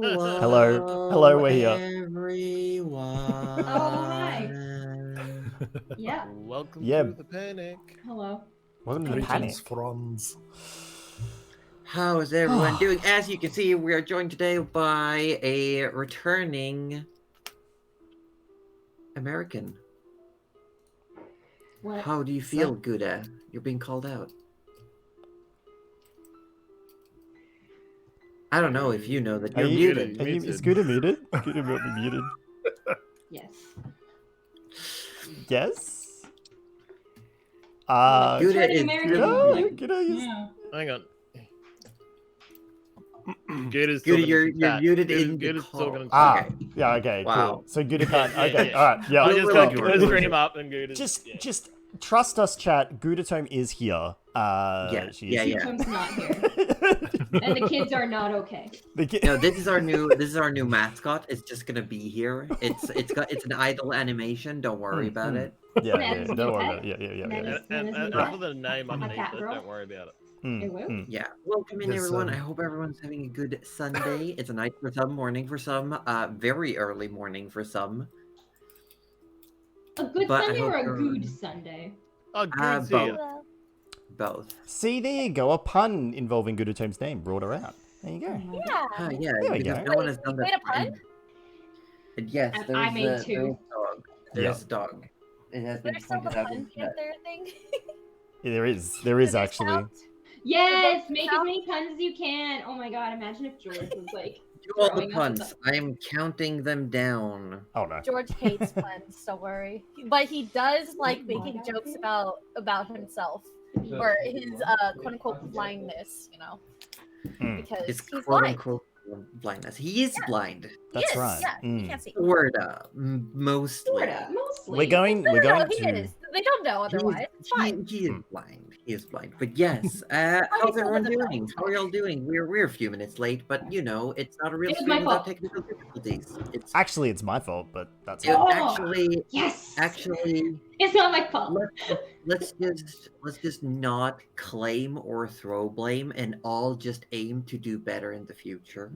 Hello, we're here. Everyone. Oh, hi. Yeah. Welcome Yeah. to the panic. Hello. Welcome to the panic. Franz. How is everyone doing? As you can see, we are joined today by a returning American. What? How do you feel, Gouda? You're being called out. I don't know if you know that you're muted. Is Gouda muted? Gouda will be muted. Yes. Yes? Gouda Returning is American. No, Gouda is... Yeah. Hang on. Gouda's Gouda, talking you're to chat. muted in the Gouda's call. talking to Ah, chat. yeah, okay, Wow. cool. So Gouda can't... Yeah, Okay, yeah. alright, yeah. I just We'll got go. Gouda's bring him up and Gouda's... Just trust us, chat. Gouda Tome is here. Yeah, She yeah, is yeah. Tom's not here. And the kids are not okay. No, this is our new mascot. It's just gonna be here. It's an idle animation. Don't worry about it. Yeah, That is don't worry okay. about it. Yeah. That is- And What? for the name underneath cat it, girl? don't worry about it. It will. Yeah, welcome in Yes, everyone. I hope everyone's having a good Sunday. It's a night for some, morning for some, very early morning for some. A good But I Sunday or hope a everyone- good Sunday? Oh, Gouda's here. Both. See, there you go. A pun involving Gouda Tome's name brought her out. There you go. Yeah. Yeah, There we because go. no one has done Wait, that. a pun? And yes, And there's I made a two. dog. There's a dog. It has been There's still the pointed out. fun in kid chat. there thing. Yeah, there is Do they actually. count? Yes, make as count? many puns as you can. Oh my god, imagine if George was like Do all the growing up with puns. I am counting them down. Oh no. George hates puns, don't worry. But he does like Oh my making God. jokes about himself or his quote unquote blindness, you know. Because It's he's quote blind. unquote blindness. He is blind. That's Yes, right. Yeah, he can't see. Sorta. Mostly. Sorta, mostly. We're going No, he to. is. They don't know otherwise. It's fine. He is blind. He is blind. But yes, how's still everyone doesn't know. doing? How are y'all doing? We're a few minutes late, but you know, it's not a real It was stream my without fault. technical difficulties. It's Actually, it's my fault, but that's it, Oh. actually Yes. actually It's not my fault. let's just not claim or throw blame and all just aim to do better in the future.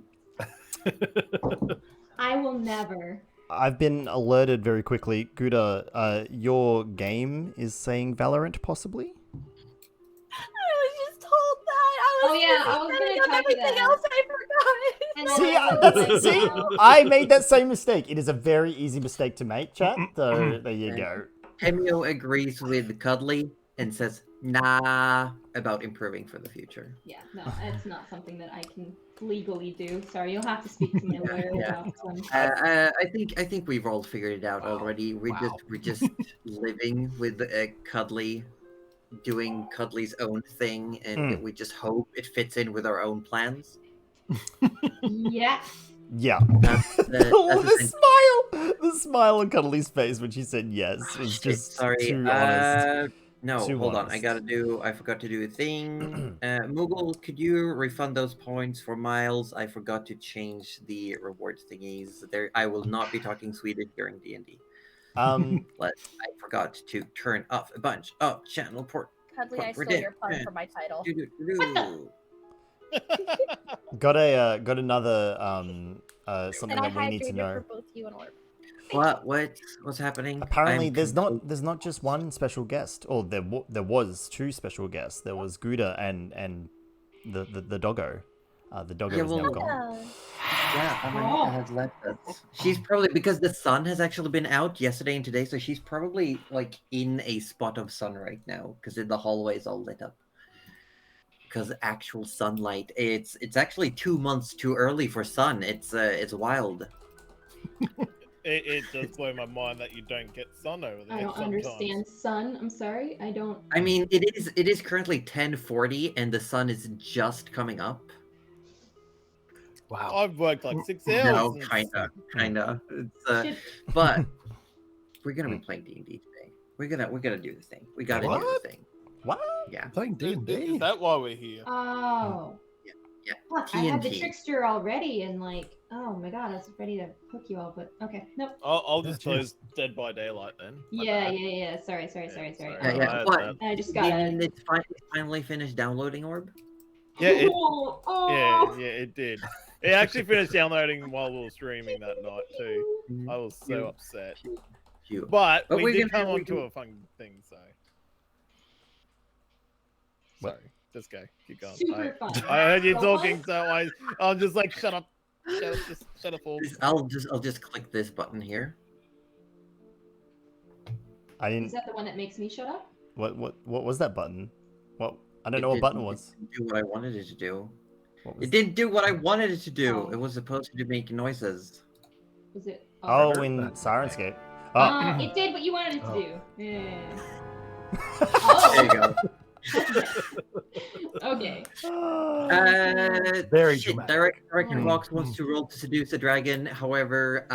I will never. I've been alerted very quickly. Gouda, your game is saying Valorant, possibly? I was just told that. I was Oh, yeah, I was spending gonna on tell you everything that. else. I forgot. And See, then- see, I made that same mistake. It is a very easy mistake to make, chat. So there you go. Hemio agrees with Cuddly and says nah about improving for the future. Yeah, no, it's not something that I can legally do. Sorry, you'll have to speak to my lawyer Yeah. about some. I think we've all figured it out already. We're just living with Cuddly, doing Cuddly's own thing, and we just hope it fits in with our own plans. Yeah. Yeah. That's Oh, the the smile on Cuddly's face when she said yes was just sorry. too honest. No, Too hold on. honest. I forgot to do a thing. Moogle, could you refund those points for Miles? I forgot to change the reward thingies. There, I will not be talking Swedish during D&D. I forgot to turn off a bunch of channel port. Cuddly, I We're stole dead. your pun for my title. got another something And I that we need to hydrated know. for both you and Orb. What's happening? Apparently, I'm there's not just one special guest, or there was two special guests. There was Gouda and the doggo. The doggo Yeah, is now well- gone. Yeah, Amanita has left us. She's probably because the sun has actually been out yesterday and today, so she's probably like in a spot of sun right now because the hallway is all lit up. Because actual sunlight, it's actually 2 months too early for sun. It's wild. It does blow my mind that you don't get sun over there I don't sometimes. understand sun. I'm sorry. I don't. I mean, it is currently 10:40 and the sun is just coming up. Wow. I've worked like 6 hours. No, and- kinda. It's, Should- but we're gonna be playing D&D today. We're gonna do the thing. We gotta do What? the thing. What? Yeah. Playing Is D&D. that why we're here? Oh. Yeah. Fuck, I had the TNT. trickster already, and like, oh my god, I was ready to hook you all, but okay, nope. I'll just Yeah, close Dead by Daylight then. My Yeah, bad. yeah. Sorry. Yeah, Yeah, but I just you gotta. mean it's finally finished downloading Orb? Yeah, Oh. yeah, it did. It actually finished downloading while we were streaming that night too. I was so Cute. upset. Cute. But But we we're did gonna- come we onto can- a fun thing, so. What? Sorry, just go. Keep going. Super fun. I heard you So talking, once- so I'm just like, shut up. Shut up, all. I'll just click this button here. I Is didn't. that the one that makes me shut up? What was that button? What? I don't know It what button didn't- was. It didn't do what I wanted it to do. What was It didn't do what I wanted it to do. Oh. It was supposed to make noises. Was it? Oh, River? in Sirenscape. Oh, It did what you wanted it to Oh. do. Yeah. There you go. Okay. Very shit, dramatic. Director Mm. Vox wants to roll to seduce a dragon. However,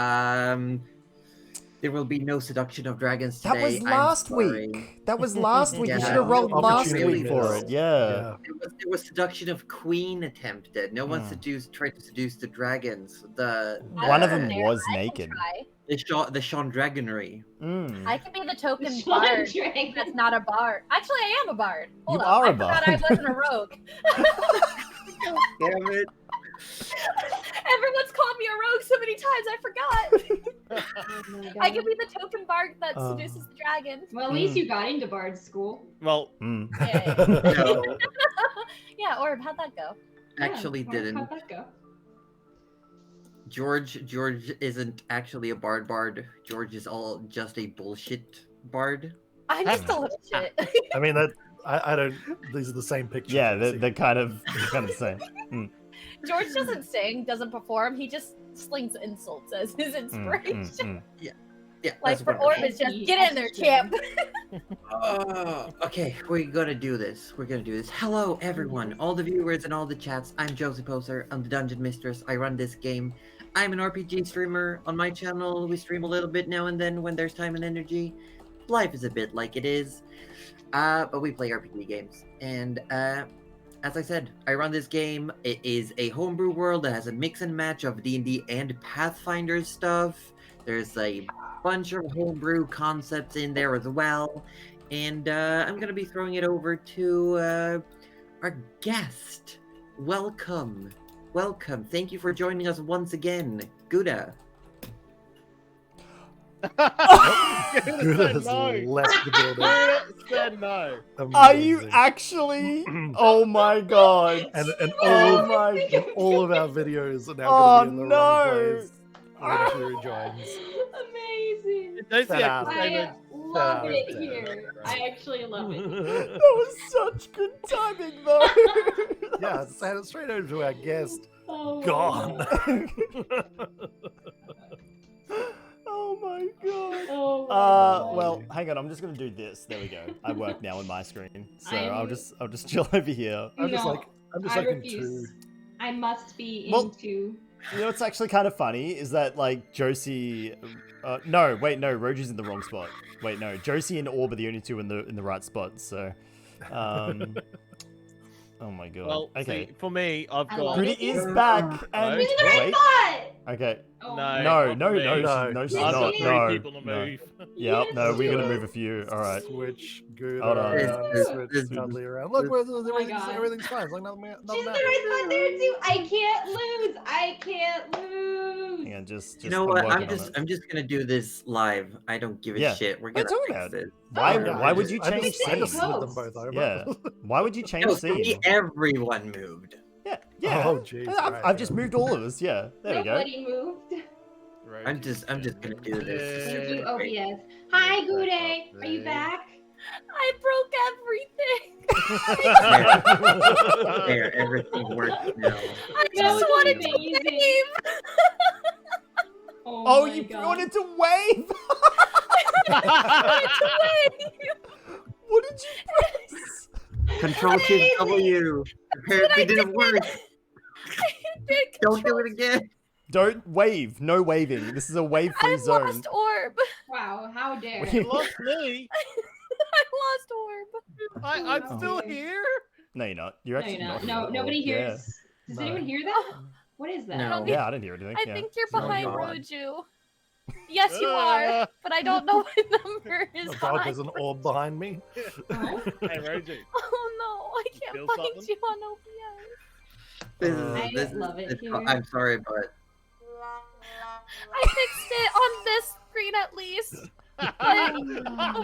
there will be no seduction of dragons today. that was I'm last sorry. week. That was last week. You Yeah. should have rolled last Opportunity week for missed. it. Yeah. Yeah. There was seduction of queen attempted. No one Hmm. tried to seduce the dragons. One of them There, was I can naked. try. The Sean Dragonery. Mm. I can be the token Sean bard. Dragon. That's not a bard. Actually, I am a bard. Hold You up. are I a forgot I bard. wasn't a rogue. Damn it! Everyone's called me a rogue so many times. I forgot. Oh my I God. can be the token bard that seduces the dragon. Well, at least you got into bard school. Well, Mm. Yay. No, Yeah, Orb, how'd that go? actually Yeah, didn't. how'd that go? George isn't actually a bard. George is all just a bullshit bard. I'm just a little shit. I mean that I don't. These are the same pictures. Yeah, I see. they're kind of the same. George doesn't sing, doesn't perform. He just slings insults as his inspiration. Yeah, Like that's for what- Orb, it's just get in there, champ. Okay, we're gonna do this. Hello, everyone, all the viewers and all the chats. I'm Josie Poser. I'm the Dungeon Mistress. I run this game. I'm an RPG streamer. On my channel, we stream a little bit now and then when there's time and energy. Life is a bit like it is. But we play RPG games. And as I said, I run this game. It is a homebrew world that has a mix and match of D&D and Pathfinder stuff. There's a bunch of homebrew concepts in there as well. And I'm going to be throwing it over to our guest. Welcome. Thank you for joining us once again, Gouda. Gouda has no. left the building. Gouda said no. Are you Amazing. actually? Oh my god! And Oh my! all of our videos are now Oh going to be in the wrong no! place when she rejoins. Amazing. Don't Shut see up. I love Shut it up. here. I actually love it. That was such good timing, though. Yeah, it's headed straight over to our guest. Oh my Gone. God. Oh my god. Oh my God. Well, hang on. I'm just gonna do this. There we go. I work now on my screen, so I'm- I'll just chill over here. I'm just No, like in I two. refuse. I must be Well- into. You know what's actually kind of funny is that like Josie, no, wait, no, Roji's in the wrong spot. Wait, no, Josie and Orb are the only two in the right spot. So, oh my god. Well, okay, see, for me, I've I got. love Goody is back and Wait. wait. What? Okay, Oh No. my no, God. no, me. no, No. no, she's Yes, I've not. got she three No, people to no. move. Yep, no, we're gonna Yeah. move a few. All right. Switch, good Hold on. switch, cuddly around. Look, everything's, God. everything's fine. It's like nothing, She's nothing the happened. right spot there too. I can't lose. Hang on, just You know I'm what? working on it. I'm just gonna do this live. I don't give a Yeah. shit. We're What are gonna you fix talking this. Why? Oh, Why would you I change just, I just scene? slid them both over. Yeah. Why would you change No, for me, scene? everyone moved. Yeah, yeah. Oh, jeez. I've just moved all of us. Yeah, there we go. Nobody moved. Right. I'm just gonna do this. You do Yeah. OBS. Hi, Gude. Are you back? I broke everything. There, everything works now. I That just was wanted to amazing. game. Oh, my you God. wanted to wave? What did you press? Control Shift W. Apparently didn't work. Don't do it again. Don't wave. No waving. This is a wave-free I've zone. lost Orb. Wow, how dare. Wait. You lost me. I lost Orb. I'm Oh. still here. No, you're not. You're No, actually you're not. not. No, here. nobody Yeah. hears. Does No. anyone hear that? What is that? No. Yeah, I didn't hear anything. I yeah. think you're Oh, behind God. Roju. Yes, you are, but I don't know what number is Oh god, behind. there's an orb behind me. Huh? Hey, Rosie. Oh no, I can't feel find something? you on OBS. I love it here. I'm sorry, but I fixed it on this screen at least. But when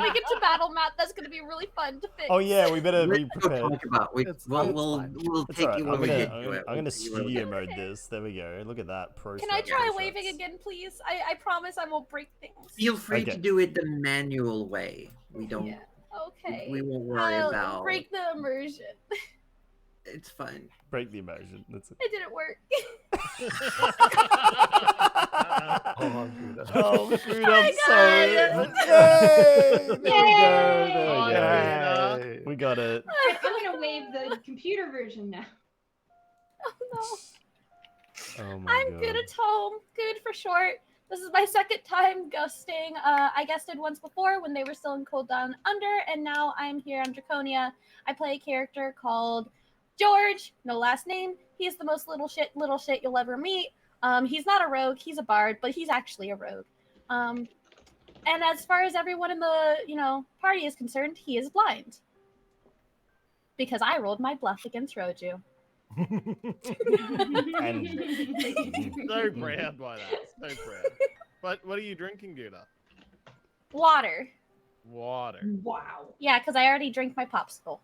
we get to battle map, that's gonna be really fun to fix. Oh yeah, we better be we'll prepared. talk about. We'll It's take alright. you when we get to it. I'm gonna studio mode this. There we go. Look at that. Pro. Can I stats, try pro waving stats. again, please? I promise I won't break things. Feel free Okay. to do it the manual way. We don't. Yeah. Okay. We won't worry I'll about. break the immersion. It's fine. Break the immersion. That's it. It didn't work. Oh, Gouda. Oh, dude, I I'm got sorry. it. Yay! There we go. Yay! There we go. Yay. We got it. I'm gonna wave the computer version now. Oh no. Oh my I'm god. good at home. Good for short. This is my second time guesting. I guested once before when they were still in Cold Down Under, and now I'm here on Draconia. I play a character called George, no last name. He's the most little shit you'll ever meet. He's not a rogue, he's a bard, but he's actually a rogue. And as far as everyone in the, party is concerned, he is blind. Because I rolled my bluff against Roju. And So proud by that. So proud. But what are you drinking, Gouda? Water. Water. Wow. Yeah, because I already drank my popsicle.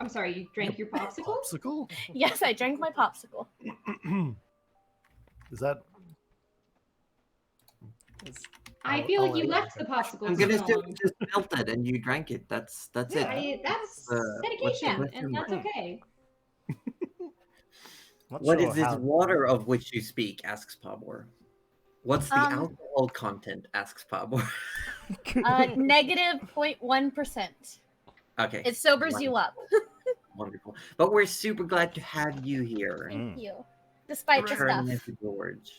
I'm sorry, you drank your popsicle? Popsicle? Yes, I drank my popsicle. Is that? I feel Oh, like you okay. left the popsicle. I'm gonna too still long. just melt it and you drank it. That's it. That's what's the dedication, question and that's mark? okay. not What sure is this how- water of which you speak? Asks Pabor. What's the Um, alcohol content? Asks Pabor. Negative 0.1%. Okay. It sobers you up. Wonderful. But we're super glad to have you here. Thank you. Despite the Return stuff. Mr. George.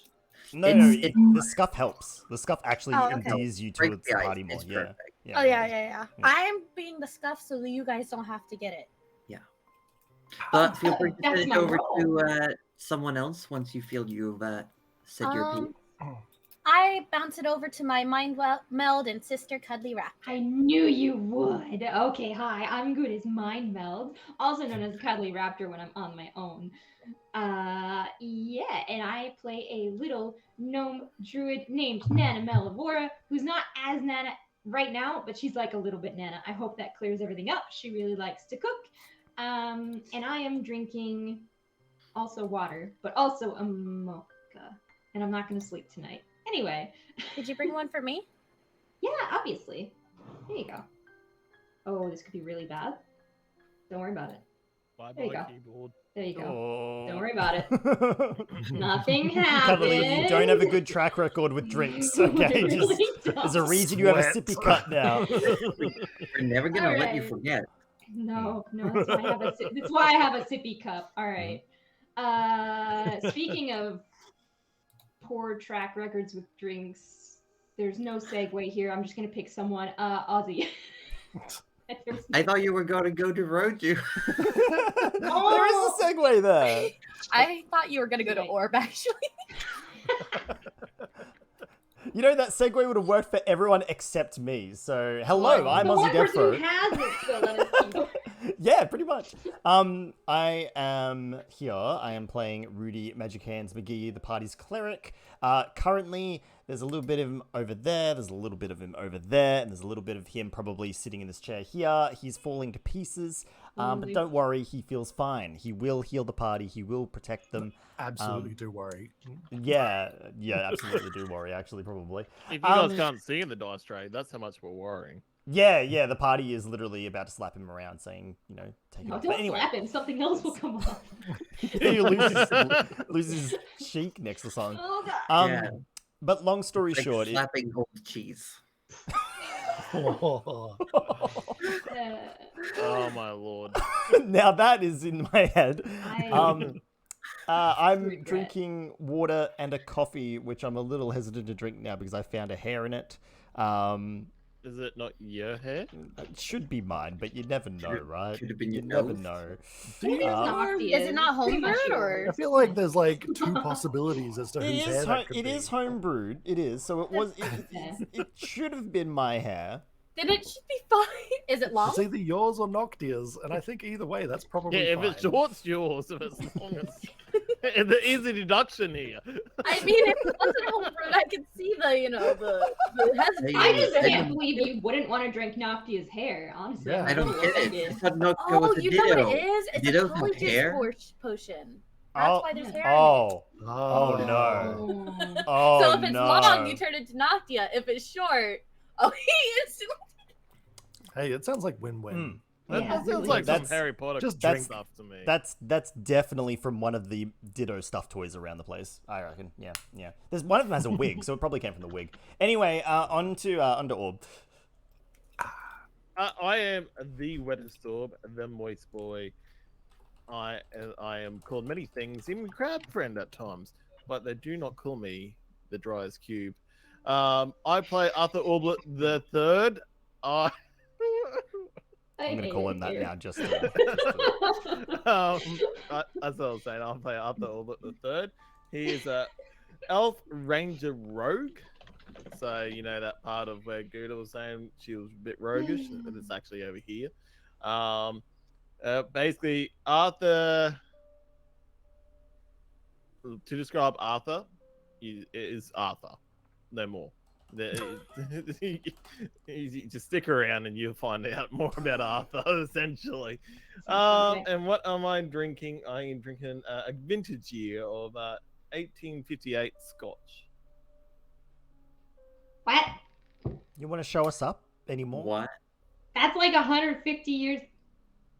No, It's- the scuff helps. The scuff actually Oh, okay. endears you Break towards the the ice. party more. It's Yeah. perfect. Oh yeah. Yeah. I'm being the scuff so that you guys don't have to get it. But feel free to That's send it my over role. to someone else once you feel you've said your piece. I bounce it over to my mind meld and sister Cuddly Raptor. I knew you would. Okay, hi, I'm good as Mind Meld, also known as Cuddly Raptor when I'm on my own. Yeah, and I play a little gnome druid named Nana Melavora, who's not as Nana right now, but she's like a little bit Nana. I hope that clears everything up. She really likes to cook. And I am drinking also water, but also a mocha. And I'm not going to sleep tonight. Anyway. Did you bring one for me? Yeah, obviously. There you go. Oh, this could be really bad. Don't worry about it. Bye There you bye go. keyboard. There you go. Oh. Don't worry about it. Nothing happened. Cuddly, you don't have a good track record with drinks, okay? You really There's a don't. reason you have a Sweat. sippy cup now. We're never gonna let you Alright. forget. No, that's why I have that's why I have a sippy cup. All right. Speaking of poor track records with drinks, there's no segue here. I'm just gonna pick someone. Aussie. I thought you were gonna go to Roju. There is a segue there. I thought you were gonna go to Wait. Orb actually. You know, that segue would have worked for everyone except me. So, hello, I'm the one person who AussieDevFro. has it still on his keyboard. Yeah, pretty much. I am here. I am playing Rudy Magic Hands McGee, the party's cleric. Currently, there's a little bit of him over there. There's a little bit of him over there, and there's a little bit of him probably sitting in this chair here. He's falling to pieces, but don't worry, he feels fine. He will heal the party. He will protect them. Absolutely, do worry. Yeah, absolutely. Do worry, actually, probably. If you guys Um, can't see in the dice tray, that's how much we're worrying. Yeah. The party is literally about to slap him around, saying, take him No, off. don't But anyway, slap him. Something else will come up. he loses cheek next to something. Oh god. Yeah. But long story Like short, slapping old cheese. Oh, Oh my lord. now that is in my head. I'm Regret. drinking water and a coffee, which I'm a little hesitant to drink now because I found a hair in it. Is it not your hair? It should be mine, but you never know, right? Should have been You your never nose. know. Maybe it's Um, not Is it not Pretty much homebrewed yours. I feel like there's like two possibilities as to whose hair that could It be. is homebrewed. It is. So it was. It should have been my hair. then it should be fine. Is it long? It's either yours or Noctia's, and I think either way, that's probably Yeah, if fine. it's short, it's yours. If it's long, it's... The easy deduction here. I mean, if it wasn't a fruit, I could see the hesitation. I just I can't don't- believe you wouldn't want to drink Noctia's hair, honestly. Yeah. I don't know get what it. they I did. thought Noctia Oh, was a you ditto. know what it is? It's Dittos a have collagen hair? potion. That's Oh. why there's hair in it. Oh, Oh, no. Oh. Oh, So if it's no. long, you turn into Noctia. If it's short, he instantly. Hey, it sounds like win-win. That Yeah, sounds really like some That's- Harry Potter just drink drink- stuff to me. That's definitely from one of the Ditto stuffed toys around the place. I reckon. Yeah. There's one of them has a wig, so it probably came from the wig. Anyway, onto Orb. I am the wettest orb, the moist boy. I am called many things, even crab friend at times, but they do not call me the driest cube. I play Arthur Orblet the Third. I'm gonna hate call it him that here. now. Just As I was saying, I'll play Arthur Orblet the Third. He is a elf ranger rogue. So you know that part of where Gouda was saying she was a bit roguish, and it's actually over here. Basically, Arthur. To describe Arthur, is Arthur, no more. You just stick around and you'll find out more about Arthur, essentially. And what am I drinking? I am drinking a vintage year of 1858 Scotch. What? You want to show us up anymore? What? That's like 150 years.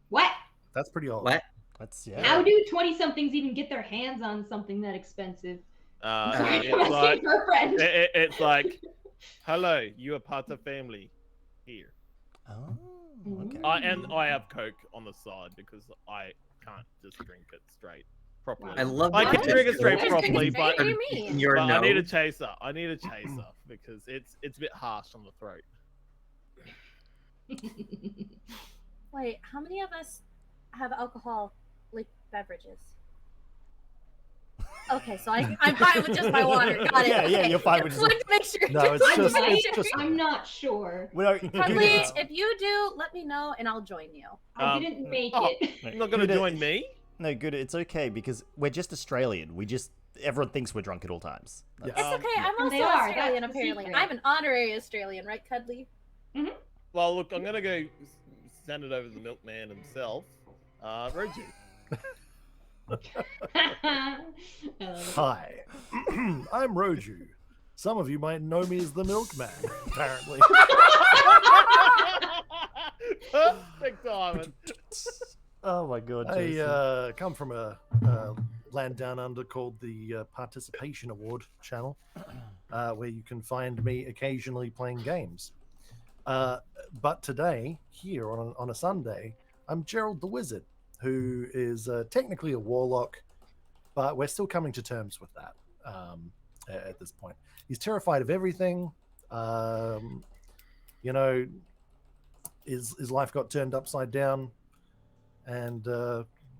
What? That's pretty old. What? That's yeah. How do 20-somethings even get their hands on something that expensive? Sorry, It's I'm asking like, for a friend. it's like, hello, you are part of family. Here. Oh, okay. I have Coke on the side because I can't just drink it straight properly. I love I that can it's drink it straight so properly, What but do you mean? in your But I need a nose. chaser. I need a chaser because it's a bit harsh on the throat. Wait, how many of us have alcohol like beverages? Okay, so I'm fine with just my water. Got it. Yeah, yeah, Okay. you're fine with Just wanted to make sure. No, it's Just wanted just- to make it's sure. just- I'm not sure. Well, Cuddly, it's- if you do, let me know and I'll join you. I Um, didn't make oh. it. You're not going to Good, join me? No, good. It's okay because we're just Australian. Everyone thinks we're drunk at all times. Yeah. It's okay. I'm And also they are, Australian, that's the apparently. secret. I'm an honorary Australian, right, Cuddly? Well, look, I'm going to go send it over to the milkman himself. Roji. Hi, I'm Roju. Some of you might know me as the Milkman, apparently. Perfect timing. Oh my god, Jason. I come from a land down under called the Participation Award channel, where you can find me occasionally playing games. But today, here on a Sunday, I'm Gerald the Wizard, who is technically a warlock, but we're still coming to terms with that at this point. He's terrified of everything. You know, his life got turned upside down, and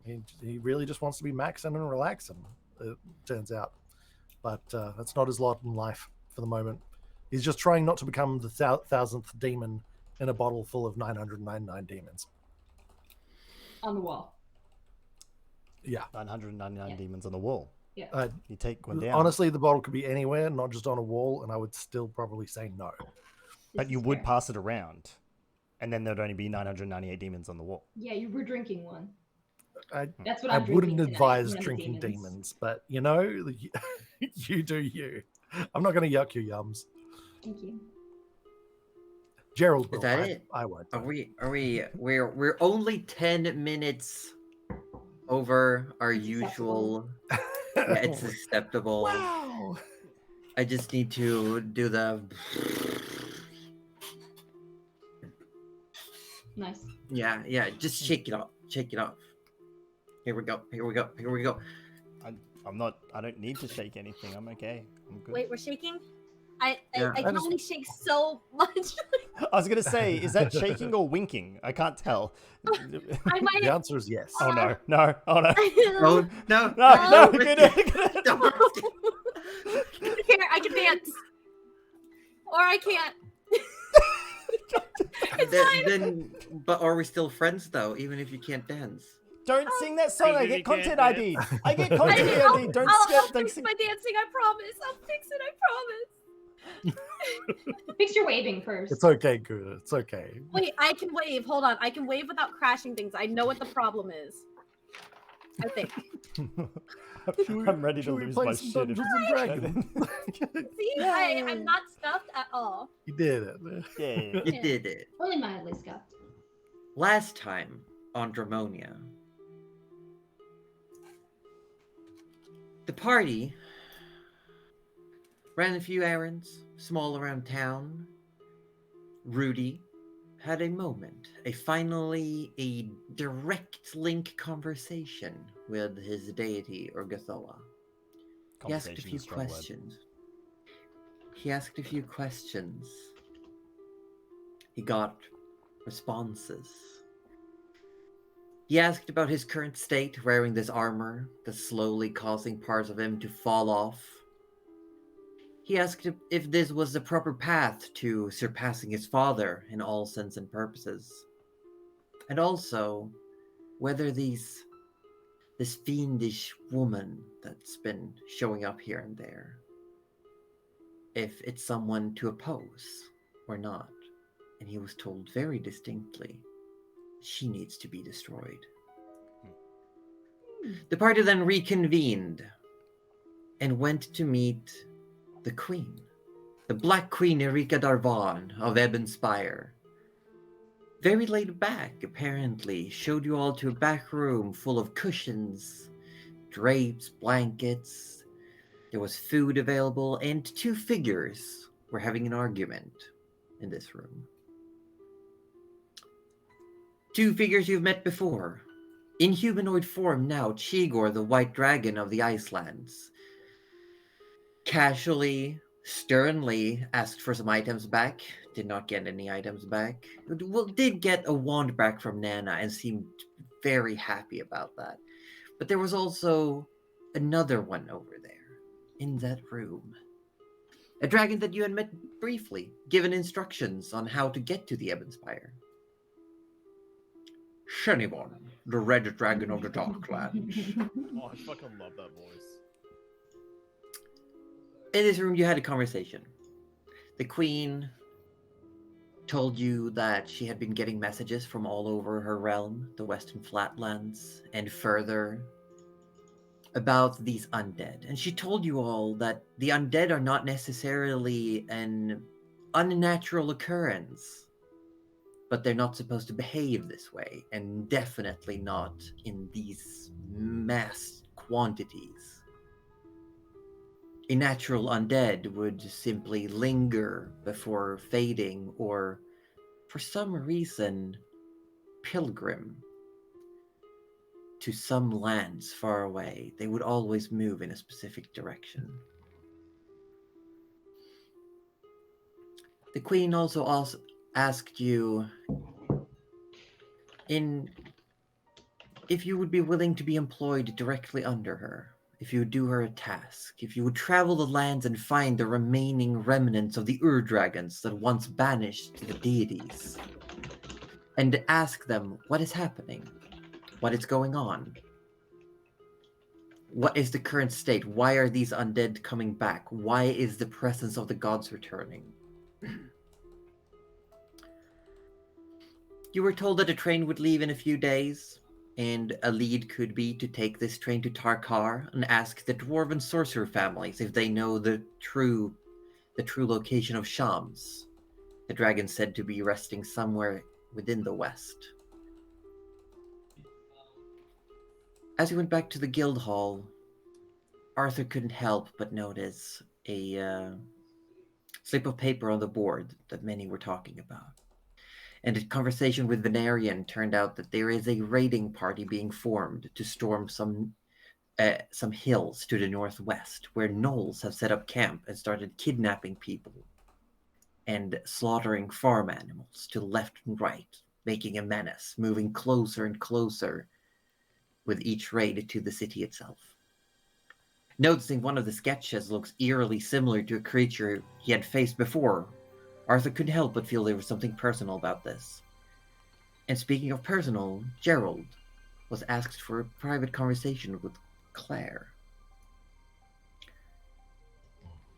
he really just wants to be maxing and relaxing, it turns out. But that's not his lot in life for the moment. He's just trying not to become the thousandth demon in a bottle full of 999 demons. On the wall. Yeah. 999 Yeah. demons on the wall. Uh, You take one down. honestly, the bottle could be anywhere, not just on a wall, and I would still probably say no. but This you is would fair. pass it around, and then there'd only be 998 demons on the wall. Yeah, you were drinking one. I, That's what I I'm drinking wouldn't tonight, advise one of the drinking demons, but you know, you do you. I'm not going to yuck your yums. Thank you. Gerald will. that I, it? I won't. We're only 10 minutes over our It's usual. Yeah, it's acceptable. Wow. I just need to do the. Nice. Yeah, just shake it off. Shake it off. Here we go. I don't need to shake anything. I'm okay. I'm good. Wait, we're shaking? I Yeah, I I can just- only shake so much. I was gonna say, is that shaking or winking? I can't tell. I might. The answer is yes. Oh no, no, oh no. Oh no! No, no, no, good, good. Don't- Here, I can dance. Or I can't. But are we still friends though, even if you can't dance? Don't sing that song. I Because get you can't content dance. ID. I get content ID. Don't I'll skip. Don't fix sing. my dancing, I promise. I'll fix it, I promise. Fix your waving first. It's okay, good. It's okay. Wait, I can wave. Hold on. I can wave without crashing things. I know what the problem is. I think. I'm ready to Should we lose play my some shit. Dungeons and Dragons? See, I'm not stuffed at all. You did it. Yeah. You did it. Only mildly scuffed. Last time on Dramonia, the party ran a few errands, small around town. Rudy had a moment, finally a direct link conversation with his deity or Gathoa. He asked a Conversation few is a strong word. questions. He got responses. He asked about his current state wearing this armor that's slowly causing parts of him to fall off. He asked if this was the proper path to surpassing his father in all sense and purposes. And also, whether this fiendish woman that's been showing up here and there, if it's someone to oppose or not. And he was told very distinctly, she needs to be destroyed. The party then reconvened and went to meet the queen, the Black Queen Erika Darvan of Ebonspire. Very laid back, apparently, showed you all to a back room full of cushions, drapes, blankets. There was food available, and two figures were having an argument in this room. Two figures you've met before. In humanoid form now, Chigor, the White Dragon of the Icelands, casually, sternly asked for some items back. Did not get any items back. Well, did get a wand back from Nana and seemed very happy about that. But there was also another one over there, in that room. A dragon that you had met briefly, given instructions on how to get to the Ebonspire. Shenibon, the Red Dragon of the Darklands. Oh, I fucking love that voice. In this room, you had a conversation. The queen told you that she had been getting messages from all over her realm, the Western Flatlands, and further about these undead. And she told you all that the undead are not necessarily an unnatural occurrence, but they're not supposed to behave this way, and definitely not in these mass quantities. A natural undead would simply linger before fading, or, for some reason, pilgrim to some lands far away. They would always move in a specific direction. The queen also asked you if you would be willing to be employed directly under her, if you would do her a task, if you would travel the lands and find the remaining remnants of the Ur-dragons that once banished the deities, and ask them what is happening, what is going on, what is the current state, why are these undead coming back, why is the presence of the gods returning. You were told that a train would leave in a few days, and a lead could be to take this train to Tarkar and ask the dwarven sorcerer families if they know the true location of Shams, the dragon said to be resting somewhere within the west. As you went back to the guild hall, Arthur couldn't help but notice a slip of paper on the board that many were talking about. And a conversation with Venarian turned out that there is a raiding party being formed to storm some hills to the northwest, where Knolls have set up camp and started kidnapping people and slaughtering farm animals to left and right, making a menace, moving closer and closer with each raid to the city itself. Noticing one of the sketches looks eerily similar to a creature he had faced before, Arthur couldn't help but feel there was something personal about this. And speaking of personal, Gerald was asked for a private conversation with Claire,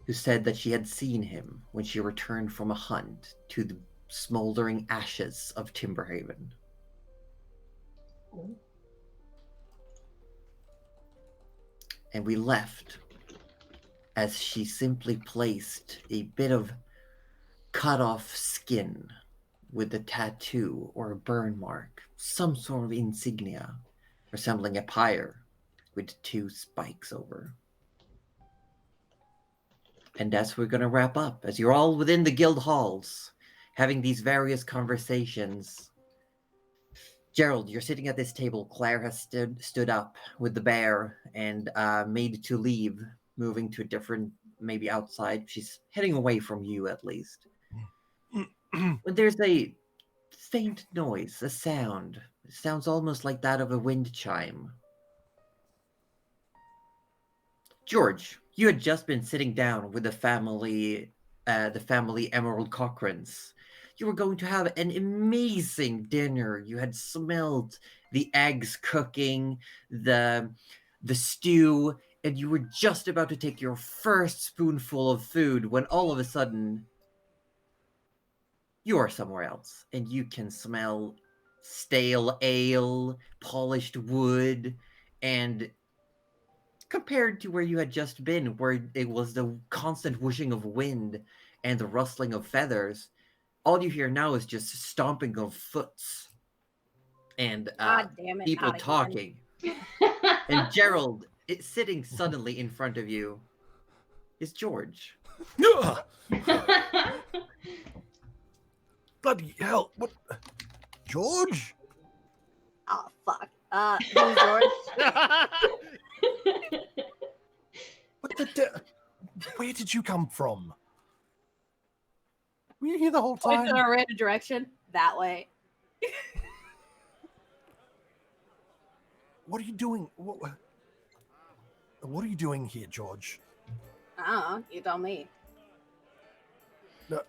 who said that she had seen him when she returned from a hunt to the smoldering ashes of Timberhaven. And we left as she simply placed a bit of cut off skin with a tattoo or a burn mark, some sort of insignia resembling a pyre with 2 spikes over. And that's where we're going to wrap up, as you're all within the guild halls having these various conversations. Gerald, you're sitting at this table. Claire has stood up with the bear and made to leave, moving to a different, maybe outside. She's heading away from you, at least. But there's a faint noise, a sound. It sounds almost like that of a wind chime. George, you had just been sitting down with the family Emerald Cochrans. You were going to have an amazing dinner. You had smelled the eggs cooking, the stew, and you were just about to take your first spoonful of food when all of a sudden you are somewhere else, and you can smell stale ale, polished wood, and compared to where you had just been, where it was the constant whooshing of wind and the rustling of feathers, all you hear now is just stomping of foots and God damn it, people not talking. And Gerald, sitting suddenly in front of you, is George. Bloody hell! What? George? Oh fuck. Who's George? What the? Where did you come from? Were you here the whole time? Points in a random direction. That way. What are you doing? What are you doing here, George? I don't know. You tell me. No,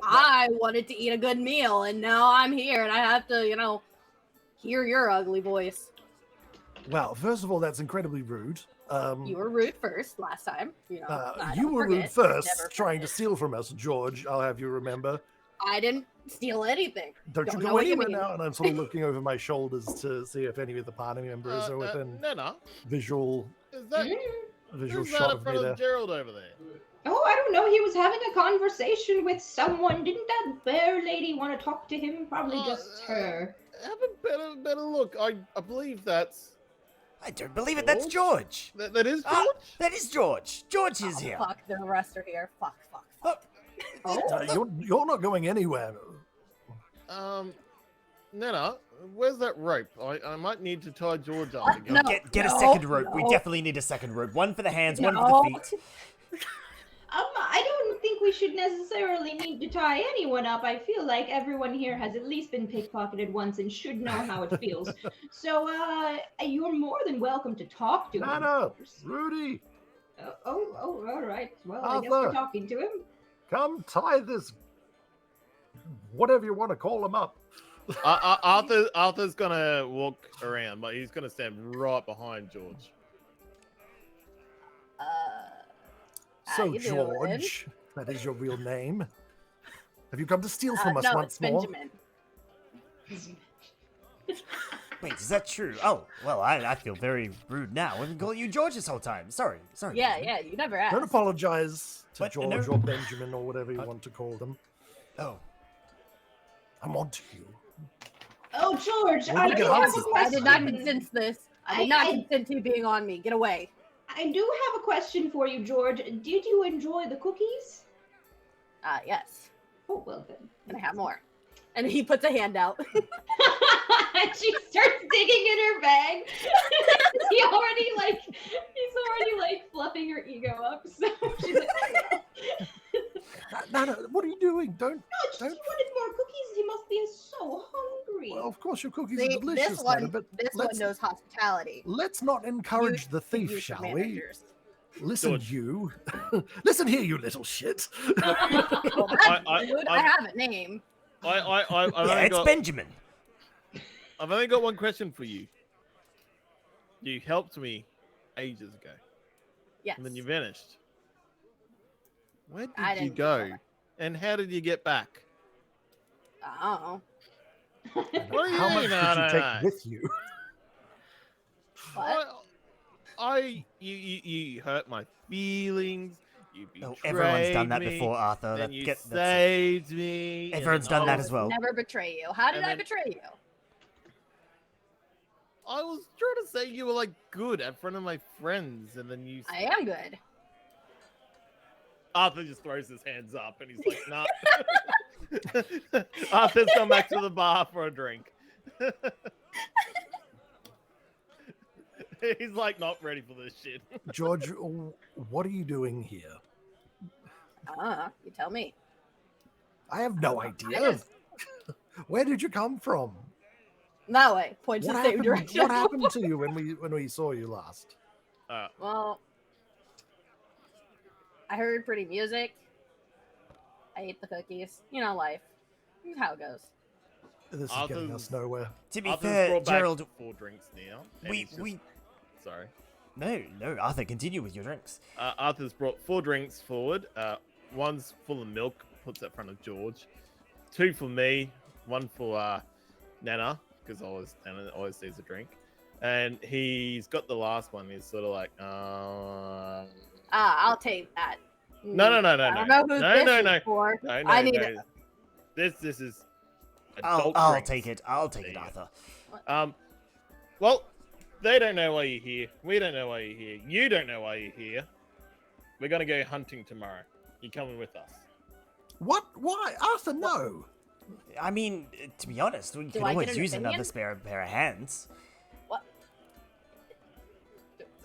I wanted to eat a good meal, and now I'm here, and I have to, hear your ugly voice. Well, first of all, that's incredibly rude. You were rude first last time. You were rude first, trying to steal from us, George. I'll have you remember. I didn't steal anything. Don't you know go what you anywhere mean. now. And I'm sort of looking over my shoulders to see if any of the party members are within visual Is that shot in of me front there. of Gerald over there? Oh, I don't know. He was having a conversation with someone. Didn't that bear lady want to talk to him? Probably just her. Have a better look. I believe that's... I don't believe it. That's George. That is George? Ah, that is George. George is here. Fuck, the rest are here. Fuck. You're not going anywhere. Nana, where's that rope? I might need to tie George up again. No. Get a second rope. We definitely need a second rope. One for the hands, one for No. the feet. I don't think we should necessarily need to tie anyone up. I feel like everyone here has at least been pickpocketed once and should know how it feels. So, you're more than welcome to talk to him. Nana, Rudy, Oh, all right. Well, Arthur. I guess we're talking to him. come tie this, whatever you want to call him up. Arthur's gonna walk around, but he's gonna stand right behind George. So, you doing? George, that is your real name. Have you come to steal from us no, once it's more? Benjamin. Wait, is that true? Oh, well, I feel very rude now. We've been calling you George this whole time. Sorry. Yeah, you never asked. Don't apologize to But, George no- or Benjamin or whatever you want to call them. Oh, I'm on to you. Oh, George, We're I gonna do get have a answers. I did not question. consent to this. I I- did not I- consent to you being on me. Get away. I do have a question for you, George. Did you enjoy the cookies? Yes. Oh, well then. Can I have more? And he puts a hand out. She starts digging in her bag. He's already like fluffing her ego up. So she's like, Nana, what are you doing? no, she wanted more cookies. He must be so hungry. Well, of course, your cookies See, are delicious, this one, Nana, but this one knows hospitality. let's not encourage the thief, Use shall your we? managers. Listen, George. you. Listen here, you little shit. Well, dude. I have a name. I've Yeah, only it's got, Benjamin. I've only got one question for you. You helped me ages ago, Yes. and then you vanished. Where I did you didn't go? go. And how did you get back? Oh. What do you How much mean? did No, you no, take no. with you? What? You hurt my feelings. You betrayed Everyone's done that me, before, Arthur. Then That- you that's it. saved me. and Everyone's then done I that was- as well. Never betray you. How did And I then- betray you? I was trying to say you were like good in front of my friends, and then you. I am good. Arthur just throws his hands up, and he's like, "Nah." Arthur's gone back to the bar for a drink. He's like not ready for this shit. George, what are you doing here? You tell me. I have no idea. Where did you come from? That way. Point to What the same happened, direction. what happened to you when we saw you last? Well, I heard pretty music. I ate the cookies. You know, life. This is how it goes. This is getting us Arthur's- nowhere. To be Arthur's fair, brought back Gerald, 4 drinks now. and we he's just- we Sorry. no, Arthur, continue with your drinks. Arthur's brought 4 drinks forward. One's full of milk, puts that in front of George. 2 for me, 1 for Nana, because Nana always needs a drink. And he's got the last one. He's sort of like, I'll take that. No. I don't know who No, this no, is no. for. no, I need no. it. This is. I'll adult take drinks. it. I'll take it, There you Arthur. Well, they don't know why you're here. We don't know why you're here. You don't know why you're here. We're gonna go hunting tomorrow. You coming with us? What? Why? Arthur, no. I mean, to be honest, we Do can I get always an use opinion? another spare pair of hands.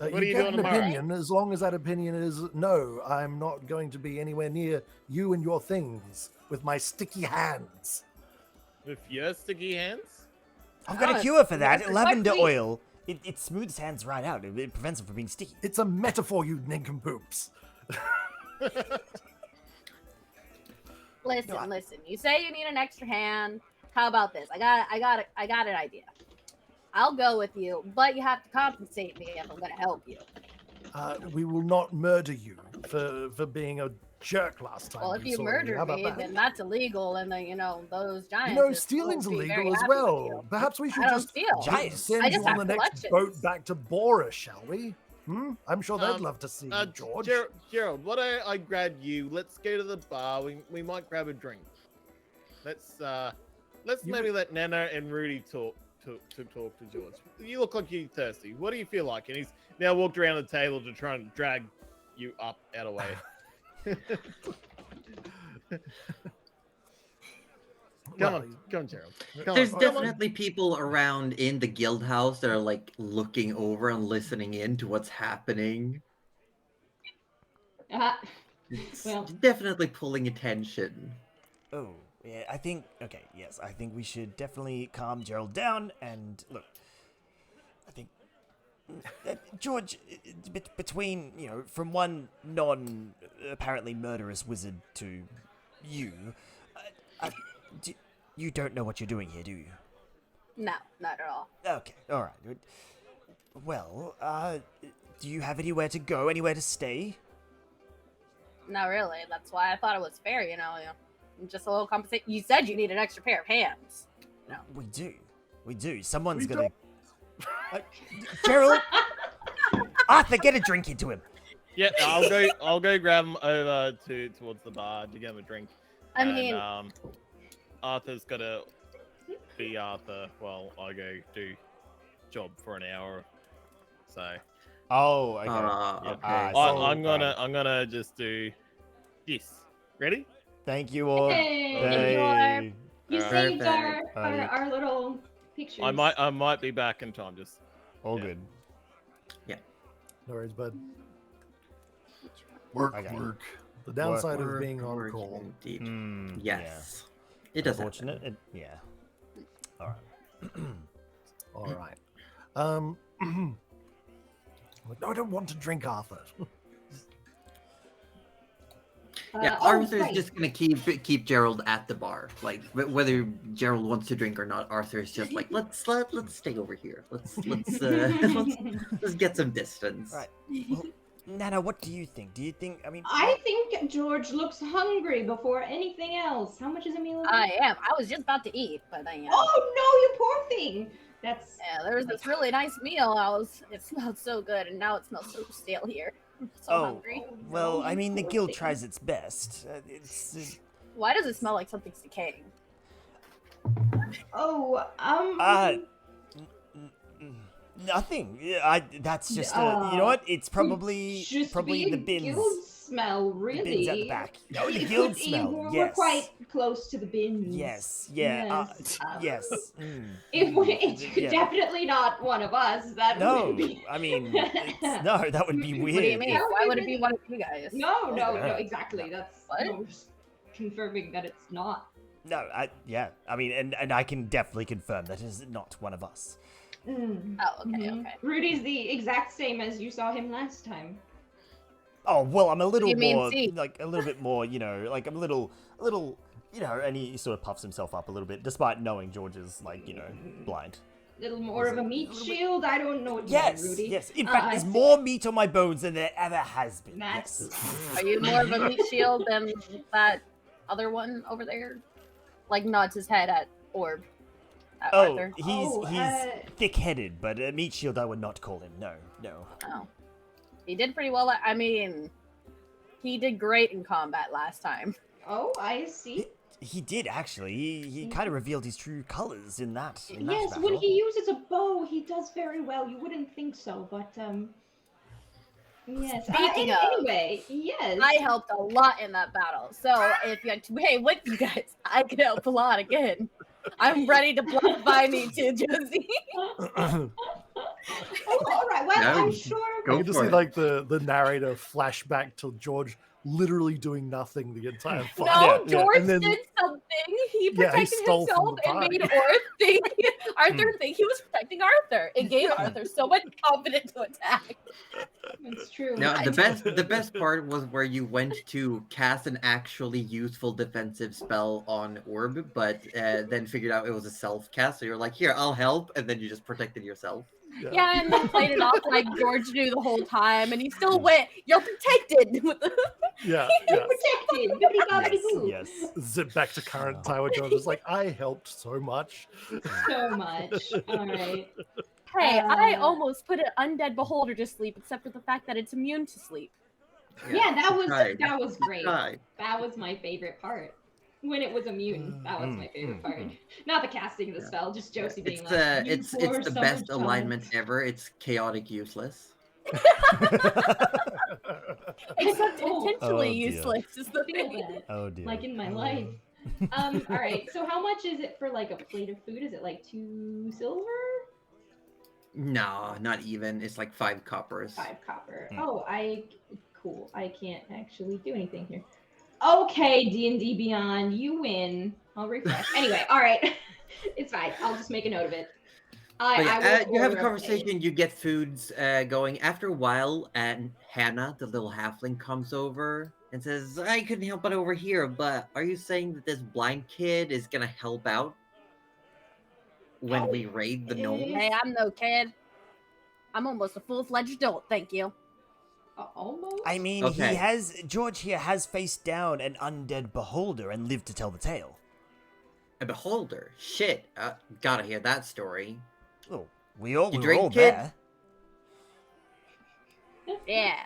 What are You you get doing an tomorrow? opinion as long as that opinion is no, I'm not going to be anywhere near you and your things with my sticky hands. With your sticky hands? I've got a Oh, cure for yes, that. it's Lavender quite sweet. oil. It smooths hands right out. It prevents them from being sticky. It's a metaphor, you nincompoops. Listen. You say you need an extra hand. How about this? I got an idea. I'll go with you, but you have to compensate me if I'm gonna help you. We will not murder you for being a jerk last time. Well, if we you saw murder How about me, that? then that's illegal, and then those giants. You know, stealing's won't be very illegal as happy with well. you. Perhaps we should I don't just steal. Giants. send I you just on have the next collections. boat back to Bora, shall we? I'm sure they'd love to see you, George. Gerald, why don't I grab you? Let's go to the bar. We might grab a drink. Let's maybe let Nana and Rudy talk to George. You look like you're thirsty. What do you feel like? And he's now walked around the table to try and drag you up out of the way. Come on, Gerald. Come There's on. definitely people around in the guild house that are like looking over and listening in to what's happening. It's Well. definitely pulling attention. Oh, yeah, I think we should definitely calm Gerald down and look. I think George, between from one apparently murderous wizard to you, you don't know what you're doing here, do you? No, not at all. Okay, all right. Well, do you have anywhere to go, anywhere to stay? Not really. That's why I thought it was fair. Just a little compensation. You said you need an extra pair of hands. We do. Someone's gonna. Gerald, Arthur, get a drink into him. Yeah, I'll go grab him over towards the bar to get him a drink. I mean, Arthur's gotta be Arthur while I go do job for an hour. So Oh, okay. Okay. I'm gonna just do this. Ready? Thank you all. Hey. Hey. You Alright. saved our little pictures. I might be back in time. Just All Yeah. good. No worries, bud. Work. The downside of being on Work, call. indeed. Mm, Yes. Yeah. It does Unfortunate. Yeah. All right. All right. No, I don't want to drink, Arthur. Yeah, oh, Arthur's right. just gonna keep Gerald at the bar. Like whether Gerald wants to drink or not, Arthur's just like let's stay over here. Let's get some distance. Right. Well, Nana, what do you think? Do you think? I mean, I think George looks hungry before anything else. How much is a meal? I am. I was just about to eat, but I am. Oh no, you poor thing. That's Yeah, there was this really nice meal. It smelled so good, and now it smells so stale here. I'm so Oh. hungry. well, no, I you mean, the poor guild thing. tries its best. Why does it smell like something's decaying? Oh, Nothing. Yeah, that's just you know what? It's probably just probably be the a bins. guild smell, The really. bins at the back. Oh, the It guild could- smell. We're Yes. quite close to the bins. Yes. Yeah. Yes. Yes. Mm. It's Yeah. definitely not one of us. That No, would be. I mean, no, that would be weird. What do you mean? if- Why would it be one of you guys? No, no, yeah. exactly. That's What? no, just confirming that it's not. No, yeah. I mean, and I can definitely confirm that is not one of us. Mm. Oh, okay, Mhm. okay. Rudy's the exact same as you saw him last time. Oh well, I'm a little you mean, more, see? like a little bit more, you know, like I'm a little, you know, and he sort of puffs himself up a little bit, despite knowing George is like, you know, blind. Little more of a meat little bit- shield. I don't know what you Yes, mean, Rudy. yes. In fact, I there's see. more meat on my bones than there ever has been. That's- Yes. Are you more of a meat shield than that other one over there? Like nods his head at Orb. At Oh, Arthur. he's thick-headed, but a meat shield I would not call him. No. Oh. He did pretty well. I mean, he did great in combat last time. Oh, I see. He did actually. He kind of revealed his true colors in that. Yes, battle. when he uses a bow, he does very well. You wouldn't think so, but yes. Speaking of, anyway, yes. I helped a lot in that battle. So if you had to pay with you guys, I could help a lot again. I'm ready to block by me too, Josie. Oh, all right. Well, No, I'm sure. I can just for see it. like the narrator flashback to George literally doing nothing the entire fight. No, Yeah, George and then- did something. He Yeah, he protected stole from himself the and party. made Arthur think he was protecting Arthur. It gave Arthur so much confidence to attack. It's true. No, I the best part was where you went to cast an actually useful defensive spell on Orb, but then figured out it was a self cast. So you're like, here, I'll help, and then you just protected yourself. Yeah, and then played it off like George knew the whole time, and he still went, "You're protected." With the... Yeah. Protected. Bibbidi bobbidi Yes, boo. yes. Zip back to current time where George is like, I helped so much. So much. All right. Hey, I Uh, almost put an undead beholder to sleep, except for the fact that it's immune to sleep. Yeah, that Tried. was great. Tried. That was my favorite part. When it was a mutant, that was my favorite part. Not the casting of the spell, just Josie being It's like, "You it's poor the summer best child." alignment ever. It's chaotic useless. Except Oh. intentionally Oh, dear. useless is the Feel thing. that, Oh dear. like in my life. All right. So how much is it for like a plate of food? Is it like 2 silver? No, not even. It's like 5 coppers. 5 copper. Hmm. Oh, cool. I can't actually do anything here. Okay, D&D Beyond, you win. I'll refresh. Anyway, all right. It's fine. I'll just make a note of it. But yeah, I will you have a order conversation, you get foods going. After a while, and Hannah, the little halfling, comes over and says, I couldn't help but over here, but are you saying that this blind kid is going to help out when we raid the Knolls? Hey, I'm no kid. I'm almost a full-fledged adult, thank you. Almost. I mean, Okay. George here has faced down an undead beholder and lived to tell the tale. A beholder? Shit, gotta hear that story. Oh, we were drink, all kid? there. Yeah.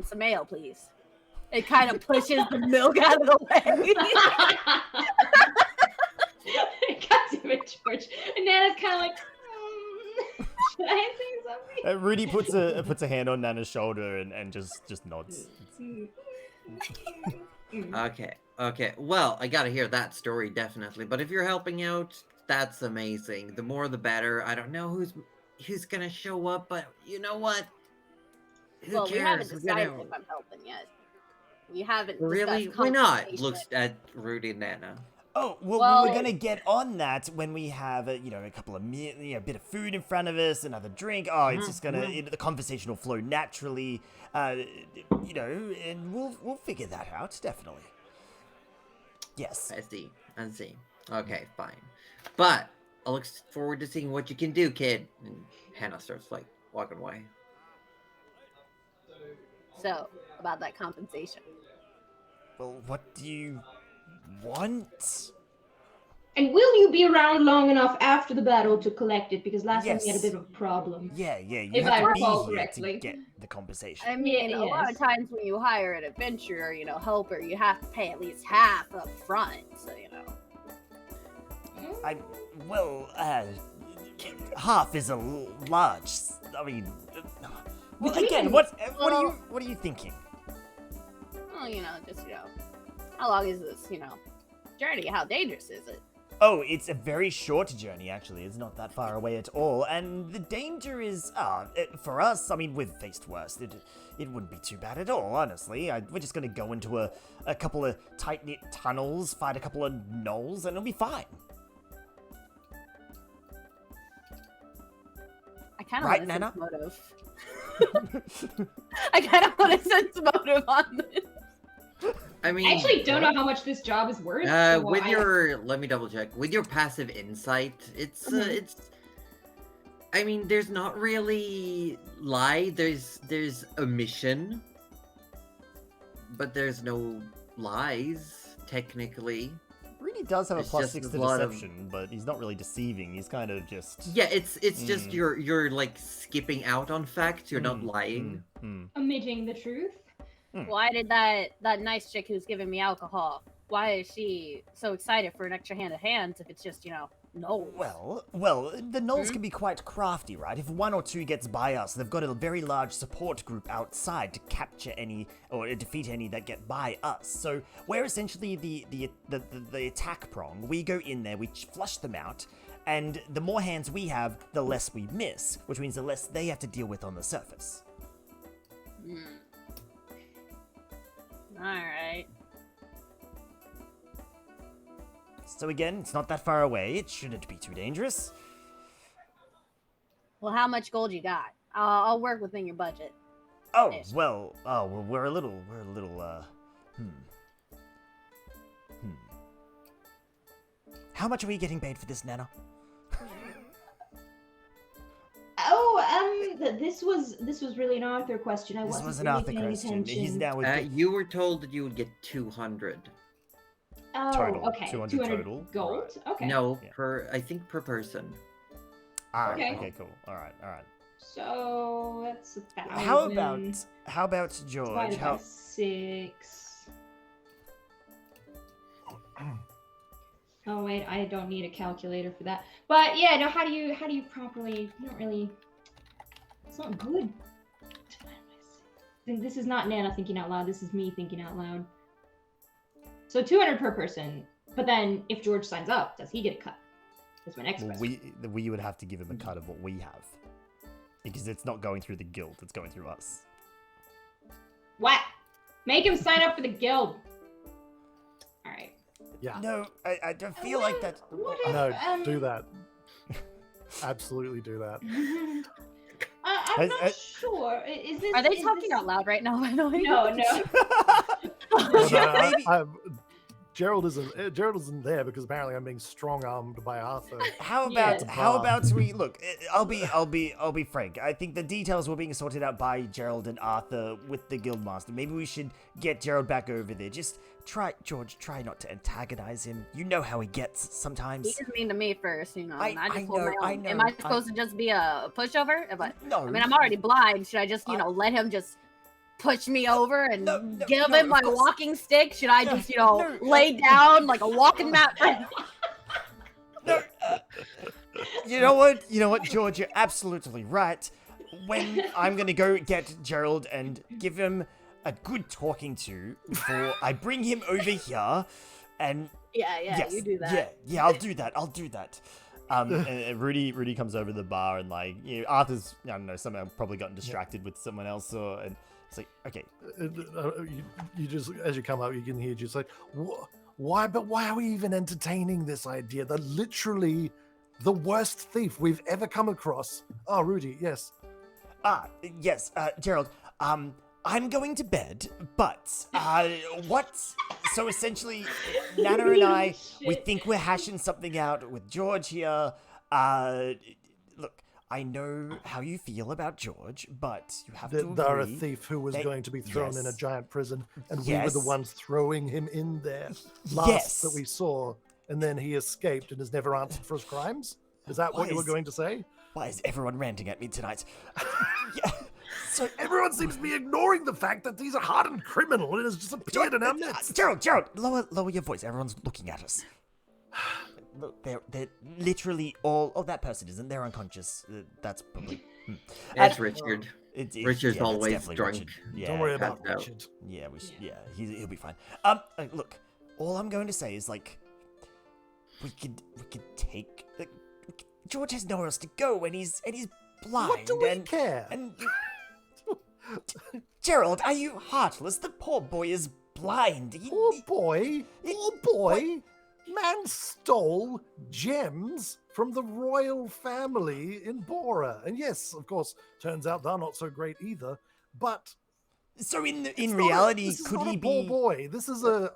Some ale, please. It kind of pushes the milk out of the way. God damn it, George. And Nana's kind of like, should I say something? Rudy puts a hand on Nana's shoulder and just nods. Okay. Well, I gotta hear that story, definitely. But if you're helping out, that's amazing. The more the better. I don't know who's gonna show up, but you know what? Who Well, cares? we haven't We're decided gonna- if I'm helping yet. We haven't Really? discussed Why not? compensation. Looks at Rudy and Nana. Oh, well, Well- we're gonna get on that when we have, a couple of a bit of food in front of us, another drink. Oh, it's just gonna, the conversation will flow naturally, and we'll figure that out, definitely. Yes. I see. Okay, fine. But I look forward to seeing what you can do, kid. And Hannah starts like walking away. So, about that compensation. Well, what do you want? And will you be around long enough after the battle to collect it? Because last time we had a Yes. bit of a problem. Yeah, you If have I to be recall here correctly. to get the compensation. I mean, a lot of times when you hire an adventurer, helper, you have to pay at least half up front. So, Half is a large. I mean, well, Between- again, what are you thinking? well, how long is this, journey? How dangerous is it? Oh, it's a very short journey, actually. It's not that far away at all. And the danger is, for us, I mean, we've faced worse. It wouldn't be too bad at all, honestly. We're just going to go into a couple of tight-knit tunnels, fight a couple of gnolls, and it'll be fine. I kind of Right, want Nana? to sense motive. I kind of want to sense motive on this. I mean, I actually don't know how much this job is worth. so with I- let me double check. With your passive insight, it's Mhm. I mean, there's not really lie. There's omission, but there's no lies technically. Really does have a It's plus just 6 a to lot of- deception, but he's not really deceiving. He's kind of just... Yeah, it's just Mm. you're like skipping out on facts. You're not lying. Omitting the truth. Why did that nice chick who's giving me alcohol? Why is she so excited for an extra hand of hands if it's just, no? Well, the gnolls can be quite crafty, right? If one or two gets by us, they've got a very large support group outside to capture any or defeat any that get by us. So we're essentially the attack prong. We go in there, we flush them out, and the more hands we have, the less we miss, which means the less they have to deal with on the surface. Alright. So again, it's not that far away. It shouldn't be too dangerous. Well, how much gold you got? I'll work within your budget. Oh, Ish. well, we're a little, How much are we getting paid for this, Nana? Oh, this was really an Arthur question. I This wasn't was an really Arthur paying question. He's attention. now a You were told that you would get 200. Oh, total, okay. 200 total? gold. Okay. No, Yeah. I think per person. Okay. Okay, cool. All right. So that's 1,000. How about George? divided by 6. Oh wait, I don't need a calculator for that. But yeah, no. How do you properly? You don't really. It's not good. This is not Nana thinking out loud. This is me thinking out loud. So 200 per person. But then, if George signs up, does he get a cut? That's my next Well, question. we would have to give him a cut of what we have, because it's not going through the guild; it's going through us. What? Make him sign up for the guild. All right. Yeah. No, I don't feel like that. What if, No, do that. Absolutely do that. I'm not sure. Is this? Are they is talking this... out loud right now, by the way? No. Well, no, Maybe- Gerald isn't there because apparently I'm being strong armed by Arthur. How Yeah. about we look? I'll be frank. I think the details were being sorted out by Gerald and Arthur with the guildmaster. Maybe we should get Gerald back over there. Just try not to antagonize him. You know how he gets sometimes. He was mean to me first, and I just hold know, my I own. know. Am I supposed to just be a pushover? No, I mean, I'm already blind. Should I just, let him just push me over and No, give no, him of my course. walking stick? Should I No, just, no, lay down like a walking mat? No. You know what, George? You're absolutely right. When I'm gonna go get Gerald and give him a good talking to before I bring him over here, and Yeah, yes, you do that. Yeah, I'll do that. And Rudy comes over to the bar and Arthur's, I don't know, somehow probably gotten distracted with someone else, and it's like, okay, You just, as you come up, you can hear just like, Why are we even entertaining this idea? They're literally the worst thief we've ever come across. Oh, Rudy, yes. Yes, Gerald. I'm going to bed, but what? So essentially, Nana and I, we Shit. think we're hashing something out with George here. Look, I know how you feel about George, but you have to They're a agree. thief who was going to be thrown in a Yes. giant prison, and we were the Yes. ones throwing him in there last Yes. that we saw, and then he escaped and has never answered for his crimes? Is that what you were going to say? Why is everyone ranting at me tonight? Yeah. So Everyone seems to be ignoring the fact that he's a hardened criminal and has just appeared in our midst. Gerald, lower your voice. Everyone's looking at us. Look, they're literally all. Oh, that person isn't. They're unconscious. That's probably. That's Richard. Richard's that's always definitely drunk. Richard. Yeah, Don't worry about out. Richard. Yeah, he'll be fine. Look, all I'm going to say is like, we could take. George has nowhere else to go, and he's blind. What do we and, care? And Gerald, are you heartless? The poor boy is blind. Poor boy. Man stole gems from the royal family in Bora. And yes, of course, turns out they're not so great either. But So in it's reality, this is could not he a poor be? boy? This is a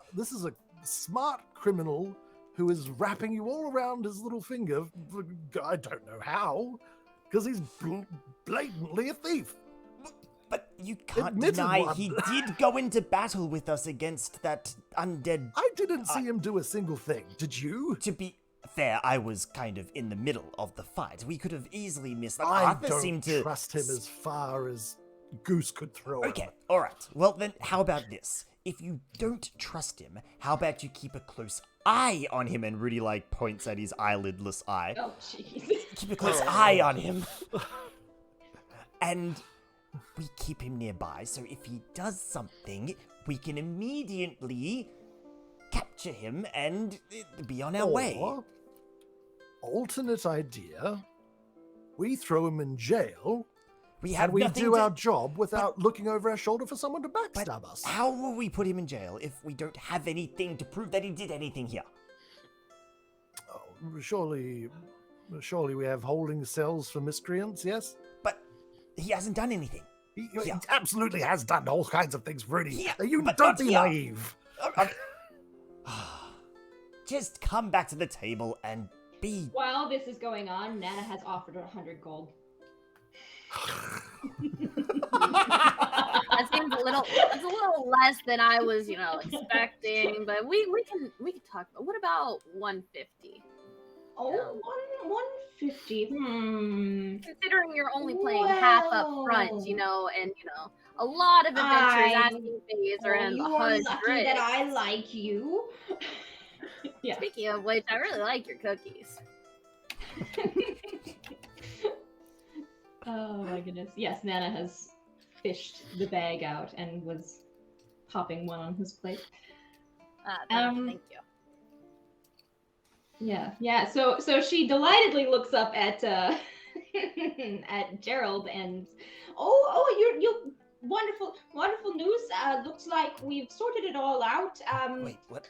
smart criminal who is wrapping you all around his little finger. I don't know how, because he's blatantly a thief. But you can't Admitted deny one. he did go into battle with us against that undead. I didn't see him do a single thing. Did you? To be fair, I was kind of in the middle of the fight. We could have easily missed. Like, I Arthur don't seemed to trust him as far as Goose could throw him. Okay, all right. Well then, how about this? If you don't trust him, how about you keep a close eye on him? And Rudy like points at his eyelidless eye. Oh, jeez. Keep a close eye on him. And we keep him nearby, so if he does something, we can immediately capture him and be on our way. Or, alternate idea, we throw him in jail We have and we nothing do to... our job without looking over our shoulder for someone to But backstab us. how will we put him in jail if we don't have anything to prove that he did anything here? Oh, surely we have holding cells for miscreants, yes? But he hasn't done anything. He Yeah. absolutely has done all kinds of things, Rudy. Yeah, You but don't not be here. naive. Just come back to the table and be... While this is going on, Nana has offered her 100 gold. That seems a little less than I was, expecting. But we can talk. What about 150? Oh, 150. Considering you're only playing half up front, and a lot of adventures asking phase are in you the are lucky 100. that I like you. Yeah. Speaking of which, I really like your cookies. Oh my goodness. Yes, Nana has fished the bag out and was popping one on his plate. Thank you. Yeah. So she delightedly looks up at at Gerald and you wonderful news. Looks like we've sorted it all out. Wait, what?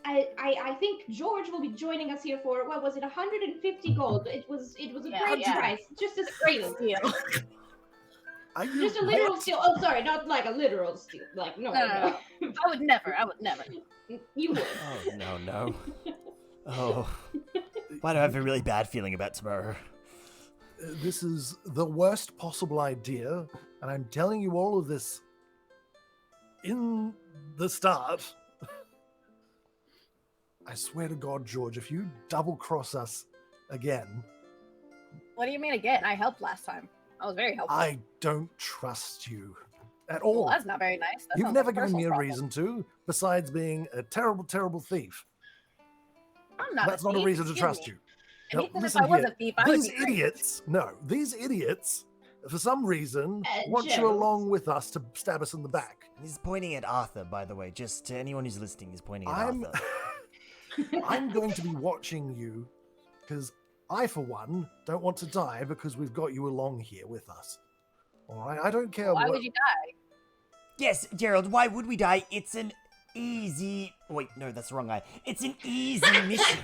I think George will be joining us here for what was it, 150 gold. It was a great price. Just a Great steal. deal. Are you Just a literal what? steal. Oh, sorry, not like a literal steal. Like no. I would never. You would. Oh, no. Oh. Why do I have a really bad feeling about tomorrow? This is the worst possible idea, and I'm telling you all of this in the start. I swear to God, George, if you double-cross us again, What do you mean again? I helped last time. I was very helpful. I don't trust you at all. Well, that's not very nice. That You've sounds never like given me a personal reason to, besides being a terrible, terrible thief. problem. I'm not That's a not a thief, reason to excuse trust me. you. And Now, even if listen I was here. a thief, I would These be great. idiots, for some reason, want you Gerald. along with us to stab us in the back. He's pointing at Arthur, by the way. Just to anyone who's listening, he's pointing at I'm Arthur. I'm going to be watching you, because I, for one, don't want to die because we've got you along here with us. All right, I don't care Why what. would you die? Yes, Gerald, why would we die? It's an easy... Wait, no, that's the wrong guy. It's an easy mission.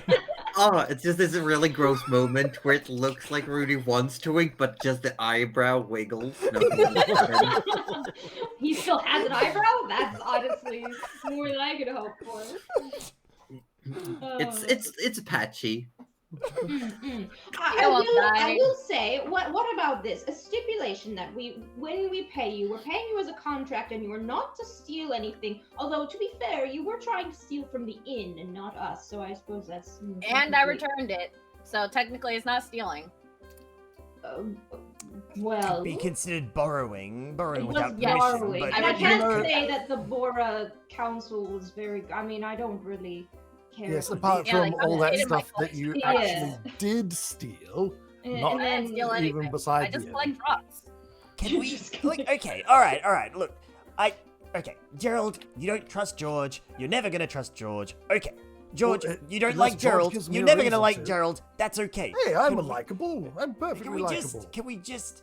Oh, it's just this really gross moment where it looks like Rudy wants to wink, but just the eyebrow wiggles. Nothing else happens. He still has an eyebrow? That's honestly more than I could hope for. It's patchy. I will say, what about this? A stipulation that when we pay you, we're paying you as a contract and you are not to steal anything. Although, to be fair, you were trying to steal from the inn and not us, so I suppose that's... And I returned it, so technically it's not stealing. Well... Could be considered borrowing. Borrowing It was without permission. borrowing. But, And I you can't know, say that the Bora Council was very... I mean, I don't really care. Yes, if apart Yeah, from like, all I'm that hating my stuff that you collection. actually did steal, not and I didn't steal even anything. beside I just you. collect drops. Can we... Like, okay, alright, look. Okay, Gerald, you don't trust George. You're never gonna trust George. Okay, George, Well, you don't unless like George Gerald. gives me You're a never gonna reason like to. Gerald. That's okay. Hey, I'm Can we- likable. I'm perfectly likable. Can we just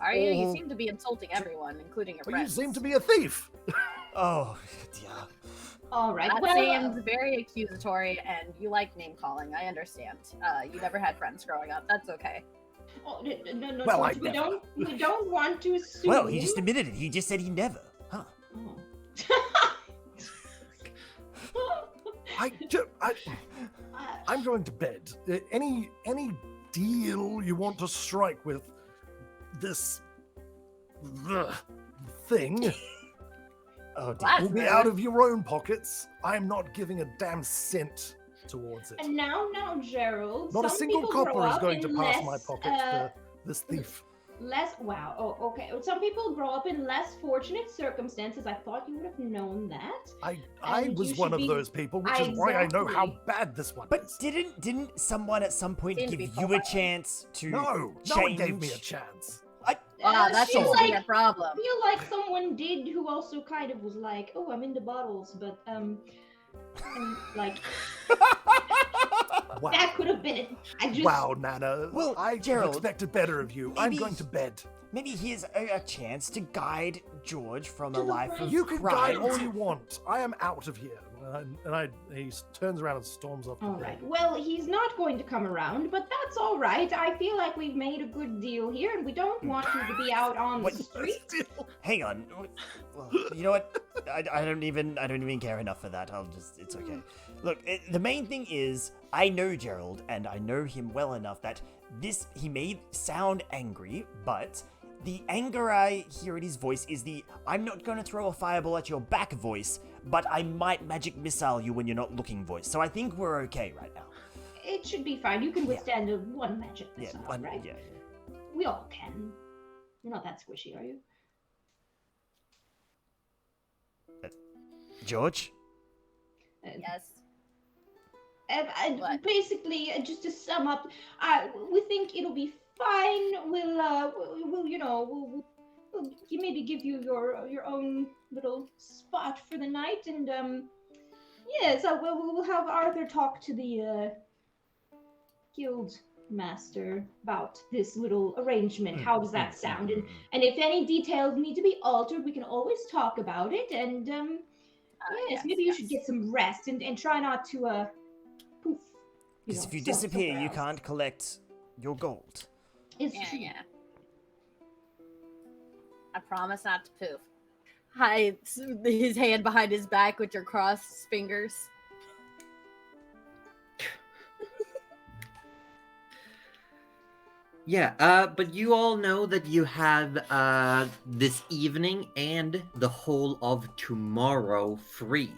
Are you? You all- seem to be insulting everyone, including your Well, you friends. seem to be a thief. Oh, dear. All right. That Well, seems very accusatory, and you like name calling. I understand. You never had friends growing up. That's okay. oh, no, Well, I George, we never. don't want to assume. Well, he just admitted it. He just said he never. Huh. I'm going to bed. Any deal you want to strike with this thing Oh, dear. That's will be rude. out of your own pockets. I'm not giving a damn cent towards it. And now, Gerald. Not a some single people grow copper is up going to in pass my less, pocket to this thief. Wow. Oh, okay. Some people grow up in less fortunate circumstances. I thought you would have known that. I And was you one should of be- those people, which is why I know how Exactly. bad this one But is. didn't someone at some point Seemed to give be you a fine. chance to No change? one gave me a chance. Wow, that feels seems to be a problem. I feel like someone did who also kind of was like, oh, I'm into bottles, but and, like Wow. that could have been it. I just Wow, Nana. Well, I Gerald, expected better of you. I'm maybe- going to bed. Maybe here's a chance to guide George from To a the life right of You can guide crime. all you want. I am out of here. He turns around and storms off. to All bed. right. Well, he's not going to come around, but that's all right. I feel like we've made a good deal here, and we don't want you to be out on the What? street. Hang on. Well, you know what? I don't even care enough for that. It's okay. Look, the main thing is I know Gerald and I know him well enough that he may sound angry, but the anger I hear in his voice is the I'm not going to throw a fireball at your back voice, but I might magic missile you when you're not looking voice. So I think we're okay right now. It should be fine. You can Yeah. withstand a one magic Yeah, missile, one- right? yeah. We all can. You're not that squishy, are you? George? Yes. What? Basically, just to sum up, we think it'll be fine. We'll maybe give you your own little spot for the night, and yes, we'll have Arthur talk to the guild master about this little arrangement. How does that sound? And if any details need to be altered, we can always talk about it. And yes, maybe you should get some rest and try not to poof. Because if you so- disappear, somewhere you else. can't collect your gold. It's Yeah, true. yeah. I promise not to poof. Hides his hand behind his back with your crossed fingers. Yeah, but you all know that you have this evening and the whole of tomorrow free.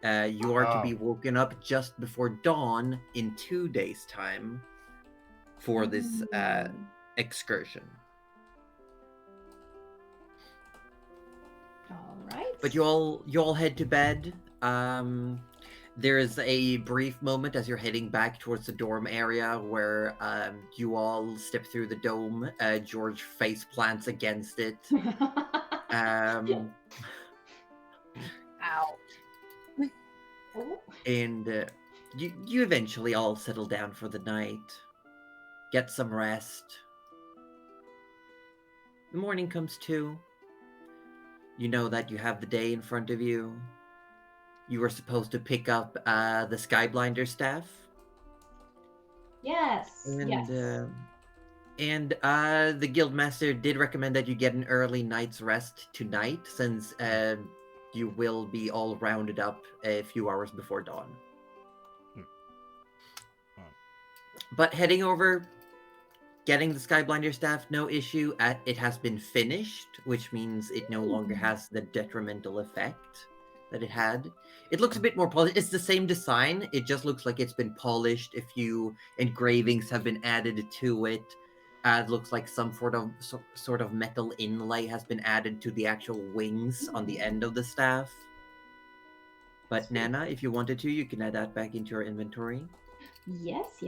You are to be woken up just before dawn in 2 days' time for this excursion. All right. But you all head to bed. There is a brief moment as you're heading back towards the dorm area where you all step through the dome. George face plants against it. Ow. And you eventually all settle down for the night. Get some rest. The morning comes too. You know that you have the day in front of you. you were supposed to pick up the Skyblinder staff. Yes. And, yes. The guildmaster did recommend that you get an early night's rest tonight, since you will be all rounded up a few hours before dawn. But heading over, getting the Skyblinder staff, no issue. It has been finished, which means it no longer has the detrimental effect that it had. It looks a bit more polished. It's the same design. It just looks like it's been polished. A few engravings have been added to it. It looks like some sort of metal inlay has been added to the actual wings on the end of the staff. But Sweet. Nana, if you wanted to, you can add that back into your inventory. Yes.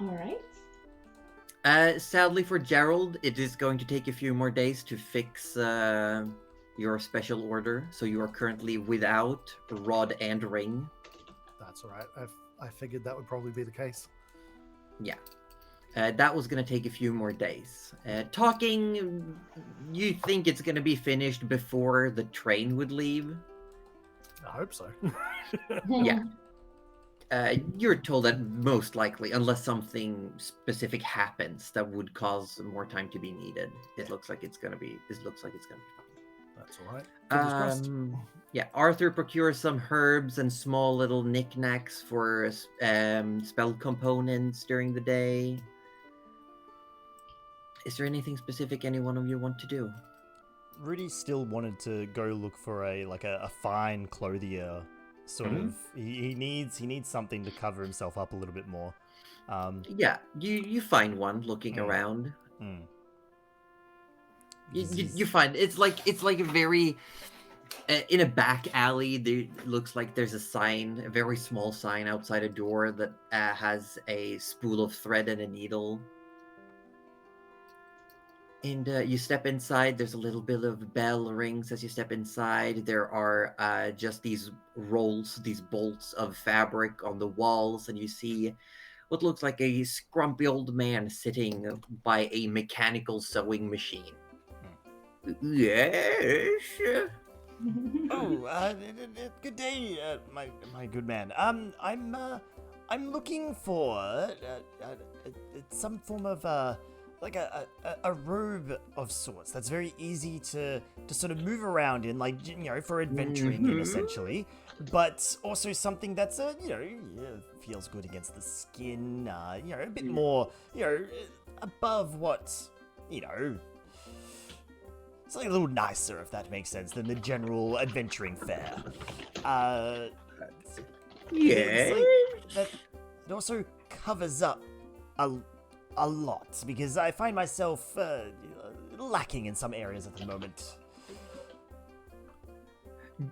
All right. Sadly for Gerald, it is going to take a few more days to fix your special order. So you are currently without rod and ring. That's all right. I figured that would probably be the case. Yeah. That was going to take a few more days. Talking, you think it's going to be finished before the train would leave? I hope so. Yeah. You're told that most likely, unless something specific happens that would cause more time to be needed, it looks like it's going to be fine. That's all right. Fingers crossed. Yeah, Arthur procures some herbs and small little knickknacks for spell components during the day. Is there anything specific any one of you want to do? Rudy still wanted to go look for a fine clothier. Sort of, he needs something to cover himself up a little bit more. Yeah, you find one looking around. You find it's like a very in a back alley. There looks like there's a sign, a very small sign outside a door that has a spool of thread and a needle. And you step inside. There's a little bit of bell rings as you step inside. There are just these rolls, these bolts of fabric on the walls, and you see what looks like a scrumpy old man sitting by a mechanical sewing machine. Yes. Oh, good day, my good man. I'm looking for some form of like a robe of sorts that's very easy to sort of move around in, like, you know, for adventuring in, essentially, but also something that's feels good against the skin, a bit more, above what, something a little nicer, if that makes sense, than the general adventuring fare. Yeah. It also covers up a lot, because I find myself lacking in some areas at the moment.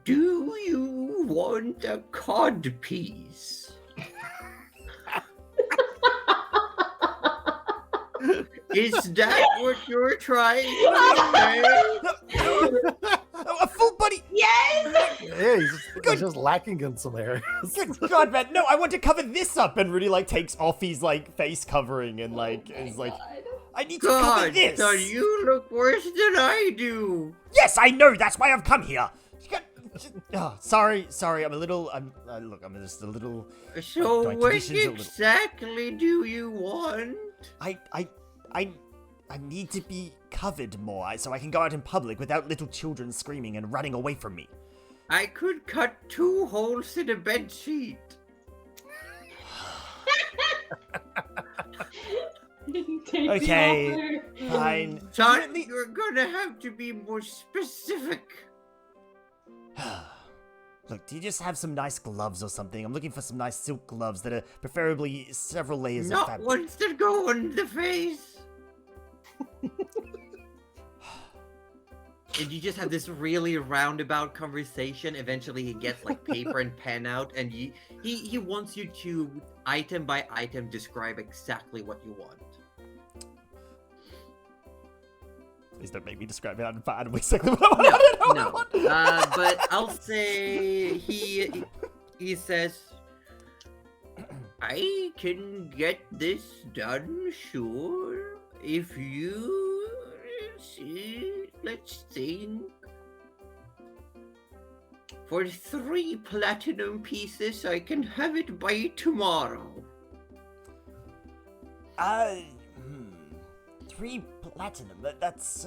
Do you want a cod piece? Is that what you're trying to say? A full body! Yes! Yeah, he's just lacking in some areas. Good God, man! No, I want to cover this up. And Rudy takes off his face covering and is like, I need to cover God, this. son, you look worse than I do. Yes, I know. That's why I've come here. Sorry. I'm a little. I'm just a little. So my what condition's a little- exactly do you want? I need to be covered more so I can go out in public without little children screaming and running away from me. I could cut 2 holes in a bedsheet. Okay, fine. Son, you're gonna have to be more specific. Look, do you just have some nice gloves or something? I'm looking for some nice silk gloves that are preferably several layers of Not fabric. ones that go on the face. And you just have this really roundabout conversation. Eventually he gets paper and pen out, and he wants you to item by item describe exactly what you want. Please don't make me describe it out of exactly what I want. No. But I'll say he says, I can get this done, sure. If you see, let's think. For 3 platinum pieces, I can have it by tomorrow. 3 platinum. That's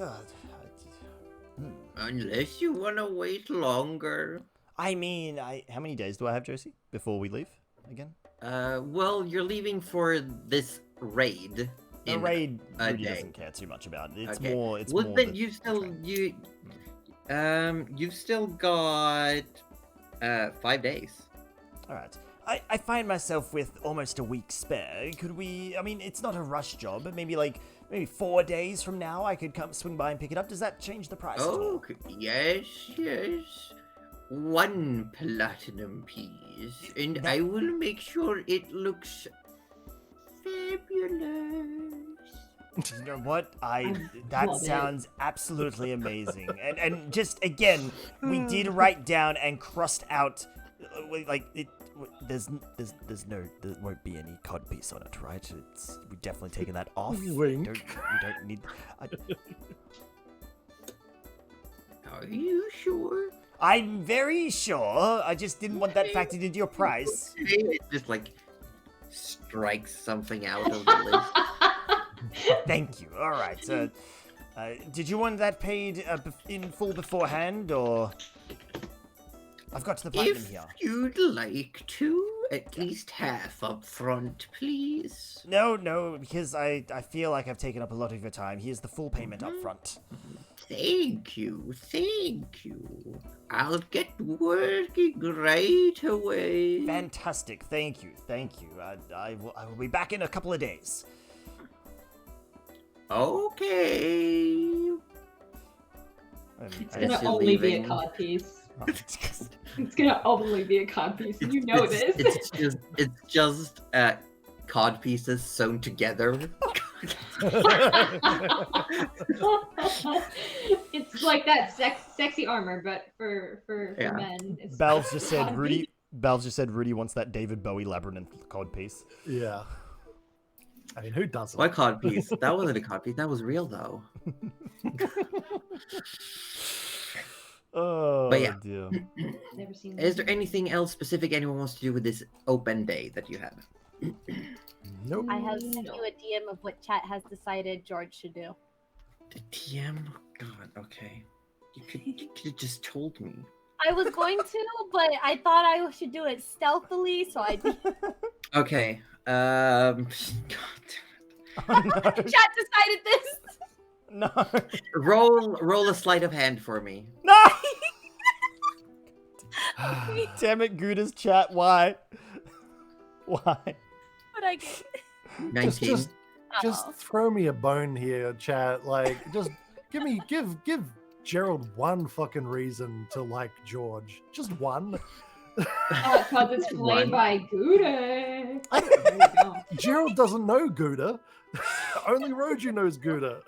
Unless you want to wait longer. I mean, how many days do I have, Josie, before we leave again? Well, you're leaving for this raid. The in raid a really day. doesn't care too much about it. It's Okay. more. It's Well, more. then the you still train. you've still got 5 days. All right. I find myself with almost a week spare. Could we? I mean, it's not a rush job, but maybe 4 days from now, I could swing by and pick it up. Does that change the price? at all? Oh, yes. 1 platinum piece, and I will make sure it looks fabulous. You know what? I That love it. sounds absolutely amazing. And just again, we did write down and crossed out there won't be any cod piece on it, right? We've definitely taken that off. Wink. We don't need. Are you sure? I'm very sure. I just didn't want that factored into your price. It just strikes something out of the list. Thank you. All right. So, did you want that paid in full beforehand, or I've got the platinum If here? you'd like to, at least half up front, please. No, because I feel like I've taken up a lot of your time. Here's the full payment up front. Thank you. I'll get working right away. Fantastic. Thank you. I will be back in a couple of days. Okay. It's I gonna guess you're only be a leaving. cod piece. It's gonna only be a cod piece. You know this. It's just cod pieces sewn together. It's like that sexy armor, but for Yeah. men. It's Bells just said cod Rudy. piece. Bells just said Rudy wants that David Bowie labyrinth cod piece. Yeah. I mean, who doesn't? What cod piece? That wasn't a cod piece. That was real though. Oh But yeah. dear. Never seen Is that. there anything else specific anyone wants to do with this open day that you have? Nope. I have sent you a DM of what chat has decided George should do. The TM? God, okay. You could have just told me. I was going to, but I thought I should do it stealthily, so I did. Okay. God damn it. Oh, no. Chat decided this. No. Roll a sleight of hand for me. No. Damn it, Gouda's chat. Why? Why? What I get? 19. Just Oh. throw me a bone here, chat. Just give Gerald one fucking reason to like George. Just one. Because it's played One. by Gouda. There we go. Gerald doesn't know Gouda. Only Roju knows Gouda.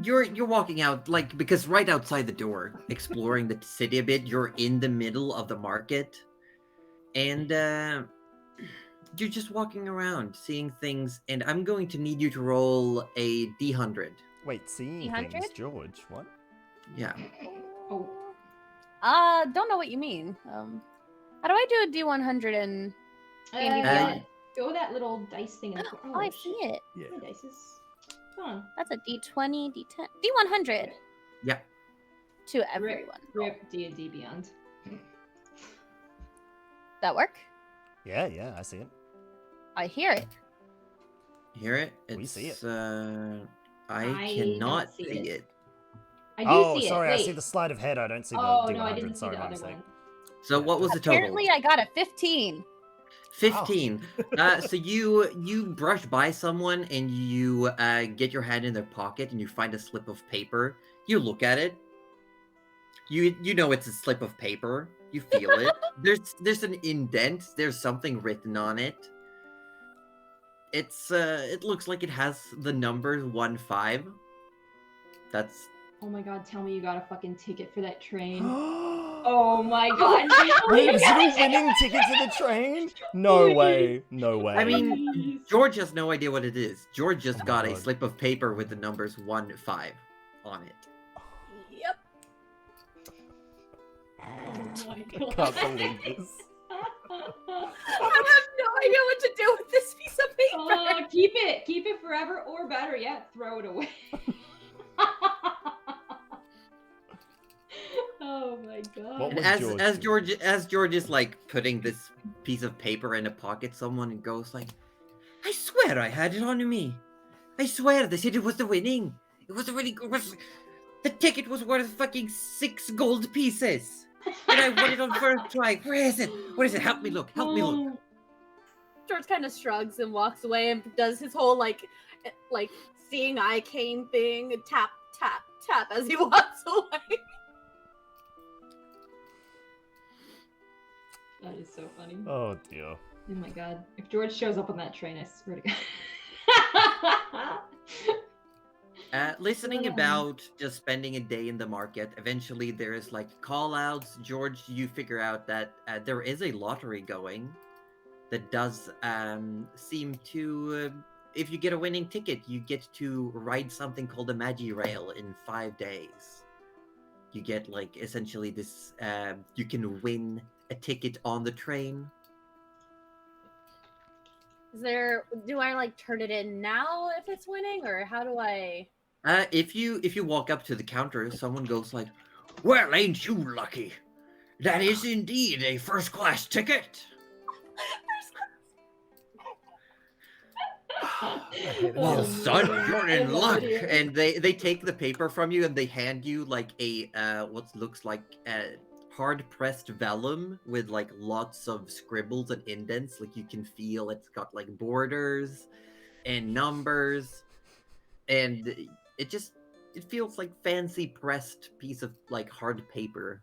You're walking out because right outside the door, exploring the city a bit. You're in the middle of the market, and you're just walking around, seeing things. And I'm going to need you to roll a D100. Wait, seeing D100? things, George. What? Yeah. Oh, Don't know what you mean. How do I do a D100 and D&D Beyond? go that little dice thing in the corner. Oh, I see it. Yeah. Hey, dices. Come on. That's a D20, D10, D100 Yeah. to everyone. Rip D&D Beyond. That work? Yeah, I see it. I hear it. Hear it? We see it. I I cannot don't see see it. it. I do Oh, see sorry, it. I Wait. see the sleight of head. I don't see the Oh, D100. no, I didn't see sorry, the my other mistake. one. So what was the total? Apparently, I got a 15. 15. So you brush by someone and you get your hand in their pocket and you find a slip of paper. You look at it. You know it's a slip of paper. You feel it. There's an indent. There's something written on it. It looks like it has the number 15. That's Oh my god, tell me you got a fucking ticket for that train. Oh, Oh my god. wait, is it a winning ticket to the train? No way. No way. I mean, Please. George has no idea what it is. George just Oh my got a God. slip of paper with the numbers 15 on it. Yep. Oh my I god. can't believe this. I have no idea what to do with this piece of paper. Oh, keep it forever, or better yet, throw it away. Oh my god. What would As George is like putting this piece of paper in a pocket, someone goes like, "I swear I had it on me. I swear they said it was the winning. It was the winning. The ticket was worth fucking 6 gold pieces, and I won it on first try. Where is it? What is it? Help me look. Help me look." George kind of shrugs and walks away and does his whole like seeing eye cane thing, tap tap tap as he walks away. That is so funny. Oh dear. Oh my god. If George shows up on that train, I swear to god. Listening about just spending a day in the market, eventually there is like call outs. George, you figure out that there is a lottery going that does seem to, if you get a winning ticket, you get to ride something called a Magi Rail in 5 days. You get like essentially this, you can win a ticket on the train. Do I like turn it in now if it's winning, or how do I? If you walk up to the counter, someone goes like, "Well, ain't you lucky? That is indeed a first class ticket." Well, Oh, son, no. you're in I love luck. it. And they take the paper from you and they hand you like a what looks like hard pressed vellum with like lots of scribbles and indents. Like you can feel it's got like borders and numbers, and it feels like fancy pressed piece of like hard paper.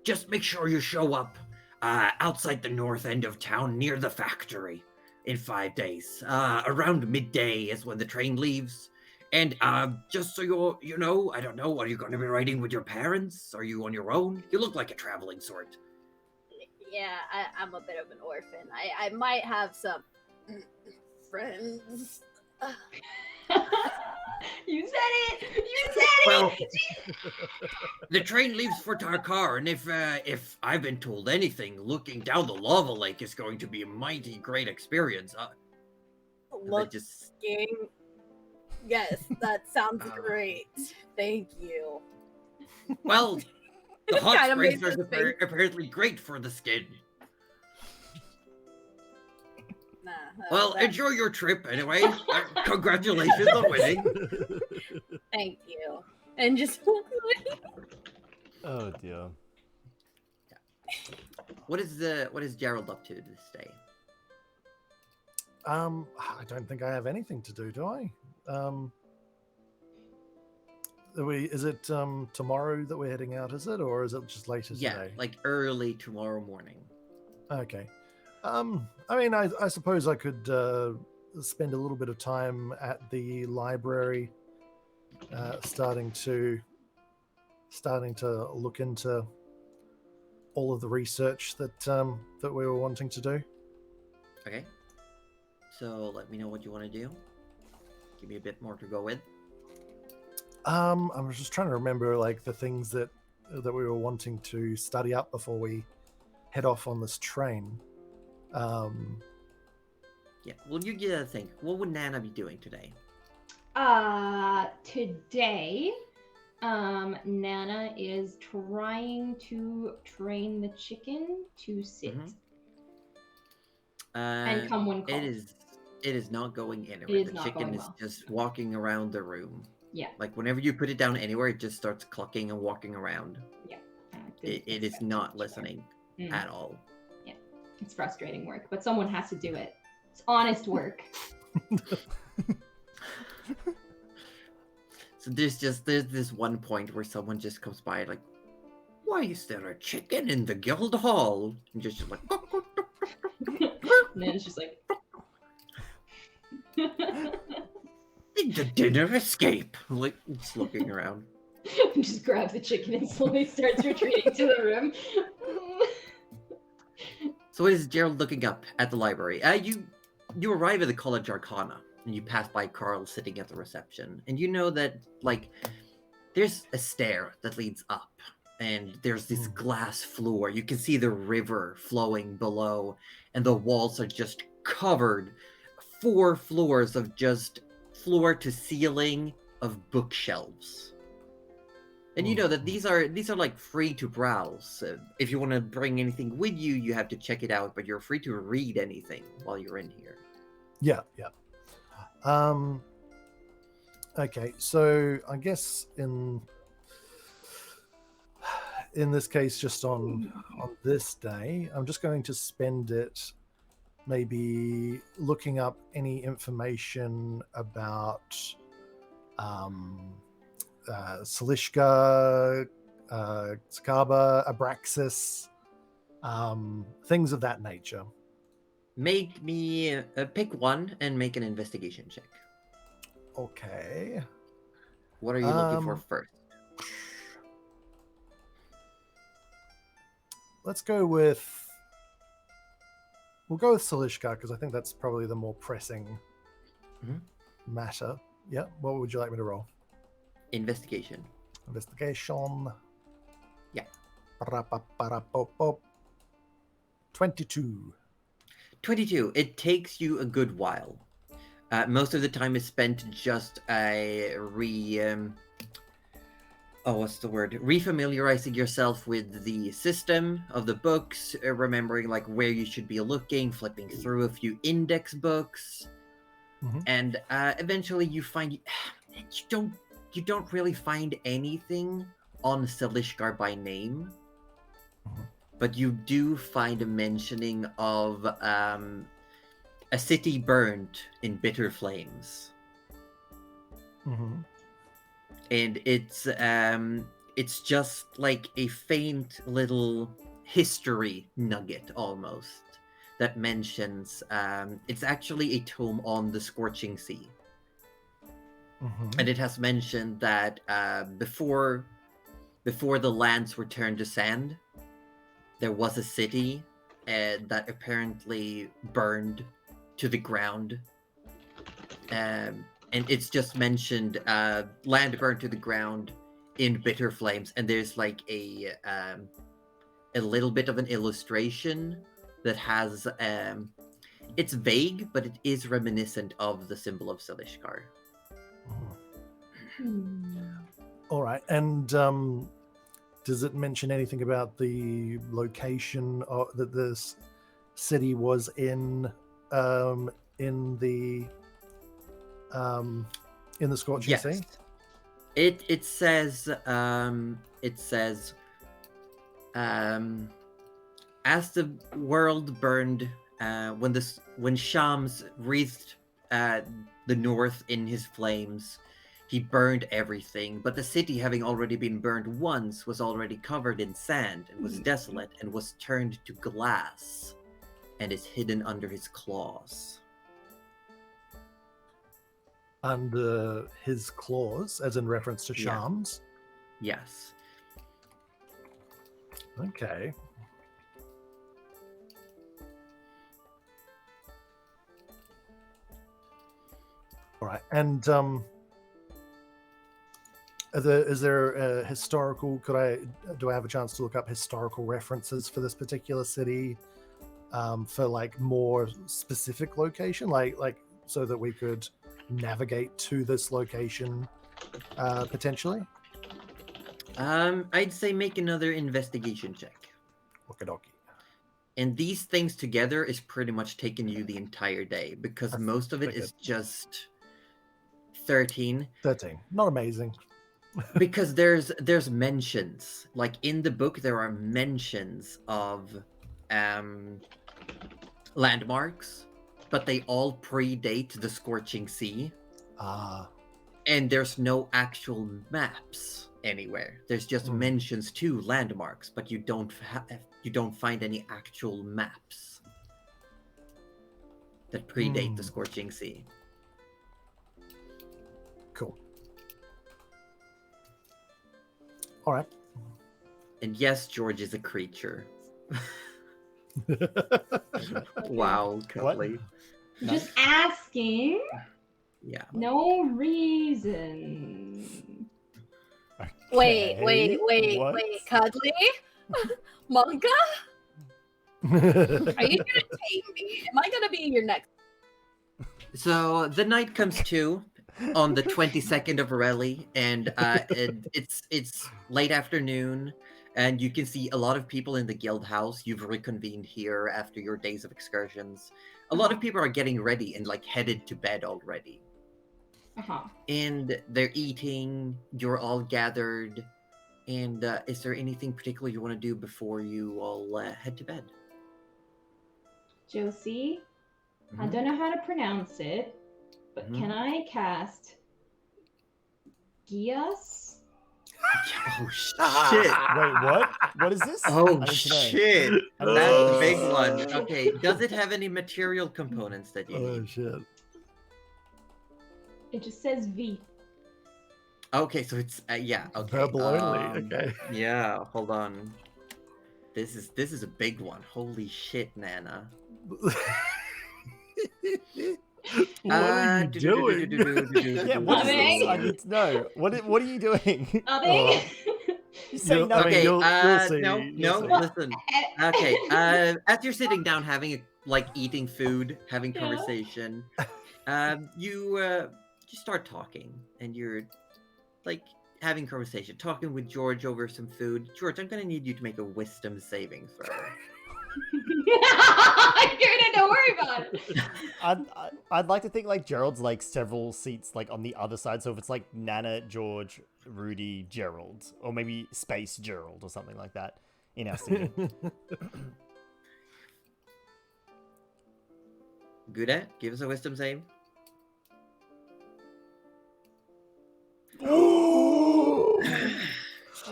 "Just make sure you show up outside the north end of town near the factory in 5 days. Around midday is when the train leaves. And just so you know, I don't know, are you going to be riding with your parents? Are you on your own? You look like a traveling sort." Yeah, I'm a bit of an orphan. I might have some friends. You said it! You said Well, it! the train leaves for Tarkar, and if I've been told anything, looking down the lava lake is going to be a mighty great experience. Looking. Yes, that sounds great. Thank you. Well, the This hot kinda springs makes are us think. apparently great for the skin. Nah, Well, that- enjoy your trip anyway. Congratulations on winning. thank you. And just Oh dear. What is Gerald up to this day? I don't think I have anything to do I? Is it tomorrow that we're heading out? Is it, or is it just later Yeah, today? like early tomorrow morning. Okay. I mean, I suppose I could spend a little bit of time at the library, starting to look into all of the research that that we were wanting to do. Okay. So let me know what you want to do. Give me a bit more to go with. I was just trying to remember like the things that we were wanting to study up before we head off on this train. Yeah. Well, you get to think. What would Nana be doing today? Today, Nana is trying to train the chicken to sit and come when called. It is not going anywhere. It is The not chicken going is well. just walking around the room. Yeah. Like whenever you put it down anywhere, it just starts clucking and walking around. It is not listening at all. It's frustrating work, but someone has to do it. It's honest work. So there's this one point where someone just comes by like, "Why is there a chicken in the guild hall?" And just like, And then it's just like, "Did the dinner escape?" Like, just looking around. just grabs the chicken and slowly starts retreating to the room. So it is Gerald looking up at the library. You arrive at the College Arcana, and you pass by Carl sitting at the reception, and you know that like there's a stair that leads up, and there's this glass floor. You can see the river flowing below, and the walls are just covered 4 floors of just floor to ceiling of bookshelves. And you know that these are like free to browse. If you want to bring anything with you, you have to check it out, but you're free to read anything while you're in here. Yeah. Okay, so I guess in this case, just on this day, I'm just going to spend it maybe looking up any information about Salishka, Sakaba, Abraxas, things of that nature. Make me pick one and make an investigation check. Okay. What are you looking for first? Let's go with... We'll go with Salishka, because I think that's probably the more pressing matter. Yeah, what would you like me to roll? Investigation. Investigation. Yeah. 22. 22. It takes you a good while. Most of the time is spent just refamiliarizing yourself with the system of the books, remembering like where you should be looking, flipping through a few index books, and eventually you find you don't really find anything on Salishkar by name, but you do find a mentioning of a city burned in bitter flames. And it's just like a faint little history nugget almost that mentions it's actually a tome on the Scorching Sea. And it has mentioned that before the lands were turned to sand, there was a city that apparently burned to the ground. And it's just mentioned land burned to the ground in bitter flames. And there's like a little bit of an illustration that has... it's vague, but it is reminiscent of the symbol of Salishkar. All right, and does it mention anything about the location that this city was in the Scorching Sea? It says as the world burned, when Shams wreathed the north in his flames, he burned everything, but the city, having already been burned once, was already covered in sand and was desolate and was turned to glass and is hidden under his claws. Under his claws, as in reference to Shams? Yes. Okay. All right, and is there a historical? Do I have a chance to look up historical references for this particular city, for like more specific location, like so that we could navigate to this location potentially? I'd say make another investigation check. Okie-dokie. And these things together is pretty much taking you the entire day, because most of it is just 13. 13. Not amazing. Because there's mentions. Like in the book, there are mentions of landmarks, but they all predate the Scorching Sea. And there's no actual maps anywhere. There's just mentions to landmarks, but you don't find any actual maps that predate the Scorching Sea. Cool. All right. And yes, George is a creature. Wow, Cutley. Just asking. Yeah. No reason. Wait, Okay, what? Cuddly? Manga? Are you gonna tame me? Am I gonna be your next? So the night comes to on the 22nd of Areli, and it's late afternoon, and you can see a lot of people in the guild house. You've reconvened here after your days of excursions. A lot of people are getting ready and like headed to bed already. And they're eating. You're all gathered. And is there anything particular you want to do before you all head to bed? Josie, I don't know how to pronounce it, but can I cast Gias? Oh shit! Wait, what? What is this? Oh I need to know. shit! That's the big one. Okay, does it have any material components that you need? Oh shit. It just says V. Okay, so it's yeah. Okay. Verbal only. Okay. Yeah. Hold on. This is a big one. Holy shit, Nana. What are you doing? Yeah, what is this? I need to know. What are you doing? Nothing. You say You'll- nothing. Okay. you'll see, No. you'll see. Listen. Okay. As you're sitting down, having like eating food, having Yeah. conversation, you start talking, and you're like having conversation, talking with George over some food. George, I'm gonna need you to make a wisdom saving throw. Don't worry about it. I'd like to think like Gerald's like several seats like on the other side. So if it's like Nana, George, Rudy, Gerald, or maybe Space Gerald or something like that in our scene. Good at? Give us a wisdom save.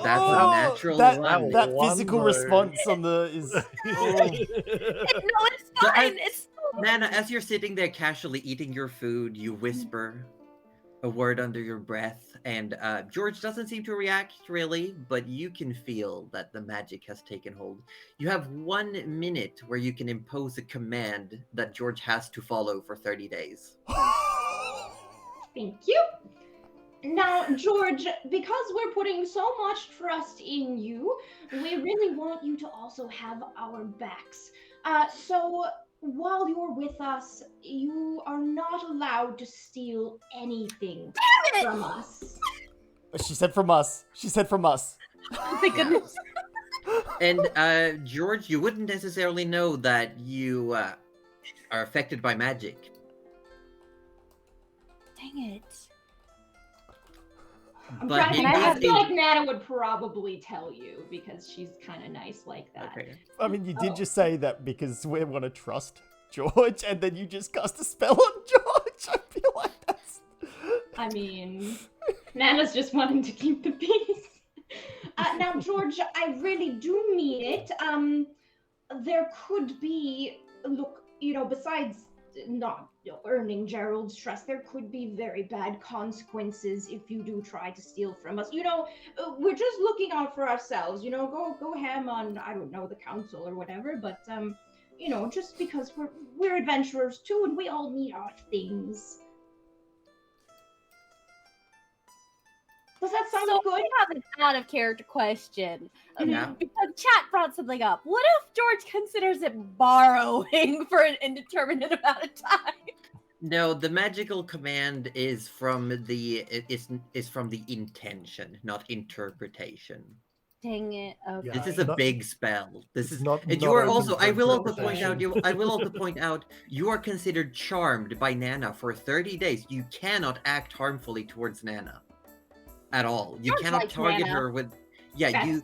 That's a natural that, one. that One physical word. response on the is. No, it's So fine. It's Nana, as you're sitting there casually eating your food, you whisper a word under your breath, and George doesn't seem to react really, but you can feel that the magic has taken hold. You have 1 minute where you can impose a command that George has to follow for 30 days. Thank you. Now, George, because we're putting so much trust in you, we really want you to also have our backs. So while you're with us, you are not allowed to steal anything from us. She said from us. She said from us. Thank goodness. And George, you wouldn't necessarily know that you are affected by magic. Dang it. I'm But trying to it think. I is feel a- like Nana would probably tell you because she's kind of nice like that. Okay. I mean, you did Oh. just say that because we want to trust George, and then you just cast a spell on George. I feel like that's. I mean, Nana's just wanting to keep the peace. Now, George, I really do mean it. There could be, look, besides not earning Gerald's trust, there could be very bad consequences if you do try to steal from us. We're just looking out for ourselves. Go ham on, I don't know, the council or whatever. But just because we're adventurers too, and we all need our things. Does that sound So good? I have an out of character question. Yeah. Because chat brought something up. What if George considers it borrowing for an indeterminate amount of time? No, the magical command is from the intention, not interpretation. Dang it. Okay. This is a not- big spell. This is not- and not you are open also. for I will also interpretation. point out. You are considered charmed by Nana for 30 days. You cannot act harmfully towards Nana, at all. You Sounds cannot like target Nana. her with. Yeah, That's-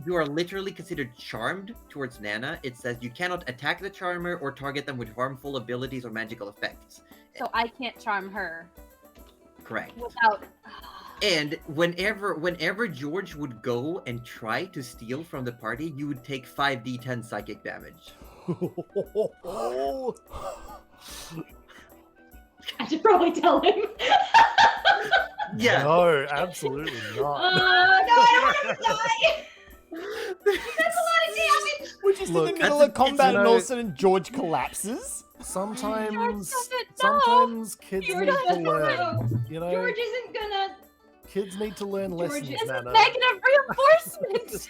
you are literally considered charmed towards Nana. It says you cannot attack the charmer or target them with harmful abilities or magical effects. So I can't charm her Correct. without. And whenever George would go and try to steal from the party, you would take 5d10 psychic damage. I should probably tell him. Yeah. No, absolutely not. No, I don't want him to die. That's a lot of damage. We're just in Look, the middle that's of combat, you and all of know- a sudden George collapses. Sometimes doesn't know. kids George need to doesn't learn. know. You know, George isn't gonna. Kids need to learn lessons, George, This is Nana. negative reinforcement. This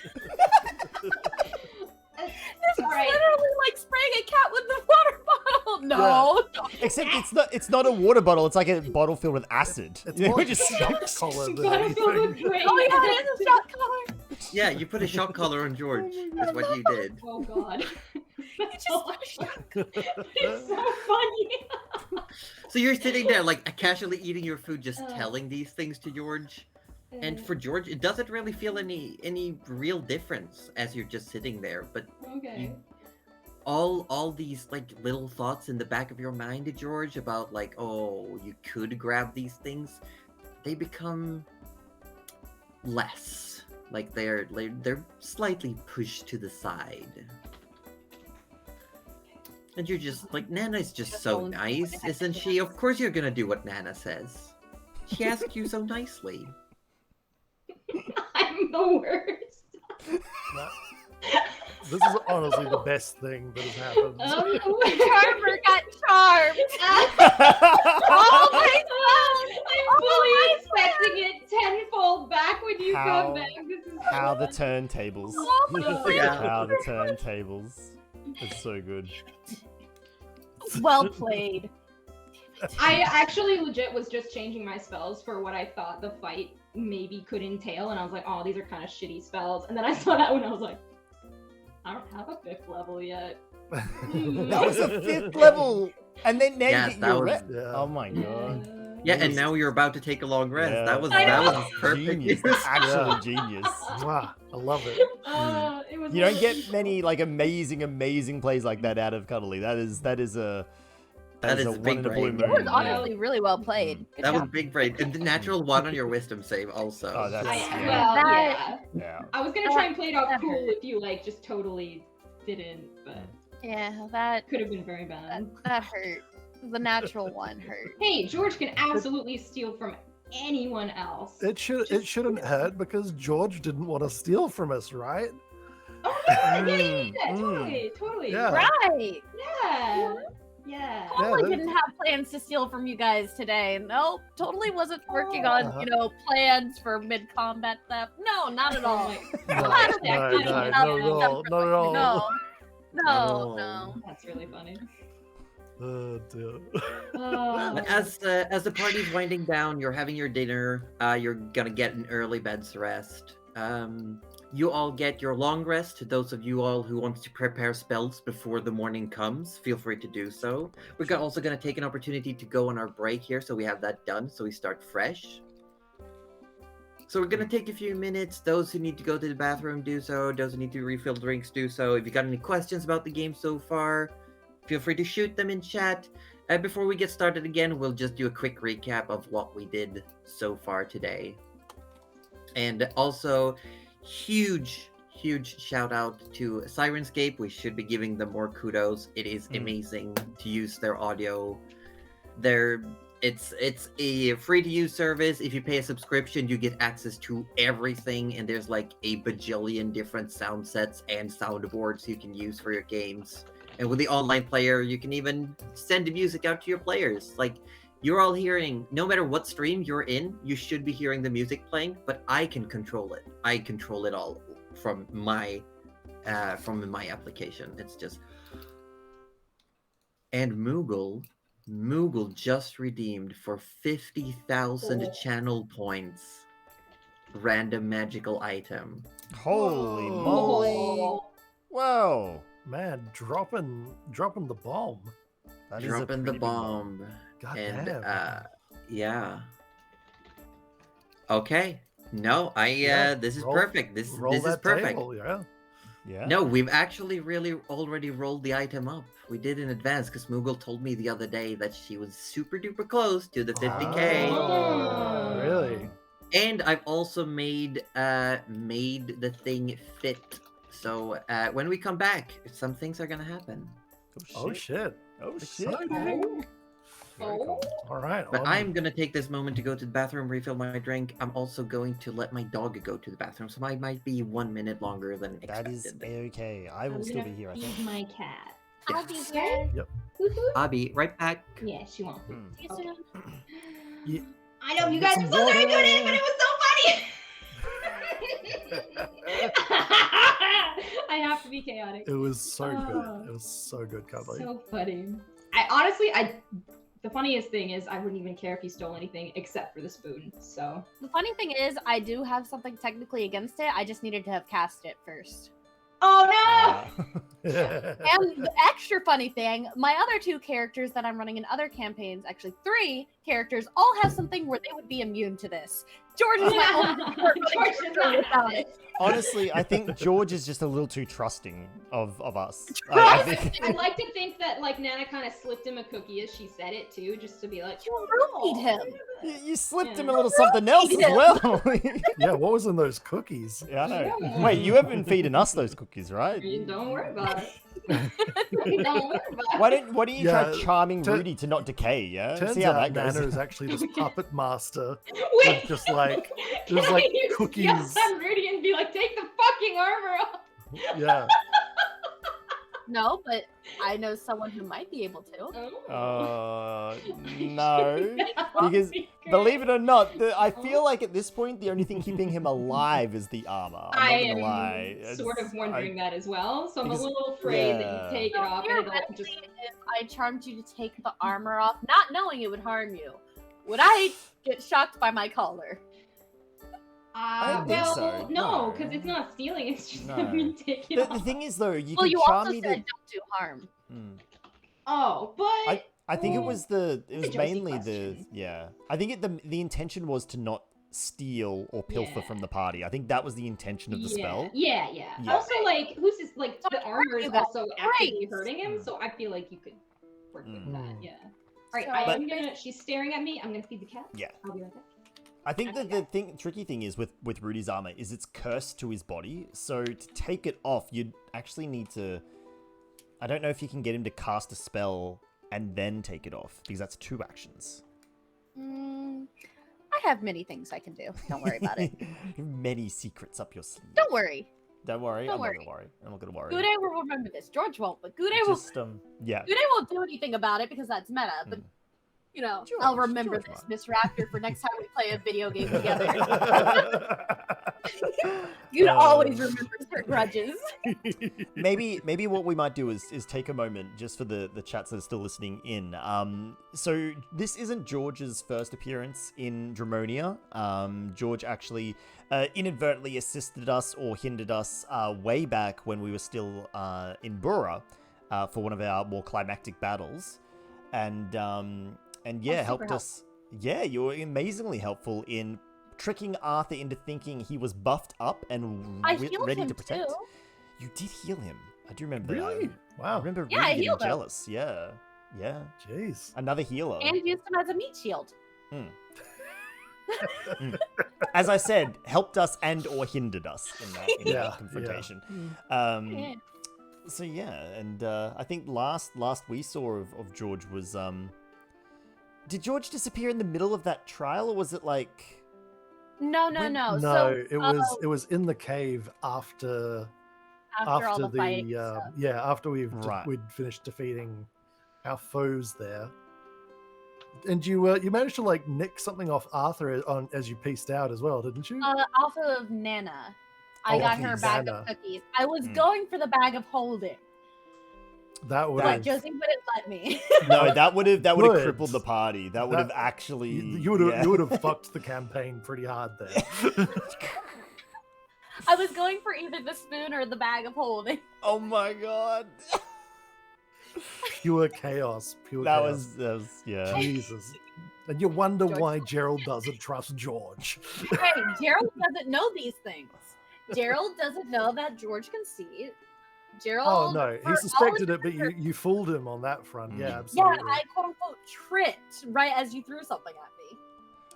is Alright. literally like spraying a cat with the water bottle. No. Except it's not a water bottle. It's like a bottle filled with acid. It's You know, more like a just- shock collar than Gotta fill the anything. brain. Oh yeah, it is a shot collar. Yeah, you put a shock collar on George. That's what you did. Oh god. You just put a shot. It's so funny. So you're sitting there like casually eating your food, just Oh. telling these things to George. And for George, it doesn't really feel any real difference as you're just sitting there. But Okay. all these like little thoughts in the back of your mind, George, about like, oh, you could grab these things, they become less. Like they're slightly pushed to the side. And you're just like, Nana's just so nice, isn't she? Of course you're gonna do what Nana says. She asked you so nicely. I'm the worst. This is honestly the best thing that has happened. I'm the Charmer worst. got charmed. Oh my I'm fully expecting it tenfold back when you How- come back. This is How the so turntables. Oh my Yeah. How the turntables. It's so good. Well played. I actually legit was just changing my spells for what I thought the fight maybe could entail, and I was like, oh, these are kind of shitty spells. And then I saw that one, I was like, I don't have a 5th level yet. That was a 5th level, and then now Yeah, you get that your was- rep. Yeah. Oh my god. Yeah, and now you're about to take a long rest. Yeah. That was I that know. was perfect. Genius. That's actually genius. Mwah, I love it. It was You don't really- get many like amazing plays like that out of Cuddly. That is a That is a big one in a blue brain. moon. It was yeah. honestly really well played. Good That was job. big brain. And the natural 1 on your wisdom save also. Oh, that's- I, Yeah. well, That- yeah. Yeah. I was gonna try and play it off That cool hurt. if you like just totally didn't, but Yeah, that could have been very bad. that hurt. The natural one hurt. Hey, George can absolutely steal from anyone else. It shouldn't hurt because George didn't want to steal from us, right? Oh my god, yeah, Mm, totally. Yeah. Right. Yeah. Yeah. Totally that- didn't have plans to steal from you guys today. Nope. Totally wasn't working on, Uh-huh. plans for mid-combat theft. No, not at all. No, Not at no, all. no, not at all. Not at all. No. No. No. That's really funny. Oh, dear. But as the party's winding down, you're having your dinner. You're gonna get an early bed's rest. You all get your long rest. Those of you all who want to prepare spells before the morning comes, feel free to do so. We're also gonna take an opportunity to go on our break here, so we have that done, so we start fresh. So we're gonna take a few minutes. Those who need to go to the bathroom, do so. Those who need to refill drinks, do so. If you got any questions about the game so far, feel free to shoot them in chat. Before we get started again, we'll just do a quick recap of what we did so far today. And also, huge shout out to Sirenscape. We should be giving them more kudos. It is amazing to use their audio. It's a free to use service. If you pay a subscription, you get access to everything, and there's like a bajillion different sound sets and soundboards you can use for your games. And with the online player, you can even send the music out to your players. Like, you're all hearing, no matter what stream you're in, you should be hearing the music playing, but I can control it. I control it all from my application. It's just... And Moogle just redeemed for 50,000 channel points random magical item. Holy Whoa. moly! Whoa! Man, dropping the bomb. That is a Dropping the pretty big one. bomb. God And damn. yeah. Okay. No, Yeah, this is roll- perfect. This Roll is that perfect. table, yeah. Yeah. No, we've actually really already rolled the item up. We did in advance because Moogle told me the other day that she was super duper close to the 50k. Oh, really? And I've also made the thing fit. So when we come back, some things are gonna happen. Oh shit. Oh shit! Exciting. Very cool. All right. But I'm gonna take this moment to go to the bathroom, refill my drink. I'm also going to let my dog go to the bathroom, so I might be 1 minute longer than That expected. is okay. I will I'm still gonna be here. I feed think. my cat. I'll be there. Woo-hoo. I'll be right back. Yeah, she won't. Hmm. See you soon. I know you guys are so sorry doing it, but it was so I have to be chaotic. It was so Oh. good. It was so good, Cuddly. So funny. The funniest thing is I wouldn't even care if you stole anything except for the spoon. So The funny thing is, I do have something technically against it. I just needed to have cast it first. oh no! And the extra funny thing, my other 2 characters that I'm running in other campaigns, actually 3 characters, all have something where they would be immune to this. George is my only George does not without have it. Honestly, I think George is just a little too trusting of us. I think I'd like to think that like Nana kind of slipped him a cookie as she said it too, just to be like, You roofied him. you slipped him Yeah. a little something else as Yeah. well. Yeah, what was in those cookies? Yeah, I know. Wait, you have been feeding us those cookies, right? Don't worry about it. Don't worry about Why it. don't you try Yeah, charming tur- Rudy to not decay? Yeah, Turns see how out that goes. Nana is actually this puppet master. Wait, just like- can just like I use cookies. Yell on Rudy and be like, take the fucking armor off. Yeah. No, but I know someone who might be able to. No, because believe it or not, I feel like at this point the only thing keeping him alive is the armor. I'm I not gonna am lie. sort of wondering that as well, so I'm because- a little afraid that yeah. you take it off and it'll Theoretically, just. if I charmed you to take the armor off, not knowing it would harm you, would I get shocked by my collar? I don't think well, so, no, no. because it's not stealing. It's just No. that we take it The off. thing is, though, you Well, can you charm also me said to. don't do harm. Hmm. Oh, but I think it was it a was Josie mainly question. I think the intention was to not steal or pilfer Yeah. from the party. I think that was the intention of the spell. Yeah. Yeah. Also, like, who's this? Like, So the it armor hurt is you guys. also actively Great. hurting him, Mm. so I feel like you could work with Mm. that. Yeah. All right, So- I am gonna. She's staring at me. I'm gonna feed the cat. Yeah. I'll be right back. I think that the tricky thing is with Rudy's armor is it's cursed to his body. So to take it off, you'd actually need to. I don't know if you can get him to cast a spell and then take it off because that's 2 actions. I have many things I can do. Don't worry about it. Many secrets up your sleeve. Don't worry. Don't worry. Don't I'm worry. not gonna worry. I'm not gonna worry. Gude will remember this. George won't, but Gude will. Just yeah. Gude won't do anything about it because that's meta. But you know, I'll George, remember George this, won't. Miss Raptor, for next time we play a video game together. Gude always remembers her grudges. maybe what we might do is take a moment just for the chats that are still listening in. So this isn't George's first appearance in Dramonia. George actually inadvertently assisted us or hindered us way back when we were still in Bura for one of our more climactic battles, and yeah, super helped us. Yeah, you were amazingly helpful in tricking Arthur into thinking he was buffed up and I healed ready him to protect. too. You did heal him. I do remember Really? that. I Wow. remember Yeah, I really getting healed him. jealous. Yeah. Yeah. Jeez. Another healer. And used him as a meat shield. As I said, helped us and or hindered us in that Yeah, confrontation. Yeah. So yeah, and I think last we saw of George was did George disappear in the middle of that trial, or was it like No. No, So it was in the cave after after all the fighting. stuff. after Right. we'd finished defeating our foes there. And you managed to like nick something off Arthur as you pieced out as well, didn't you? Off of Nana. I Oh, got off her of bag Nana. of cookies. I was Hmm. going for the bag of holding, That would but have Josie wouldn't let me. no, that would have Good. crippled the party. That would have That- actually you would have fucked the campaign pretty hard there. I was going for either the spoon or the bag of holding. Oh my god. Pure chaos. Pure That chaos. was yeah. Jesus. And you wonder George- why Gerald doesn't trust George. Hey, Gerald doesn't know these things. Gerald doesn't know that George can see. Gerald. Oh no, for he all suspected it, but intents and you fooled him on that front. Yeah, Yeah, absolutely. I quote unquote tripped right as you threw something at me.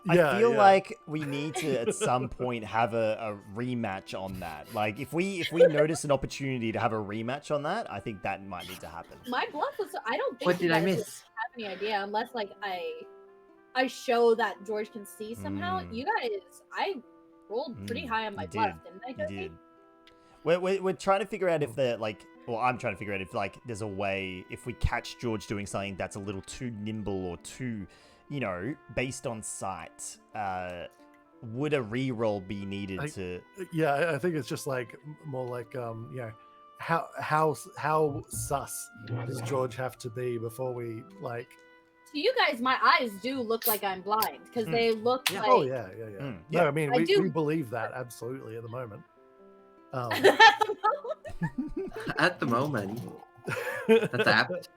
I feel yeah. like we need to at some point have a rematch on that. Like if we notice an opportunity to have a rematch on that, I think that might need to happen. My bluff was. I don't think What you did I guys would miss? have any idea unless like I show that George can see somehow. Mm. You guys, I rolled pretty Mm, high on my you bluff, did. didn't I, You Josie? did. We're trying to figure out if they're like, well, I'm trying to figure out if like there's a way if we catch George doing something that's a little too nimble or too, based on sight, would a re-roll be needed to? Yeah, I think it's just like more like how sus does George have to be before we like? To you guys, my eyes do look like I'm blind because they look like. Oh yeah. Yeah. No, I mean I we do- believe that absolutely at the moment. At the moment, that's apt.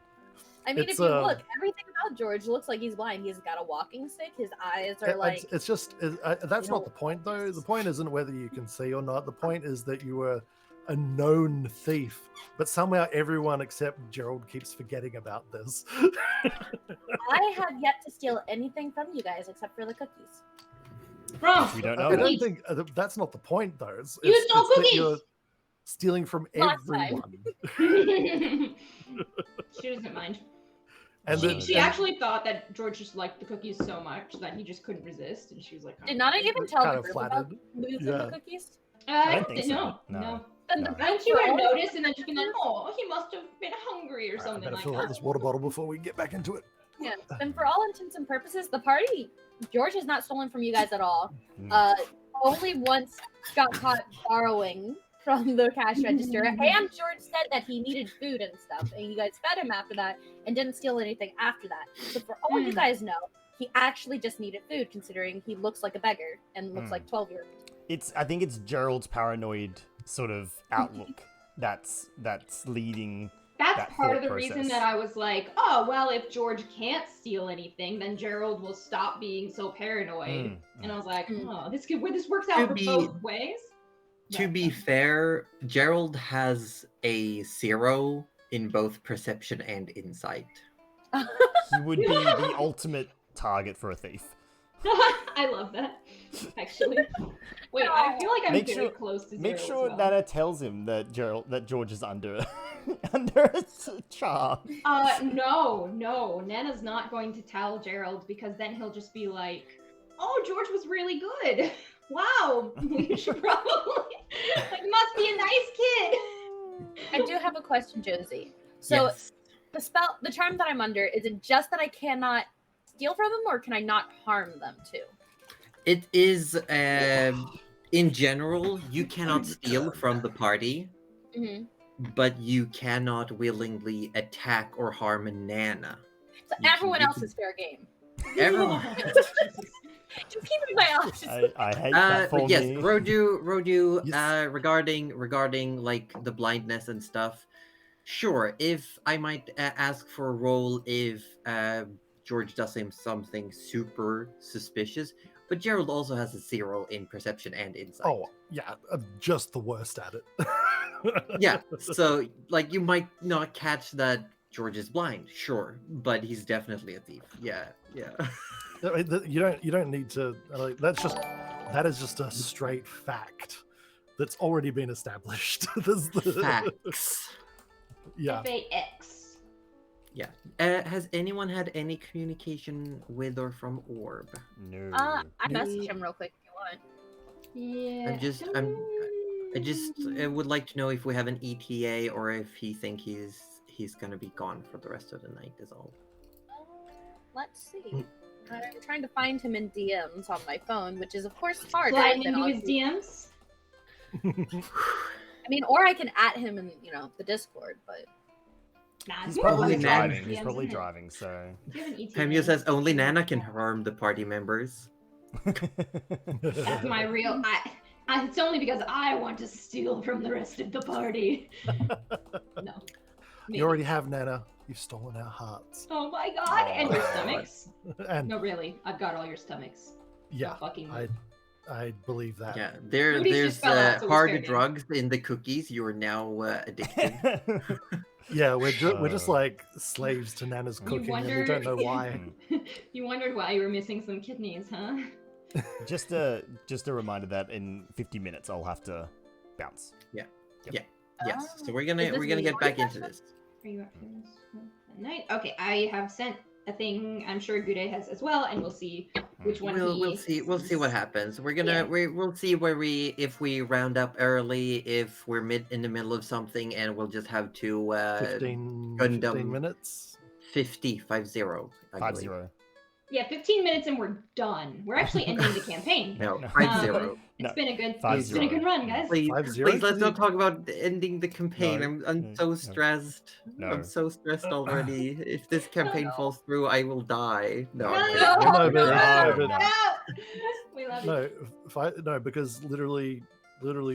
I mean, It's, if you look, everything about George looks like he's blind. He's got a walking stick. His eyes are like. It's just that's you not know, the point though. The point isn't whether you can see or not. The point is that you were a known thief, but somehow everyone except Gerald keeps forgetting about this. I have yet to steal anything from you guys except for the cookies. Wrong. We don't I know. don't think that's not the point though. You stole that cookies! you're stealing from Last time. everyone. She doesn't mind. And She, then- she actually thought that George just liked the cookies so much that he just couldn't resist, and she was like, Did not even tell kind the of group about flattered. losing Yeah. the cookies? I don't think so. No. No. Then No. the And she would have for all- noticed, and then she'd be like, "Oh, he must have been hungry or I something better like fill out that." this water bottle before we get back into it. Yeah. Then for all intents and purposes, the party, George has not stolen from you guys at all. Mm. Only once got caught borrowing from the cash register, and George said that he needed food and stuff, and you guys fed him after that, and didn't steal anything after that. So for all you guys know, he actually just needed food, considering he looks like a beggar and looks like 12-year-old. I think it's Gerald's paranoid sort of outlook that's leading. That's that part of thought the reason process. that I was like, "Oh, well, if George can't steal anything, then Gerald will stop being so paranoid." And I was like, "Oh, this works out for both ways." To be fair, Gerald has a 0 in both perception and insight. He would be the ultimate target for a thief. I love that. Actually, wait, I feel like I'm Make very sure- close to Make zero sure as well. Nana tells him that George is under under a charm. No, Nana's not going to tell Gerald because then he'll just be like, "Oh, George was really good. Wow, we should probably like must be a nice kid." I do have a question, Josie. So Yes. the charm that I'm under, is it just that I cannot steal from them, or can I not harm them too? It is, in general, you cannot steal from the party, Mm-hmm. but you cannot willingly attack or harm Nana. So You can- everyone you else can- is fair game. Everyone. Just keeping my options. I hate that for But yes, me. Rodu, Yes. regarding like the blindness and stuff. Sure, if I might ask for a roll if George does him something super suspicious, but Gerald also has a 0 in perception and insight. Oh yeah, I'm just the worst at it. Yeah, so like you might not catch that George is blind, sure, but he's definitely a thief. Yeah. I mean, you don't need to like, that is just a straight fact that's already been established. Facts. Yeah. FAX. Yeah. Has anyone had any communication with or from Orb? No. I message him real quick if you want. Yeah. I just would like to know if we have an ETA or if he think he's gonna be gone for the rest of the night. Is all. Let's see. I'm trying to find him in DMs on my phone, which is of course hard. Sliding than into his obviously- DMs. I mean, or I can at him in the Discord, but Nah, He's you don't probably want to Nana. driving. He's DMs, probably isn't it? driving. So. Do you have an ETA? Camille says only Nana can harm the party members. That's my real. It's only because I want to steal from the rest of the party. No. You already have, Nana. You've stolen our hearts. Oh my god! And your Oh. stomachs? And No, really. I've got all your stomachs. yeah, Fucking. I believe that. Yeah, Rudy's there's just fell out, so we hard spared him. drugs in the cookies. You are now addicted. Yeah, we're just Uh. like slaves to Nana's cooking, and we wonder- don't know why. You wondered why you were missing some kidneys, huh? just a reminder that in 50 minutes I'll have to bounce. Yes, so Oh. we're Is gonna this get your back into session? this. Are you up for this at night? Okay, I have sent a thing. I'm sure Gude has as well, and we'll see which one We'll see what happens. We're gonna we'll see if we round up early, if we're in the middle of something, and we'll just have to 15 Gundam. minutes. 50, I believe. 5-0. Yeah, 15 minutes and we're done. We're actually ending the campaign. No, No. 5-0. It's No. been a good 5-0. run, guys. Please, 5-0? please, let's not talk about ending the campaign. No, I'm no, so no. stressed. No. I'm so stressed already. If this campaign falls through, I will die. No, I'm kidding. No, No, but- No, but- no. We love you. No, because literally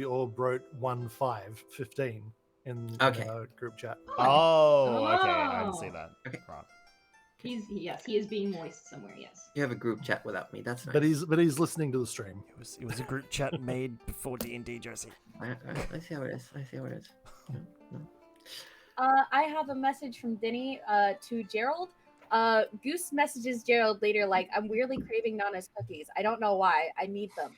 Orb wrote 1-5-15 in Okay. our group chat. Oh, okay. I didn't see Oh. that. Okay. Right. He is being moist somewhere. Yes. You have a group chat without me. That's nice. But he's listening to the stream. It was a group chat made before D&D, Josie. I see how it is. I see how it is. I have a message from Denny to Gerald. Goose messages Gerald later like, I'm weirdly craving Nana's cookies. I don't know why. I need them.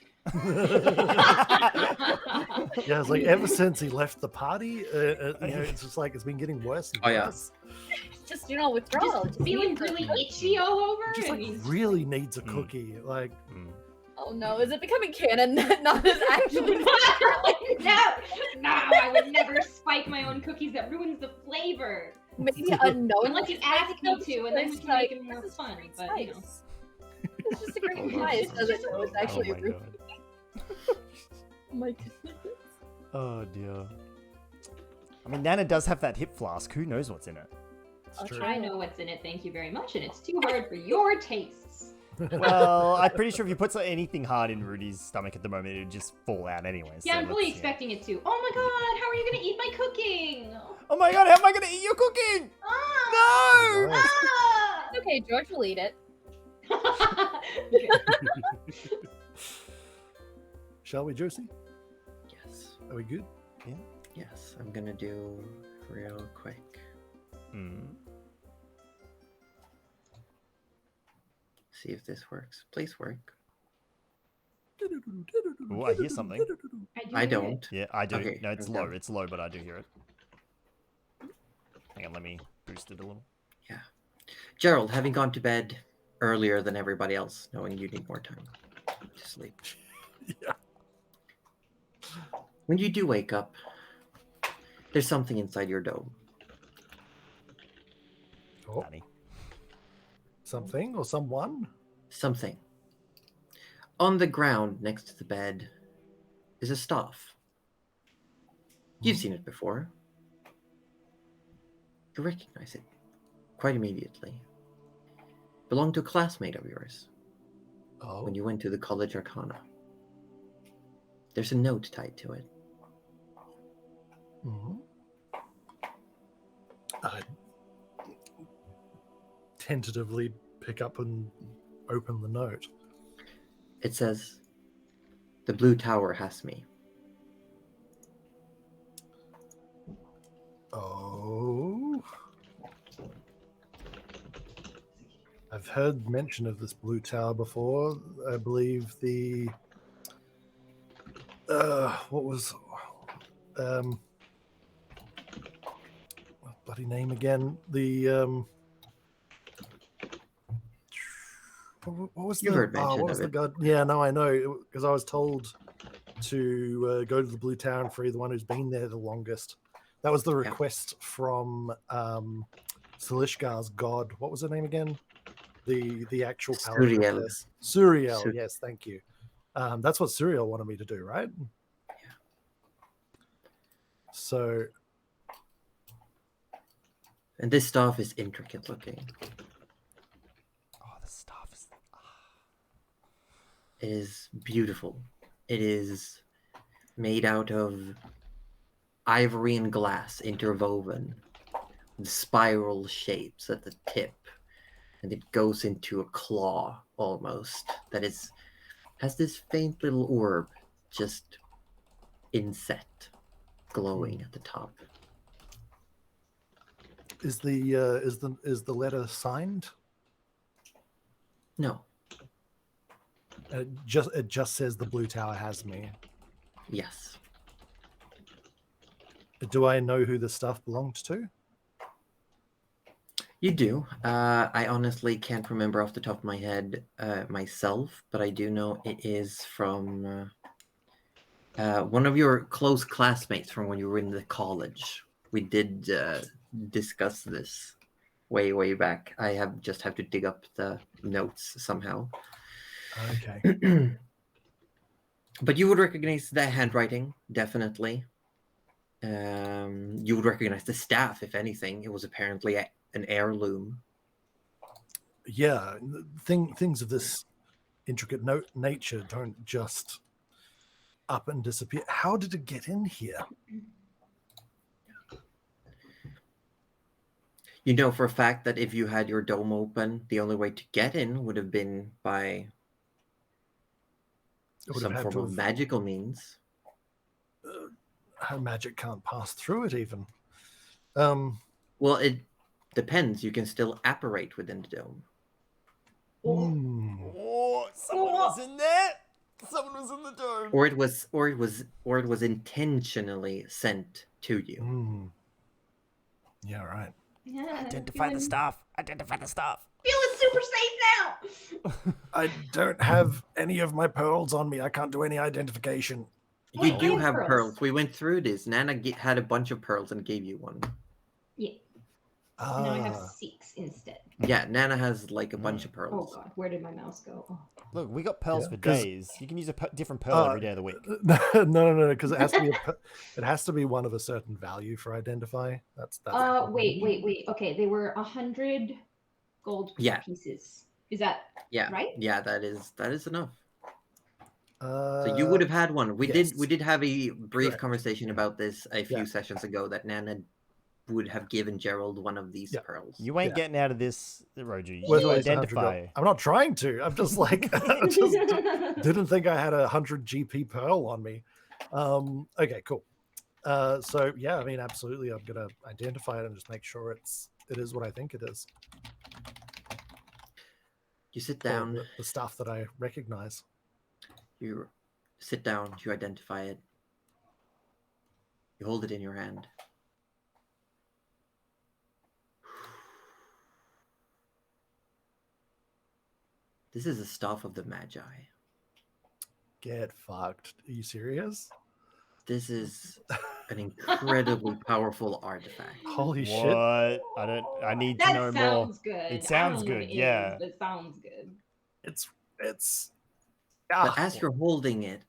Yeah, it's like ever since he left the party, it's just like it's been getting worse and Oh, yeah. worse. Just, withdrawal. Just feeling really itchy all over. Just and like he's really needs a Mm. cookie. Like Mm. Oh no, is it becoming canon that Nana's actually no, I would never spike my own cookies. That ruins the flavor. maybe unknowingly? Unless you ask me to, and then we can make it more This is fun. great But you know. spice. It's just a great Oh, spice. God. Doesn't know it's actually Oh a my root. God. Oh my goodness. Oh dear. I mean, Nana does have that hip flask. Who knows what's in it? it's I'll true. try. I know what's in it. Thank you very much, and it's too hard for your tastes. Well, I'm pretty sure if you put anything hard in Rudy's stomach at the moment, it would just fall out anyway. Yeah, so I'm fully let's- expecting it to. Oh my god, how are you gonna eat my cooking? Oh my God, how am I gonna eat your cooking? Ah! No! Nice. Ah! It's okay, George will eat it. Shall we, Josie? Yes. Are we good? Yes. I'm gonna do real quick. Mm. See if this works. Please work. Ooh, I hear something. I hear don't. it. Yeah, I do. Okay, No, it's okay. low. It's low, but I do hear it. Hang on, let me boost it a little. Gerald, having gone to bed earlier than everybody else, knowing you need more time to sleep. Yeah. When you do wake up, there's something inside your dome. Oh, Danny. something or someone? Something. On the ground next to the bed is a staff. You've seen it before. You recognize it quite immediately. Belonged to a classmate of yours Oh, when you went to the College Arcana. There's a note tied to it. mhm. I tentatively pick up and open the note. It says, "The Blue Tower has me." Oh. I've heard mention of this blue tower before. I believe the what was what bloody name again? The what was You the heard mention what was of the it. god? Yeah, no, I know because I was told to go to the blue tower and free the one who's been there the longest. That was the Yeah. request from Salishgar's god. What was her name again? The actual paladin Suriel. goddess. Suriel, Sur- yes, thank you. That's what Suriel wanted me to do, right? Yeah. So And this staff is intricate looking. Oh, the stuff is. It is beautiful. It is made out of ivory and glass interwoven with spiral shapes at the tip. And it goes into a claw almost that has this faint little orb just inset glowing at the top. is the letter signed? No. It just says the blue tower has me. Yes. Do I know who the stuff belonged to? You do. I honestly can't remember off the top of my head myself, but I do know it is from one of your close classmates from when you were in the college. We did discuss this way back. I just have to dig up the notes somehow. Okay. But you would recognize the handwriting, definitely. You would recognize the staff, if anything. It was apparently an heirloom. Yeah, things of this intricate nature don't just up and disappear. How did it get in here? You know for a fact that if you had your dome open, the only way to get in would have been by some form of magical means. Her magic can't pass through it even. Well, it depends. You can still apparate within the dome. Oh, someone was in there. Someone was in the dome. Or it was intentionally sent to you. Yeah, right. Yeah, Identify the staff. Identify the staff. Feeling super safe now. I don't have any of my pearls on me. I can't do any identification. You Wait, do I have have pearls. pearls. We went through this. Nana had a bunch of pearls and gave you one. Yeah. Now I have 6 instead. Yeah, Nana has like a bunch of Oh pearls. god, where did my mouse go? Oh. Look, we got pearls Yeah, for 'cause- days. You can use a different pearl every day of the week. No, because it has to be it has to be one of a certain value for identify. That's Wait. Okay, they were 100 gold Yeah. pieces. Is that Yeah, right? yeah, that is enough. So So you would have had one. We yes. did have a brief Correct. conversation about this a few Yeah. sessions ago that Nana would have given Gerald one of these Yeah. pearls. You ain't Yeah. getting out of this, Roger. You With need to at least 100 gold. identify. I'm not trying to. I'm just like I just didn't think I had 100 GP pearl on me. Okay, cool. So yeah, I mean, absolutely. I'm gonna identify it and just make sure it is what I think it is. You sit Or down. the stuff that I recognize. You sit down. You identify it. You hold it in your hand. This is the stuff of the Magi. Get fucked. Are you serious? This is an incredibly powerful artifact. Holy shit. What? I need to That know more. sounds good. It I don't sounds know what good, it yeah. is, but it sounds good. It's But as you're holding it,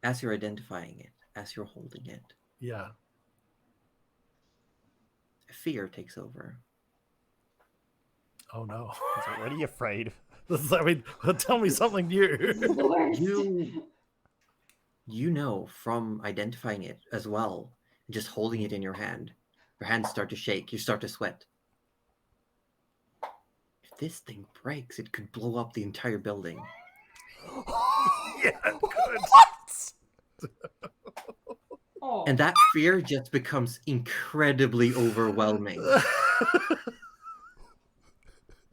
as you're identifying it, as you're holding it, yeah. fear takes over. Oh no. He's already afraid. I mean, tell me something new. The worst. You know from identifying it as well, just holding it in your hand start to shake, you start to sweat. If this thing breaks, it could blow up the entire building. Yeah, it could. What? Oh. And that fear just becomes incredibly overwhelming.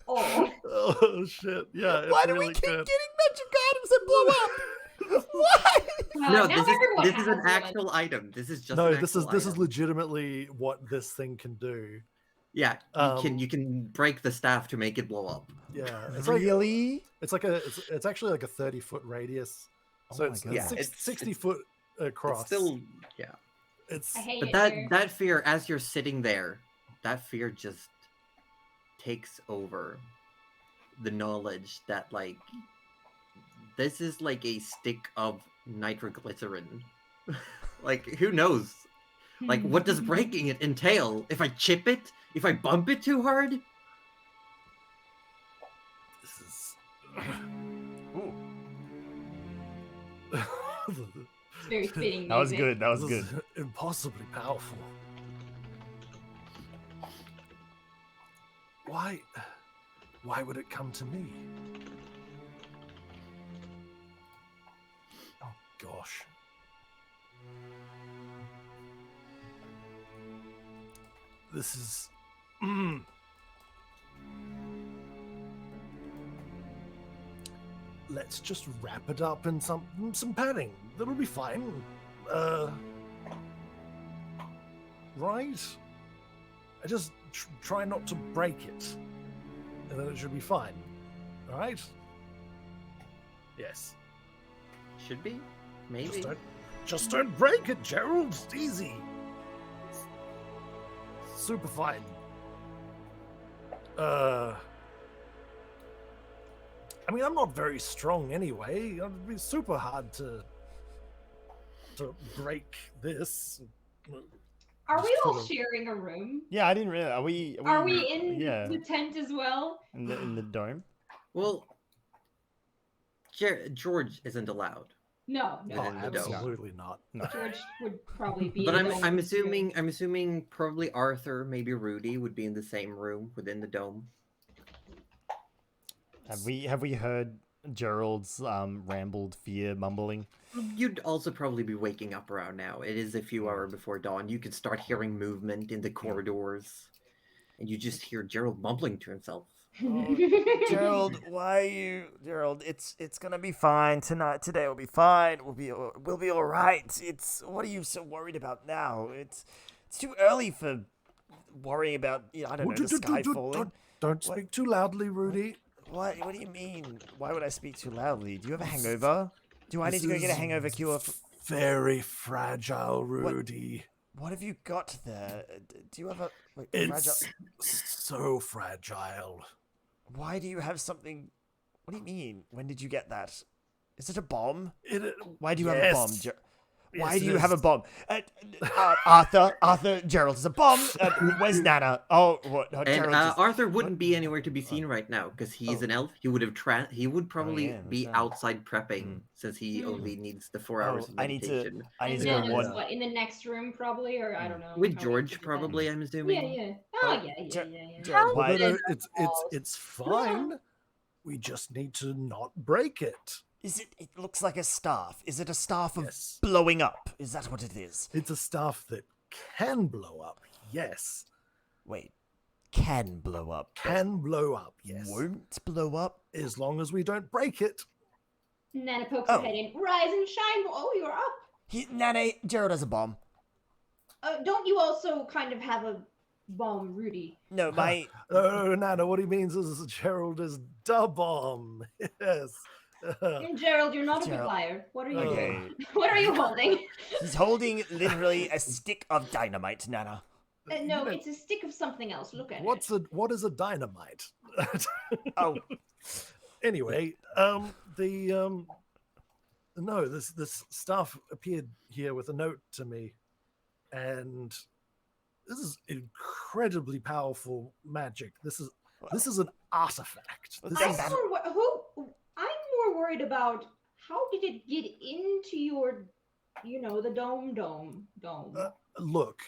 Oh. Oh shit! Yeah. It Why do we really keep could. getting magic items that blow up? Why? No, now everyone this is has an one. actual item. This is just No, an this actual is item. legitimately what this thing can do. Yeah, you can break the staff to make it blow up. Yeah, Really? it's actually like a 30-foot radius. Oh So my it's, God. it's, Yeah, 60 foot across. It's still, yeah. It's I hate But it here. that fear, as you're sitting there, that fear just takes over the knowledge that like this is like a stick of nitroglycerin. Like who knows? Like what does breaking it entail? If I chip it? If I bump it too hard? this is Ooh, It's very fitting. that was music. good. That was this good. is impossibly powerful. Why would it come to me? Oh gosh. This is Let's just wrap it up in some padding. That'll be fine. Right? I just try not to break it, and then it should be fine. All right? Yes. Should be? Maybe. Just don't break it, Gerald. It's easy. super fine. I mean, I'm not very strong anyway. It'd be super hard to break this. Are Just we all put a- sharing a room? Yeah, I didn't realize. Are we in Yeah, the tent as well? in the dome. Well, George isn't allowed. No, Oh, no. Absolutely not. No. George would probably be. But in the I'm dome. assuming probably Arthur, maybe Rudy would be in the same room within the dome. Have we heard Gerald's rambled fear mumbling? You'd also probably be waking up around now. It is a few hours before dawn. You could start hearing movement in the corridors, and you just hear Gerald mumbling to himself. Gerald, why are you, Gerald? It's gonna be fine tonight. Today will be fine. We'll be all right. What are you so worried about now? It's too early for worrying about. I don't know, the sky falling. Don't speak too loudly, Rudy. What do you mean? Why would I speak too loudly? Do you have a hangover? Do I need to go get a hangover cure? Very fragile, Rudy. What have you got there? Do you have a It's so fragile. Why do you have something? What do you mean? When did you get that? Is it a bomb? Why do you have a bomb? Why do you have a bomb? Arthur, Gerald is a bomb. Where's Nana? Oh, what? And Arthur wouldn't be anywhere to be seen right now because he's an elf. He would have he would probably be outside prepping since he only needs the 4 hours of meditation. I need to And go then what, in the next room probably, or I don't know. With how George, many probably, I'm assuming. Yeah. Oh yeah. Gerald, why? No, it's fine. We just need to not break it. It looks like a staff. Is it a staff of Yes. blowing up? Is that what it is? It's a staff that can blow up. Yes. Wait, can blow up. Can blow up. Yes. Won't blow up? As long as we don't break it. Nana pokes her head in. Rise and shine. Oh, you're up. Nana, Gerald has a bomb. Don't you also kind of have a bomb, Rudy? No, my... Nana, what he means is Gerald is da bomb. Yes. And Gerald, you're not a good Gerald. liar. What are you Okay. doing? What are you holding? He's holding literally a stick of dynamite, Nana. No, it's a stick of something else. Look at What is a dynamite? Oh, Anyway, no, this staff appeared here with a note to me, and this is incredibly powerful magic. This is an artifact. This I'm is more worried about how did it get into your, the dome. look.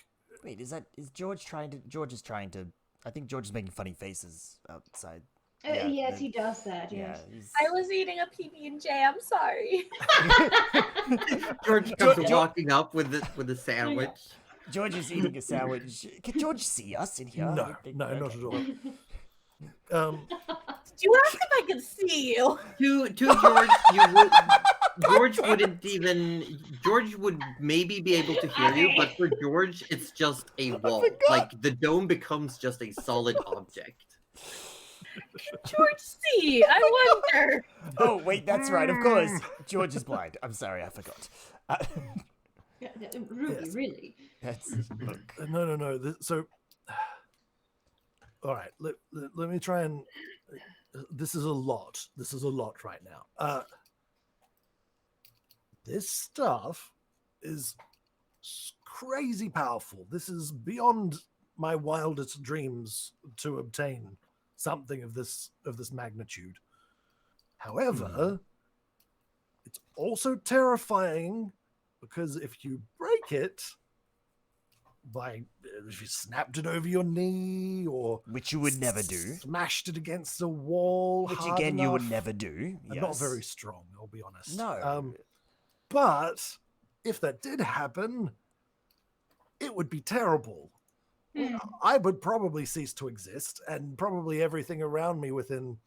wait, is George trying to... George is trying to... I think George is making funny faces outside. Yes, he does that. Yes. I was eating a PB&J. I'm sorry. George comes walking up with the sandwich. George is eating a sandwich. Can George see us in here? No, not at all. Did you ask if I could see you? To George, George would maybe be able to hear you, but for George, it's just a wall. Like the dome becomes just a solid object. Can George see? I wonder. Oh, wait, that's right. Of course. George is blind. I'm sorry, I forgot. Rudy, Yes. really? Look. No. So, all right. Let me try and. This is a lot. This is a lot right now. This stuff is crazy powerful. This is beyond my wildest dreams to obtain something of this magnitude. However, it's also terrifying because if you break it, if you snapped it over your knee or Which you would never do. smashed it against a wall, Which hard again you would enough- never do. I'm Yes. not very strong, I'll be honest. No. But if that did happen, it would be terrible. I would probably cease to exist, and probably everything around me within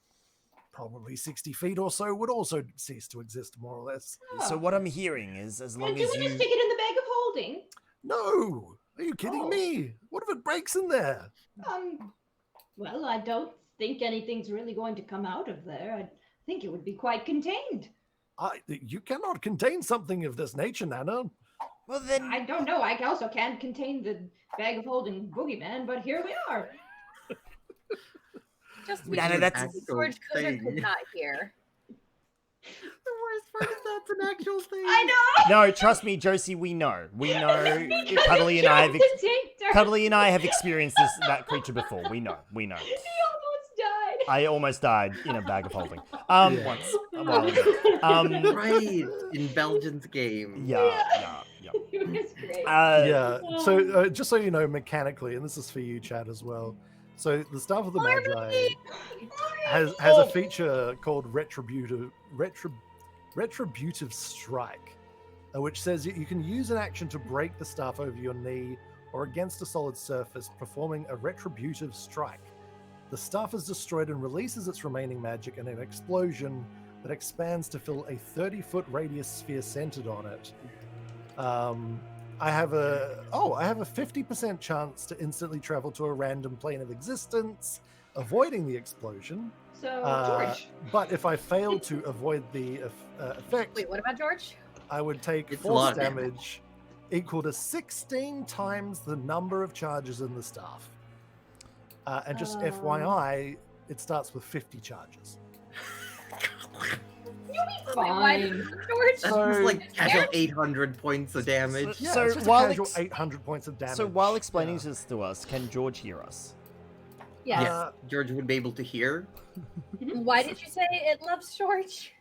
probably 60 feet or so would also cease to exist, more or less. So what I'm hearing is, as long Do as we you... just stick it in the bag of holding? No! Are you kidding me? What if it breaks in there? Well, I don't think anything's really going to come out of there. I think it would be quite contained. You cannot contain something of this nature, Nana. Well then, I don't know. I also can't contain the bag of holding boogeyman, but here we are. Just No, we that's- George could or could thing. not hear. The worst part is that's an actual thing. I know. no, trust me, Josie. We know. Cuddly and I have experienced that creature before. We know. He almost died. I almost died in a bag of holding. Yeah. Once. A while ago. Right, in Belgian's game. Yeah. It was great. Yeah. So just so you know, mechanically, and this is for you, Chad, as well. So the Staff of the Magi has a feature called Retributive Strike, which says you can use an action to break the staff over your knee or against a solid surface, performing a Retributive Strike. The staff is destroyed and releases its remaining magic in an explosion that expands to fill a 30-foot radius sphere centered on it. I have a 50% chance to instantly travel to a random plane of existence, avoiding the explosion. So, George. But if I fail to avoid the effect, Wait, what about George? I would take It's a force lot of damage equal to 16 times the number of charges in the staff. And just FYI, it starts with 50 charges. You'll be Why fine. George? That's So- like casual 800 points of damage. Yeah, So it's just a while casual ex- 800 points of damage. So while explaining Yeah. this to us, can George hear us? Yes. Uh, George would be able to hear. Why did you say it loves George?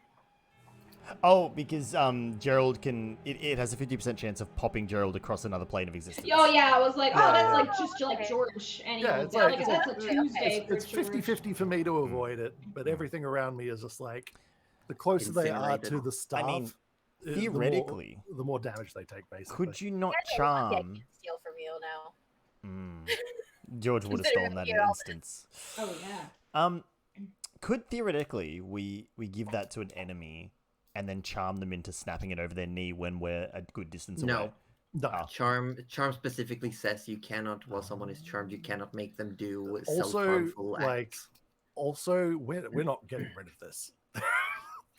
Oh, because Gerald can. It has a 50% chance of popping Gerald across another plane of existence. Oh yeah, I was like, oh, that's like Yeah. just like George. And Yeah, yeah, it's like, like- that's a okay, Tuesday for it's George. 50-50 for me to avoid it, but everything around me is just like the closer they are to Incinerated. the staff, mean, the more- theoretically, the more damage they take, basically. could you not There's a lot that I charm? can steal from you now. George would have stolen that in an instance. Oh yeah. Could theoretically we give that to an enemy and then charm them into snapping it over their knee when we're a good distance away? No. No. Ah. Charm specifically says you cannot, while someone is charmed, you cannot make them do Also, self-harmful like, acts. also, we're not getting rid of this.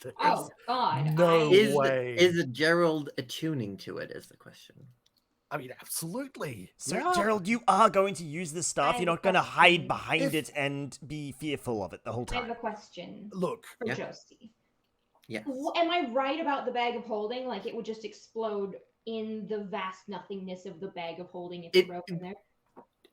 There Oh is- God. No. Is way. is Gerald attuning to it? Is the question. I mean, absolutely. So, Yeah. Gerald, you are going to use this staff. You're not going to hide behind If- it and be fearful of it the whole I have time. a question Look, for Yeah. Josie. Yes. Am I right about the bag of holding? Like it would just explode in the vast nothingness of the bag of holding if it It- broke in there?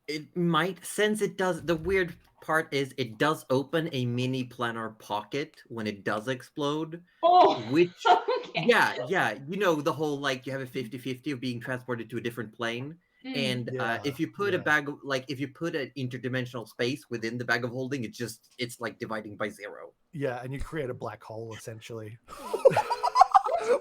It might, since it does. The weird part is it does open a mini planar pocket when it does explode, Oh, which okay. yeah, you know, the whole like you have a 50-50 of being transported to a different plane. Mm. And Yeah, if you put a yeah. bag of if you put an interdimensional space within the bag of holding, it's like dividing by 0. yeah, and you create a black hole essentially.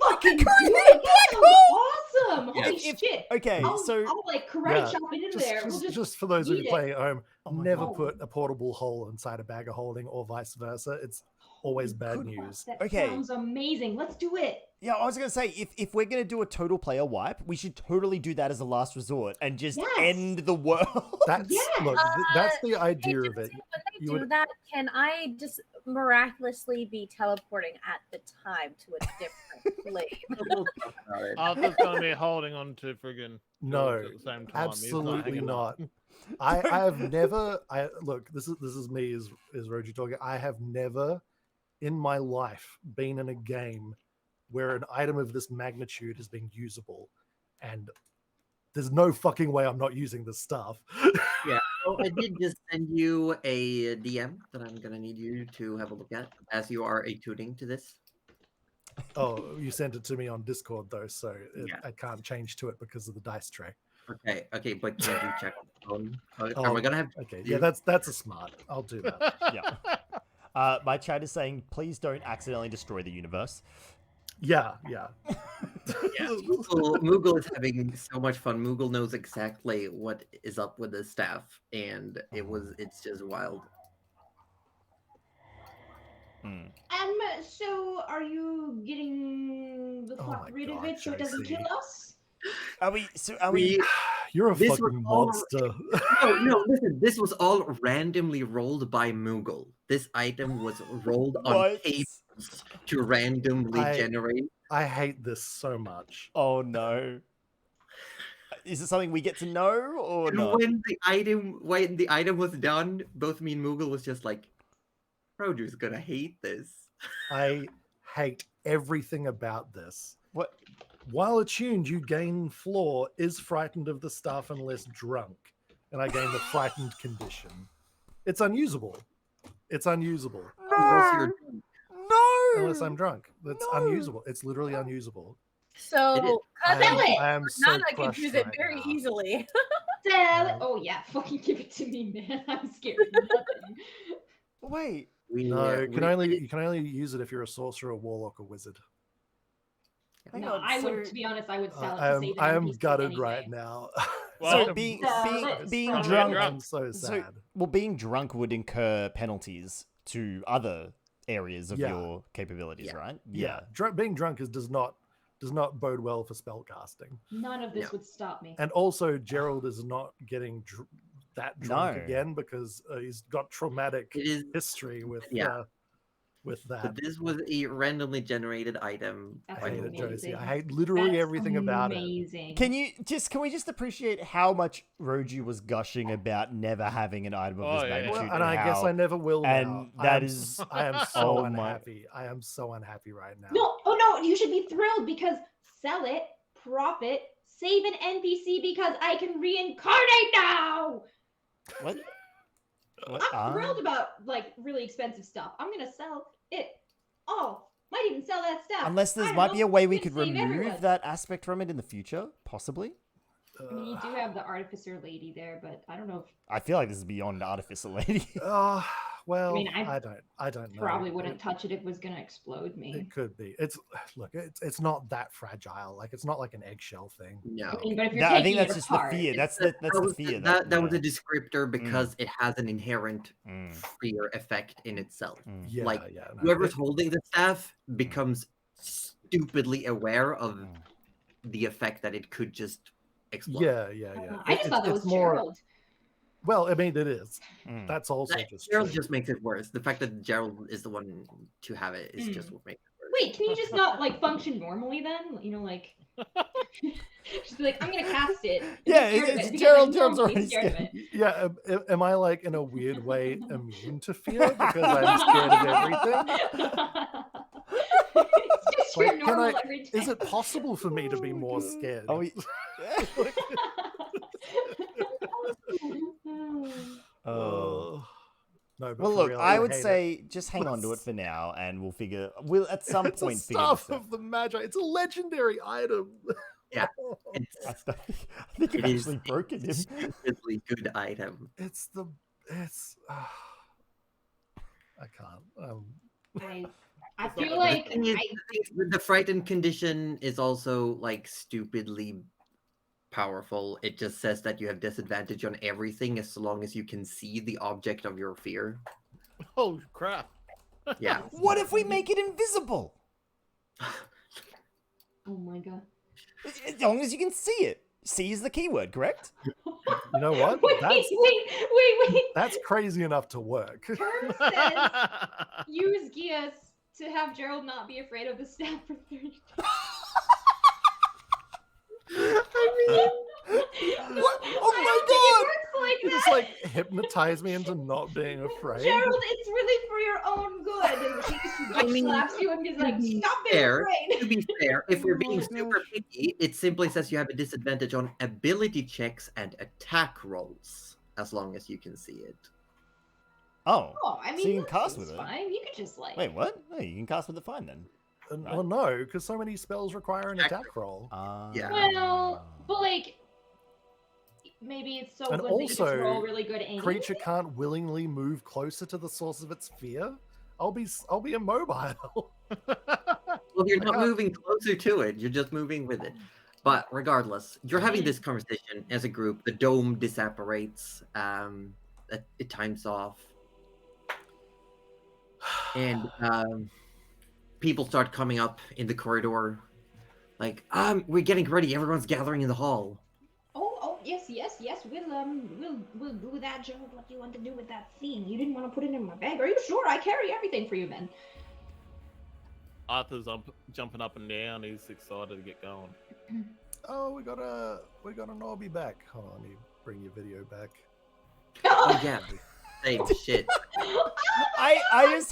Fucking do it! That sounds awesome! Yeah. Holy If- shit! Okay, so I'll like karate Yeah, chop it into there. We'll Just for those of eat you it. playing at home, Oh my never God. put a portable hole inside a bag of holding or vice versa. It's always bad Could- news. That Okay. sounds amazing. Let's do it. yeah, I was going to say, if we're going to do a total player wipe, we should totally do that as a last resort and just Yes. end the world. That's Yes. look, that's the Hey, idea of it. Josie, when they You do would- that, can I just miraculously be teleporting at the time to a different plane? Arthur's going to be holding on to friggin' No, George at the same time. He's absolutely hanging not. on. I have never. I look. This is me as Roji talking. I have never in my life been in a game where an item of this magnitude has been usable, and there's no fucking way I'm not using this stuff. So I did just send you a DM that I'm gonna need you to have a look at, as you are attuning to this. Oh, you sent it to me on Discord though, so Yeah. I can't change to it because of the dice tray. Okay, but can you check on the phone? Are Oh, we gonna have? Okay, you- yeah, that's a smart. I'll do that. Yeah. My chat is saying, please don't accidentally destroy the universe. Yeah. Yeah, Moogle is having so much fun. Moogle knows exactly what is up with the staff, and it's just wild. Hmm. So are you getting the Oh fuck my rid of God, it so it doesn't Josie. kill us? Are we? You're a This was fucking all- monster. No, listen. This was all randomly rolled by Moogle. This item was rolled on What? tables to randomly I- generate. I hate this so much. Oh no. Is it something we get to know or And not? when the item was done, both me and Moogle was just like, Roger's gonna hate this. I hate everything about this. What? While attuned, you gain floor, is frightened of the stuff unless drunk. And I gain the frightened condition. It's unusable. It's unusable. Unless you're No! Unless I'm drunk. It's No. unusable. It's literally unusable. So I cousin am, I am so Nana could crushed use it right very now. easily. Sell it. Oh yeah, fucking give it to me, man. I'm scared of nothing. Wait. No, you can only use it if you're a sorcerer, warlock, or wizard. Hang No, on, I would. so- To be honest, I would sell it I to am save I an am NPC gutted anyway. right now. Well, So being Sell it. drunk, I'm so sad. being drunk would incur penalties to other areas of Yeah. your capabilities, Yeah. right? Yeah, being drunk does not bode well for spellcasting. None of this No. would stop me. And also, Gerald is not getting that drunk No. again because he's got traumatic It is, history with but that. this was a randomly generated item. That's I hate it, amazing. Josie. I hate literally That's everything about it. amazing. Can we just appreciate how much Roju was gushing about never having an item of this Oh, yeah. magnitude? Well, and I guess how- I never will and now. that I is- am so Oh my- unhappy. I am so unhappy right now. No, oh no, you should be thrilled because sell it, profit, save an NPC because I can reincarnate now. What? What? I'm thrilled about like really expensive stuff. I'm gonna sell it all. Might even sell that stuff. Unless there I don't might know, be a way we it's could gonna save remove everyone. that aspect from it in the future, possibly. I mean, you do have the artificer lady there, but I don't know if I feel like this is beyond Artificer Lady. Well, I mean, I don't know. probably wouldn't touch it if it was gonna explode me. It could be. It's not that fragile. Like it's not like an eggshell thing. No. I mean, but if you're I think taking that's it just apart, the fear. That's That the was- fear. that was a yeah. descriptor because it has an inherent Mm, fear effect in itself. mm. Yeah, Like, yeah. No, Whoever's it- holding the staff becomes stupidly aware of Mm. the effect that it could just explode. yeah. I just thought that was Gerald. Well, I mean, it is. Mm. That's also That- just Gerald true. just makes it worse. The fact that Gerald is the one to have it is just what makes it worse. Wait, can you just not like function normally then? You know, like just be like, I'm gonna cast it. and be Yeah, scared of it's it because Gerald. I'm Gerald's normally already scared of scared. it. Yeah, am I like in a weird way immune to fear because I'm scared of everything? It's just your Like, can normal I- every time. Is it possible for me to be more scared? Oh, oh. No, but Well, for look, real, I would hate it. say just hang on to it for now, and we'll at some It's point a figure staff this out. of the Magi. It's a legendary item. Yeah. I It's, think you've it is actually broken a him. stupidly good item. It's I can't. I It's feel not- like the thing is, the frightened condition is also like stupidly powerful. It just says that you have disadvantage on everything as long as you can see the object of your fear. Oh crap! Yeah. What if we make it invisible? oh my god. As long as you can see it. See is the keyword, correct? You know what? Wait, wait. That's crazy enough to work. Term says use Gias to have Gerald not be afraid of the staff for 30 What? Oh I my don't think it works You like just that. like hypnotize me into not being afraid. Gerald, it's really for your own good. And she just I mean, slaps you and is like, to be stop being fair, afraid. To be fair, if we're Oh being my super gosh. picky, it simply says you have a disadvantage on ability checks and attack rolls as long as you can see it. Oh. Oh, I mean, So you can that cast seems with it? fine. You could just like. Wait, what? No, you can cast with it fine then. Well, no, because so many spells require an Attack attack roll. Yeah. Well, but like, maybe it's so And good that you just also, roll really good anyway. Creature can't willingly move closer to the source of its fear. I'll be immobile. Well, you're I not can't- moving closer to it, you're just moving with it. But regardless, you're having this conversation as a group. The dome disapparates, it times off. And people start coming up in the corridor. Like, we're getting ready. Everyone's gathering in the hall. Oh, yes. We'll do that, Gerald. What do you want to do with that thing? You didn't want to put it in my bag. Are you sure? I carry everything for you, man. Arthur's jumping up and down. He's excited to get going. Oh, we got a Norby back. Hold on, let me bring your video back. Oh yeah, same shit. I just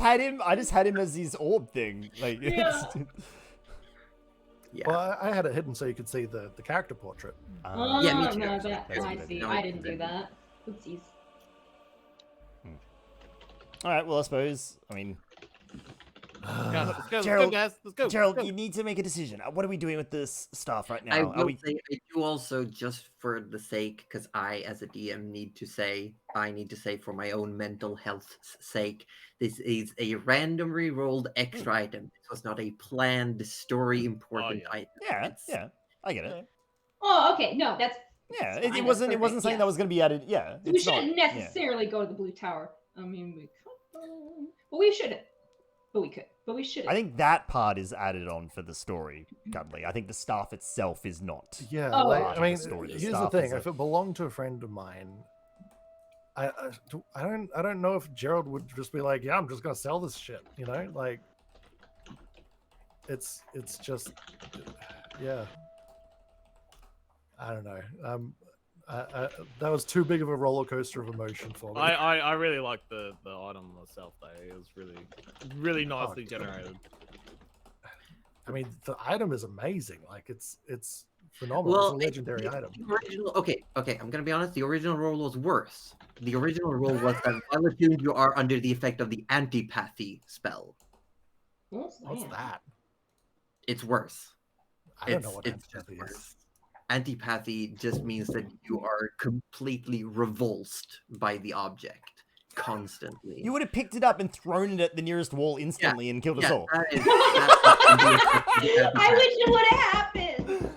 had him as his orb thing. Like, Yeah. Yeah. Well, I had it hidden so you could see the character portrait. Oh, Yeah, me too. no, That's a I good see. idea. I didn't do that. Oopsies. All right. Well, I suppose. I mean, Guys, let's go, Gerald, guys. Let's go. Gerald, let's go. you need to make a decision. What are we doing with this stuff right now? I Are will we? say I do also, just for the sake, because I as a DM need to say for my own mental health's sake, this is a randomly rolled extra item. This was not a planned story important yeah. item. Yeah. It's- Yeah. I get it. Oh, okay. No, that's Yeah. fine, It that's wasn't. It perfect, wasn't something yeah. that was going to be added. Yeah. We It's not. shouldn't Yeah. necessarily go to the blue tower. I mean, we could, but we shouldn't. But we could. But we shouldn't. I think that part is added on for the story, Cuddly. I think the staff itself is not. Yeah, Oh, like, part I of mean, the story. The here's the staff thing: is a- if it belonged to a friend of mine, I don't know if Gerald would just be like, "Yeah, I'm just gonna sell this shit," you know? Like, it's just, yeah. I don't know. That was too big of a roller coaster of emotion for me. I really like the item myself though. It was really nicely God. generated. I mean, the item is amazing. Like, it's phenomenal. Well, it's a legendary item. The original, okay, I'm gonna be honest. The original rule was worse. The original rule was that while attuned, you are under the effect of the antipathy spell. What's that? It's worse. I don't know what It's just antipathy is. worse. Antipathy just means that you are completely revulsed by the object constantly. You would have picked it up and thrown it at the nearest wall instantly and killed us all. that is the I wish it would have happened.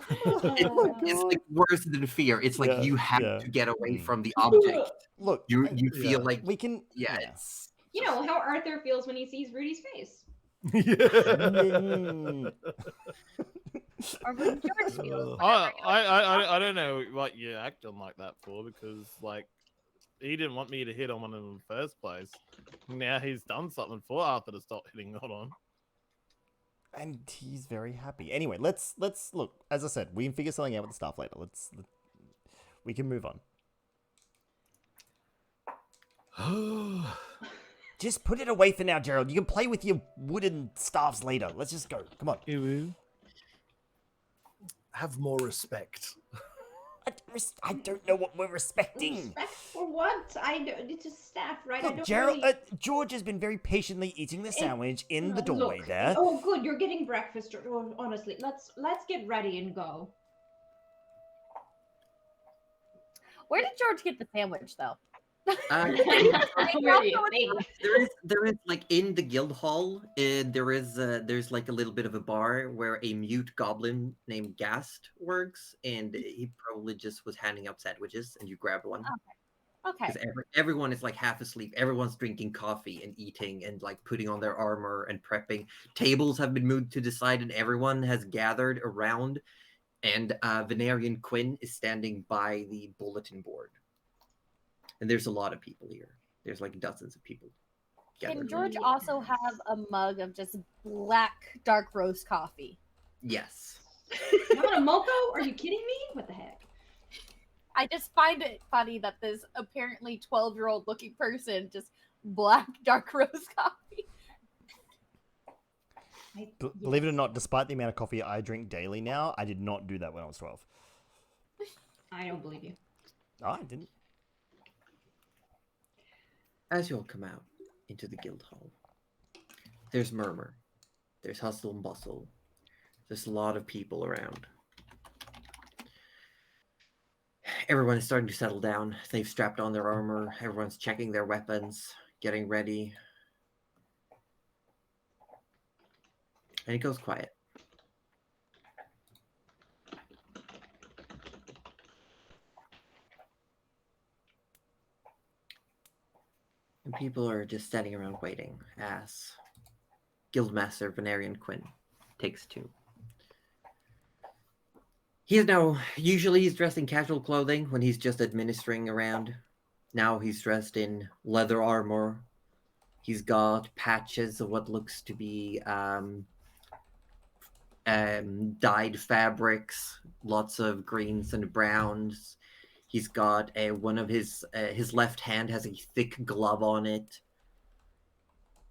it's like worse than fear. It's like Yeah, you have yeah. to get away Mm. from the object. Look, You feel Yeah. like we can. yeah, yeah. it's You know how Arthur feels when he sees Rudy's face. Yeah. Mm. Or when George feels. I don't know what you're acting like that for, because like he didn't want me to hit on one in the first place. Now he's done something for Arthur to stop hitting on. And he's very happy. Anyway, let's look. As I said, we can figure something out with the staff later. We can move on. Just put it away for now, Gerald. You can play with your wooden staffs later. Let's just go. Come on. Have more respect. I don't know what we're respecting. Respect for what? It's a staff, right? I Look, don't Gerald, really... George has been very patiently eating the sandwich in the Look, doorway there. Oh, good. You're getting breakfast. Oh, honestly, let's get ready and go. Where did George get the sandwich, though? Where do you think? there is like in the guild hall, there's like a little bit of a bar where a mute goblin named Gast works, and he probably just was handing out sandwiches, and you grab one. Okay. Because everyone is like half asleep. Everyone's drinking coffee and eating and like putting on their armor and prepping. Tables have been moved to the side, and everyone has gathered around. And Venarian Quinn is standing by the bulletin board. And there's a lot of people here. There's like dozens of people. Can gathered George around. also have a mug of just black dark roast coffee? Yes. Not a mocha? Are you kidding me? What the heck? I just find it funny that this apparently 12-year-old looking person just black dark roast coffee. Believe it or not, despite the amount of coffee I drink daily now, I did not do that when I was 12. I don't believe you. No, I didn't. As you all come out into the guild hall, there's murmur. There's hustle and bustle. There's a lot of people around. Everyone is starting to settle down. They've strapped on their armor. Everyone's checking their weapons, getting ready. And it goes quiet. And people are just standing around waiting as Guildmaster Venarian Quinn takes two. He is now, usually he's dressed in casual clothing when he's just administering around. Now he's dressed in leather armor. He's got patches of what looks to be dyed fabrics, lots of greens and browns. He's got one of his left hand has a thick glove on it.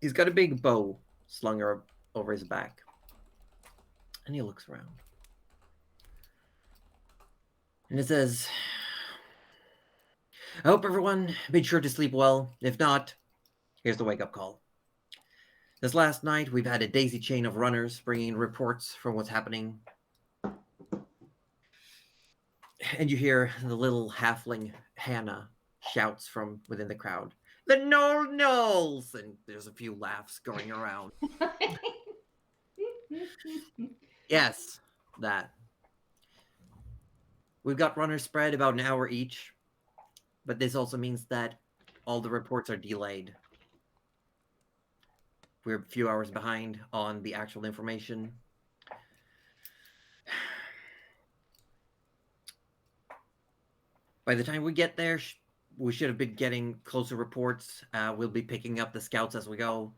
He's got a big bow slung over his back. And he looks around. And it says, I hope everyone made sure to sleep well. If not, here's the wake-up call. This last night, we've had a daisy chain of runners bringing reports from what's happening. And you hear the little halfling Hannah shouts from within the crowd, the Knolls! And there's a few laughs going around. Yes, that. We've got runners spread about an hour each, but this also means that all the reports are delayed. We're a few hours behind on the actual information. By the time we get there, we should have been getting closer reports. We'll be picking up the scouts as we go.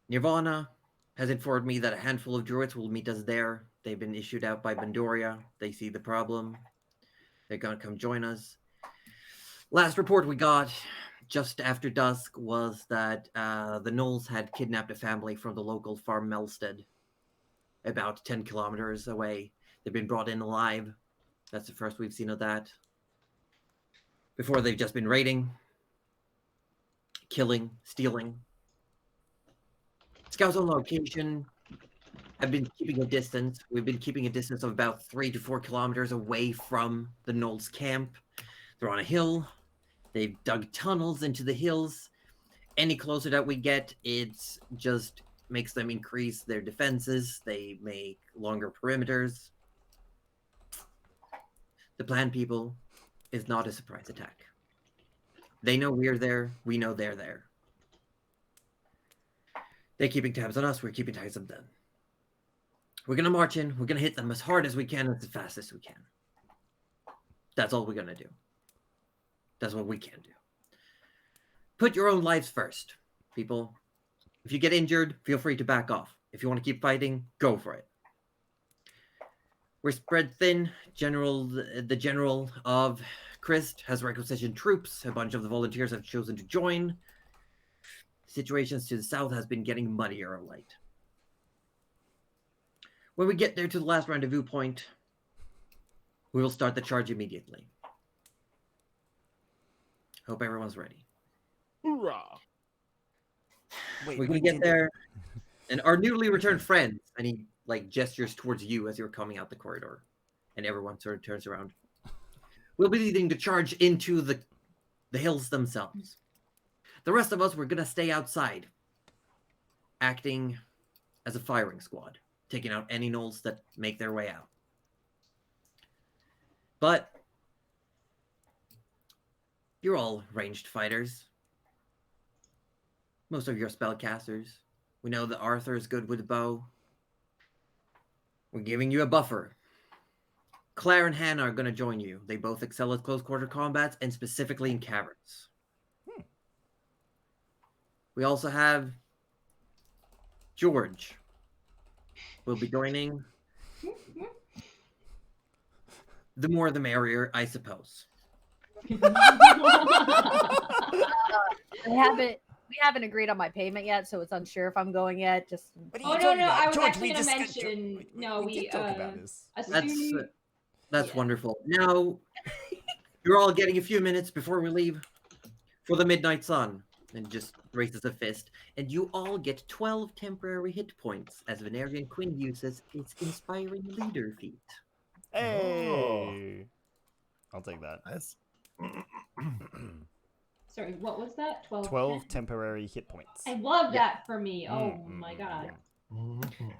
Nirvana has informed me that a handful of druids will meet us there. They've been issued out by Bandoria. They see the problem. They're going to come join us. Last report we got just after dusk was that the Knolls had kidnapped a family from the local farm Melstead, about 10 kilometers away. They've been brought in alive. That's the first we've seen of that. Before, they've just been raiding, killing, stealing. Scouts on location have been keeping a distance. We've been keeping a distance of about 3 to 4 kilometers away from the Knolls camp. They're on a hill. They've dug tunnels into the hills. Any closer that we get, it just makes them increase their defenses. They make longer perimeters. The plan, people, is not a surprise attack. They know we're there. We know they're there. They're keeping tabs on us. We're keeping tabs on them. We're going to march in. We're going to hit them as hard as we can, as fast as we can. That's all we're going to do. That's what we can do. Put your own lives first, people. If you get injured, feel free to back off. If you want to keep fighting, go for it. We're spread thin. The general of Christ has requisitioned troops. A bunch of the volunteers have chosen to join. Situations to the south has been getting muddier of late. When we get there to the last rendezvous point, we will start the charge immediately. Hope everyone's ready. Hoorah! Wait, We're gonna get there, and our newly returned friends, and he gestures towards you as you're coming out the corridor, and everyone sort of turns around. We'll be leading the charge into the hills themselves. The rest of us, we're gonna stay outside, acting as a firing squad, taking out any Knolls that make their way out. But you're all ranged fighters. Most of your spellcasters. We know that Arthur is good with a bow. We're giving you a buffer. Claire and Hannah are going to join you. They both excel at close quarter combats and specifically in caverns. We also have George. Will be joining. The more the merrier, I suppose. We haven't agreed on my payment yet, so it's unsure if I'm going yet. Just no, I was actually going to mention. We did talk about this. That's wonderful. Now, you're all getting a few minutes before we leave for the Midnight Sun. And just raises a fist. And you all get 12 temporary hit points as Venerian Quinn uses its Inspiring Leader feat. Hey! I'll take that. That's... Sorry, what was that? 12 temporary hit points. I love that for me. Oh my god. Mhm.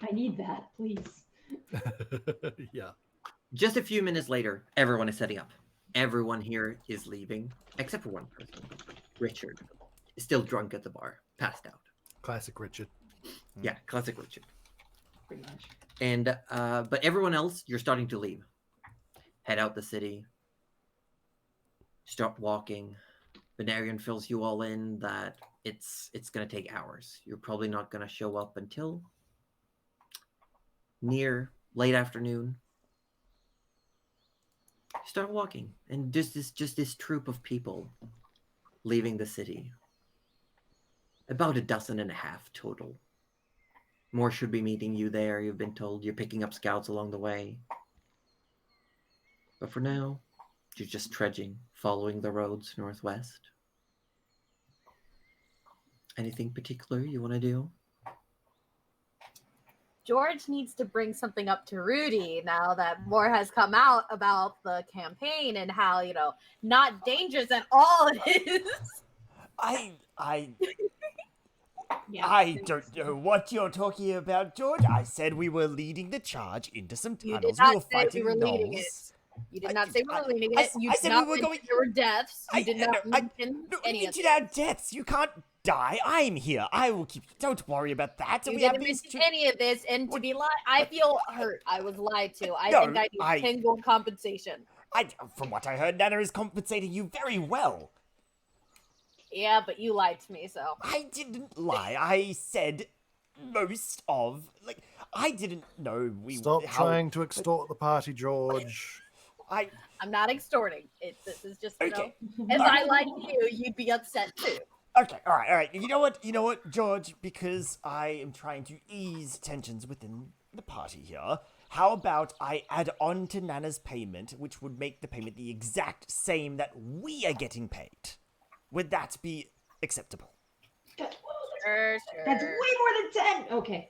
I need that, please. Yeah. Just a few minutes later, everyone is setting up. Everyone here is leaving, except for one person. Richard is still drunk at the bar, passed out. Classic Richard. Yeah, classic Richard. Pretty much. And but everyone else, you're starting to leave. Head out the city. Start walking. Venerian fills you all in that it's gonna take hours. You're probably not gonna show up until near late afternoon. You start walking, and just this troop of people leaving the city. About 12.5 total. More should be meeting you there, you've been told. You're picking up scouts along the way. But for now, you're just trudging, following the roads northwest. Anything particular you want to do? George needs to bring something up to Rudy now that more has come out about the campaign and how, not dangerous at all it is. Yeah. I don't know what you're talking about, George. I said we were leading the charge into some You tunnels. did not We were say fighting we were leading Knolls. it. You did not say we were leading I- it. You I did said not we were mention going- there were deaths. You did not I mention no, any of mention it. our deaths. You can't die. I'm here. I will keep. Don't worry about that. You We have didn't these mention two. any of this, and to be lied, I feel hurt. I was lied to. I No, think I need 10 gold compensation. From what I heard, Nana is compensating you very well. Yeah, but you lied to me, so. I didn't lie. I said I didn't know we. Stop trying to extort the party, George. I'm not extorting. This is just, Okay. if I lied to you, you'd be upset too. Okay, all right. You know what, George? Because I am trying to ease tensions within the party here. How about I add on to Nana's payment, which would make the payment the exact same that we are getting paid? Would that be acceptable? Sure. That's way more than 10. Okay.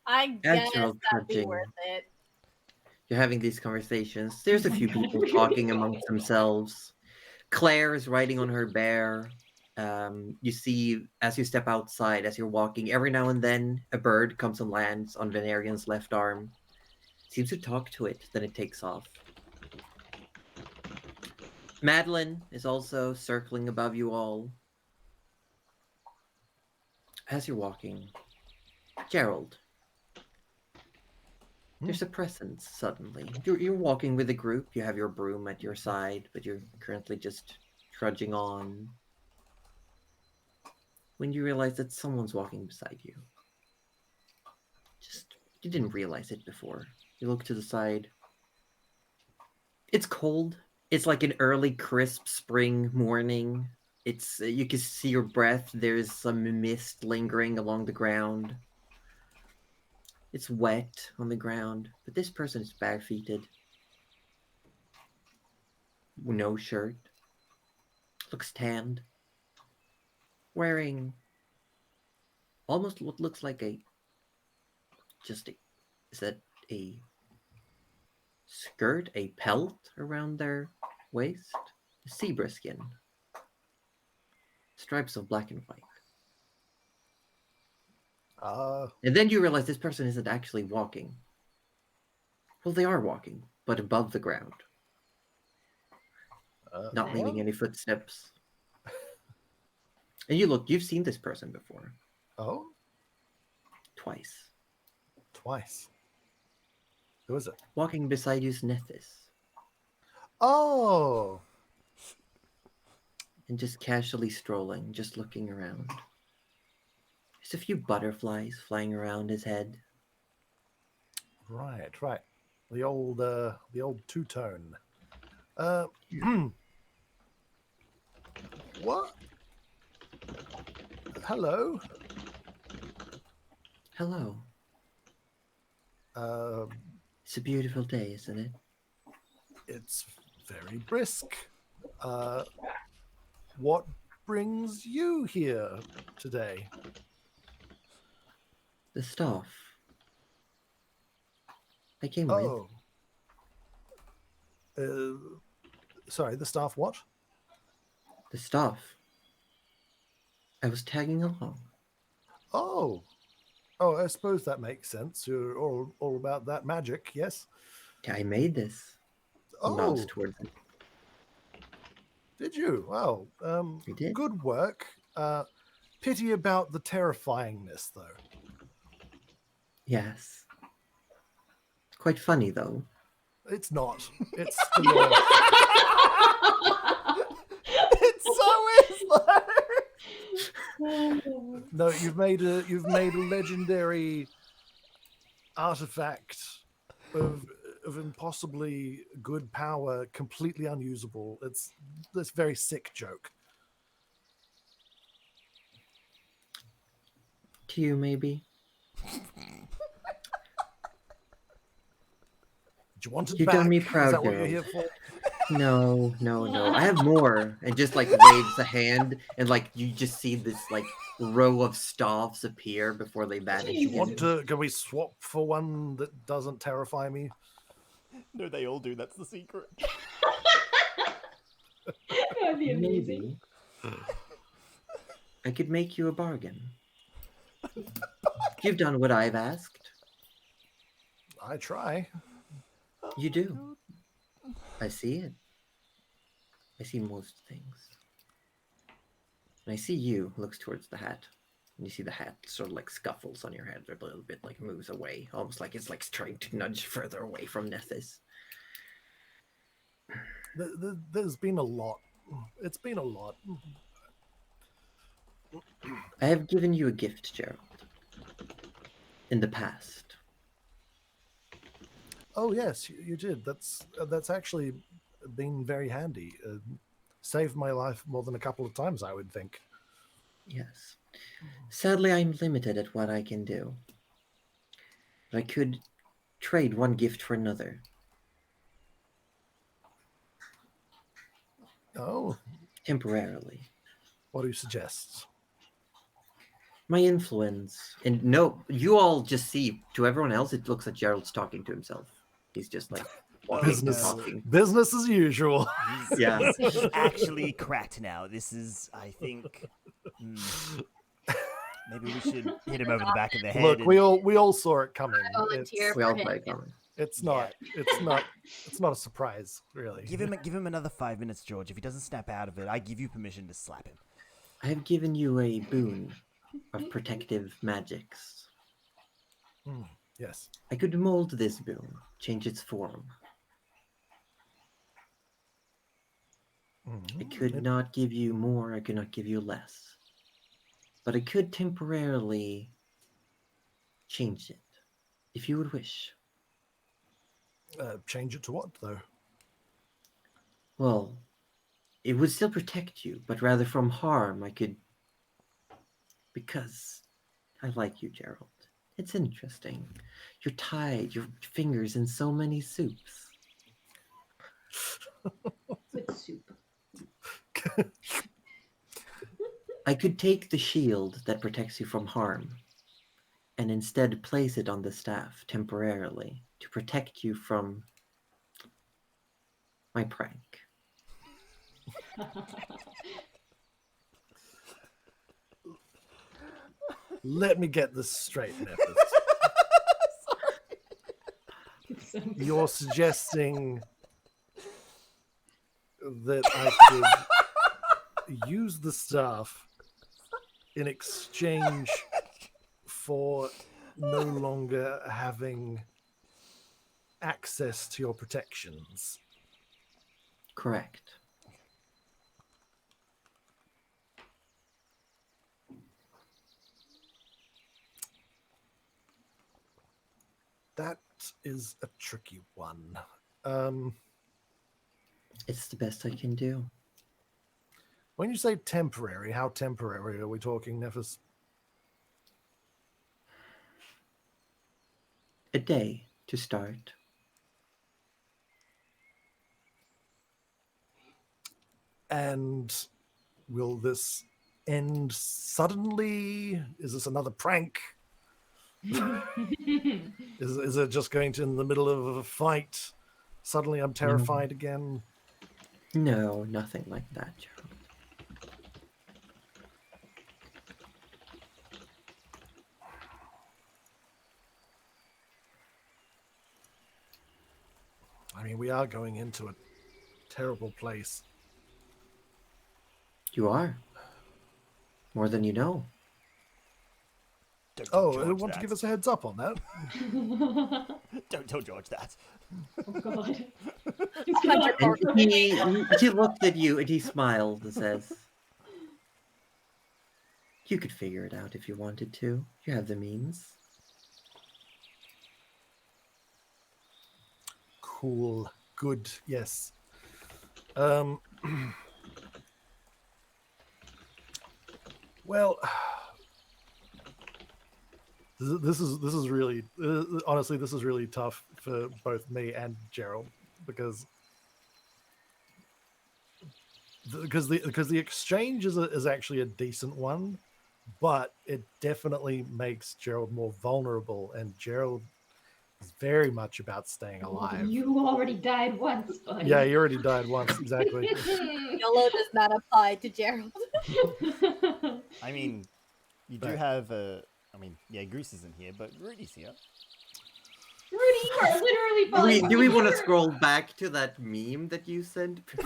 I guess you're all that'd be trudging. worth it. You're having these conversations. There's a few people talking amongst themselves. Claire is riding on her bear. You see, as you step outside, as you're walking, every now and then a bird comes and lands on Venarian's left arm. Seems to talk to it, then it takes off. Madeline is also circling above you all. As you're walking, Gerald, there's a presence suddenly. You're walking with a group, you have your broom at your side, but you're currently just trudging on. When you realize that someone's walking beside you. You didn't realize it before. You look to the side. It's cold. It's like an early crisp spring morning. You can see your breath. There's some mist lingering along the ground. It's wet on the ground, but this person is barefooted. No shirt. Looks tanned. Wearing almost what looks like is that a skirt, a pelt around their waist? Zebra skin. Stripes of black and white. And then you realize this person isn't actually walking. Well, they are walking, but above the ground. Not leaving any footsteps. And you've seen this person before. Oh? Twice. Who is it? Walking beside you's Nethys. Oh! And just casually strolling, just looking around. There's a few butterflies flying around his head. Right. The old two-tone. What? Hello. Hello. It's a beautiful day, isn't it? It's very brisk. What brings you here today? The staff. I came with. Oh. Sorry, the staff what? The staff. I was tagging along. Oh, I suppose that makes sense. You're all about that magic, yes? I made this. Oh, Nods towards it. did you? Well, I did. good work. Pity about the terrifyingness, though. Yes. Quite funny, though. It's not. It's the It so is though. No, you've made a legendary artifact of impossibly good power, completely unusable. It's this very sick joke. To you, maybe. Do you want it You've back? done me Is proud, that what you're Gerald. here for? No, no, no. I have more. And just like waves a hand, and like you just see this like row of staffs appear before they vanish. You want again. to? Can we swap for one that doesn't terrify me? No, they all do. That's the secret. That'd be amazing. Maybe. I could make you a bargain. You've done what I've asked. I try. You do. I see it. I see most things. And I see you, looks towards the hat. And you see the hat sort of like scuffles on your head a little bit, like moves away. Almost like it's like trying to nudge further away from Nethys. There's been a lot. It's been a lot. I have given you a gift, Gerald. In the past. Oh yes, you did. That's actually been very handy. Saved my life more than a couple of times, I would think. Yes. Sadly, I'm limited at what I can do. But I could trade one gift for another. Oh, Temporarily. what do you suggest? My influence. And no, you all just see, to everyone else, it looks like Gerald's talking to himself. He's just like walking and Business. talking. Business as usual. Yeah. He's actually cracked now. This is, I think, maybe we should hit him over the back of the head. Look, and- we all saw it coming. Volunteer We all for play him. common. It's not a surprise, really. Give him another 5 minutes, George. If he doesn't snap out of it, I give you permission to slap him. I have given you a boon of protective magics. Yes. I could mold this boon, change its form. I could not give you more, I could not give you less. But I could temporarily change it, if you would wish. Change it to what, though? Well, it would still protect you, but rather from harm. I could... Because I like you, Gerald. It's interesting. You're tied, your fingers in so many soups. With soup. I could take the shield that protects you from harm and instead place it on the staff temporarily to protect you from my prank. Let me get this straight, Nethys. It's so good. You're suggesting that I could use the staff in exchange for no longer having access to your protections. Correct. That is a tricky one. It's the best I can do. When you say temporary, how temporary are we talking, Nethys? A day to start. And will this end suddenly? Is this another prank? Is it just going to, in the middle of a fight, suddenly I'm terrified again? No, nothing like that, Gerald. I mean, we are going into a terrible place. You are. More than you know. Don't tell Oh, George I want to that. give us a heads up on that. Don't tell George that. Oh god. And he looked at you and he smiled and says, "You could figure it out if you wanted to. You have the means." Cool. Good. Yes. Well, this is really honestly, this is really tough for both me and Gerald because the exchange is actually a decent one, but it definitely makes Gerald more vulnerable, and Gerald is very much about staying alive. You already died once, buddy. Yeah, he already died once, exactly. YOLO does not apply to Gerald. I mean, you do Right. have a. I mean, yeah, Goose isn't here, but Rudy's here. Rudy, you are literally falling. Do we want to scroll back to that meme that you sent? I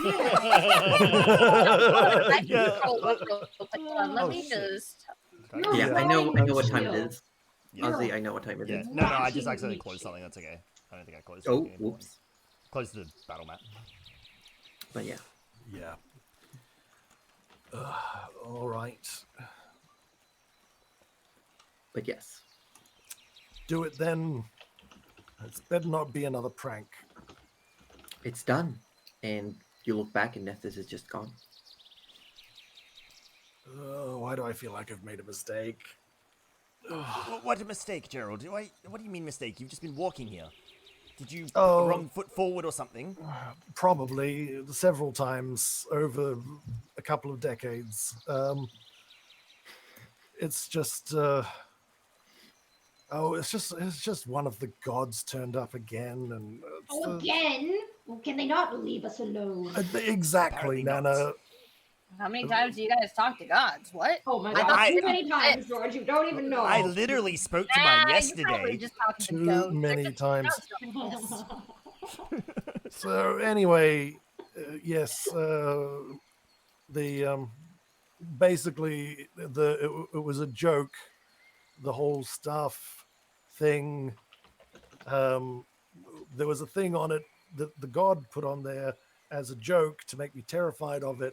can scroll up real quick. Hold on, let Oh, me shit. just. You're Yeah, I know what time it Shield. is. Yeah. Ozzy, I know what time it Yeah. is. No, I just Watching accidentally me closed chill. something. That's okay. I don't think I closed. Oh, something important. whoops. Close the battle map. But yeah. Yeah. All right. But yes. Do it then. It's better not be another prank. It's done. And you look back and Nethys is just gone. Why do I feel like I've made a mistake? What a mistake, Gerald. What do you mean mistake? You've just been walking here. Did you put Oh. the wrong foot forward or something? Probably several times over a couple of decades. It's just it's just one of the gods turned up again, and Oh, again? Well, can they not leave us alone? exactly, Apparently not. Nana. How many times do you guys talk to gods? What? Oh my I- god, I- too many times, George. You don't even know. I literally spoke to Nah, mine you're probably yesterday. just talking to Too ghosts. many They're just times. ghosts like this. So anyway, yes, the basically it was a joke. The whole staff thing. There was a thing on it that the god put on there as a joke to make me terrified of it,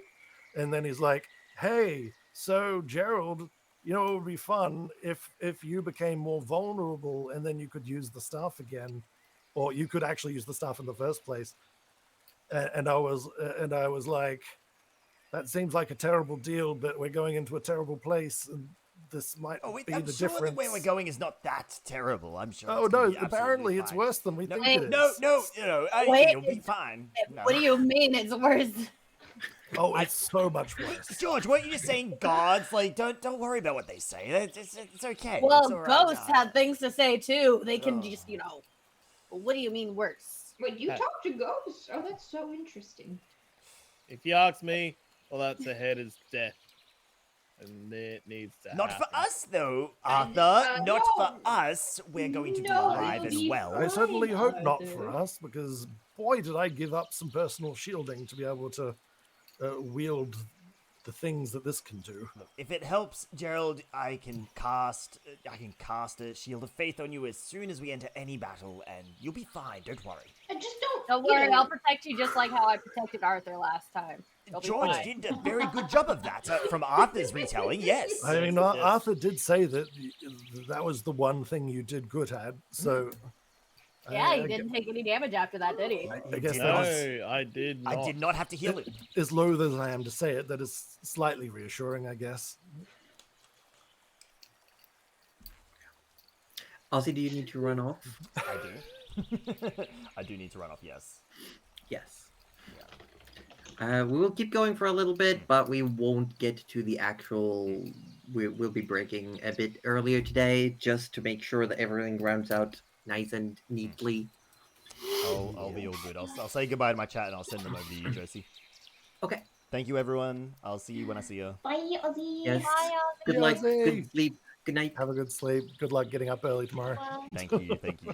and then he's like, "Hey, so Gerald, you know, it would be fun if you became more vulnerable, and then you could use the staff again, or you could actually use the staff in the first place." And I was like, "That seems like a terrible deal, but we're going into a terrible place, and this might Oh, wait, be I'm the sure difference." the way we're going is not that terrible. I'm sure. Oh it's gonna no! be absolutely Apparently, it's fine. worse than we No, think it is. no, I Wait, think it'll be fine. No. What do you mean it's worse? Oh, it's so much worse. George, weren't you just saying gods? Like, don't worry about what they say. It's okay. Well, It's all right. ghosts have things to say too. They can Oh. just, what do you mean worse? Wait, you talk to ghosts? Oh, that's so interesting. If you ask me, all that's ahead is death. And it needs to Not happen. for us, though, And, Arthur. Not no. for us. We're going to be No, alive you'll and be well. I certainly Fine, hope not for Arthur. us, because boy, did I give up some personal shielding to be able to wield the things that this can do. If it helps, Gerald, I can cast a shield of faith on you as soon as we enter any battle, and you'll be fine. Don't worry. I just don't. Don't you worry, know, I'll protect you just like how I protected Arthur last time. You'll be George fine. did a very good job of that from Arthur's retelling. Yes. I mean, Yes. Arthur did say that that was the one thing you did good at. So Yeah, he didn't take any damage after that, did he? I guess did that not. is, No, I did not. I did not have to heal it. as loath as I am to say it, that is slightly reassuring, I guess. Ozzy, do you need to run off? I do. I do need to run off. Yes. Yes. We will keep going for a little bit, but we won't get to the actual. We'll be breaking a bit earlier today, just to make sure that everything rounds out nice and neatly. I'll be all good. I'll say goodbye to my chat and I'll send them over to you, Josie. Okay. Thank you, everyone. I'll see you when I see you. Bye, Ozzy. Yes. Bye, Good Yeah, night. Ozzy. Good sleep. Good night. Have a good sleep. Good luck getting up early tomorrow. Ozzy. Thank you. Thank you.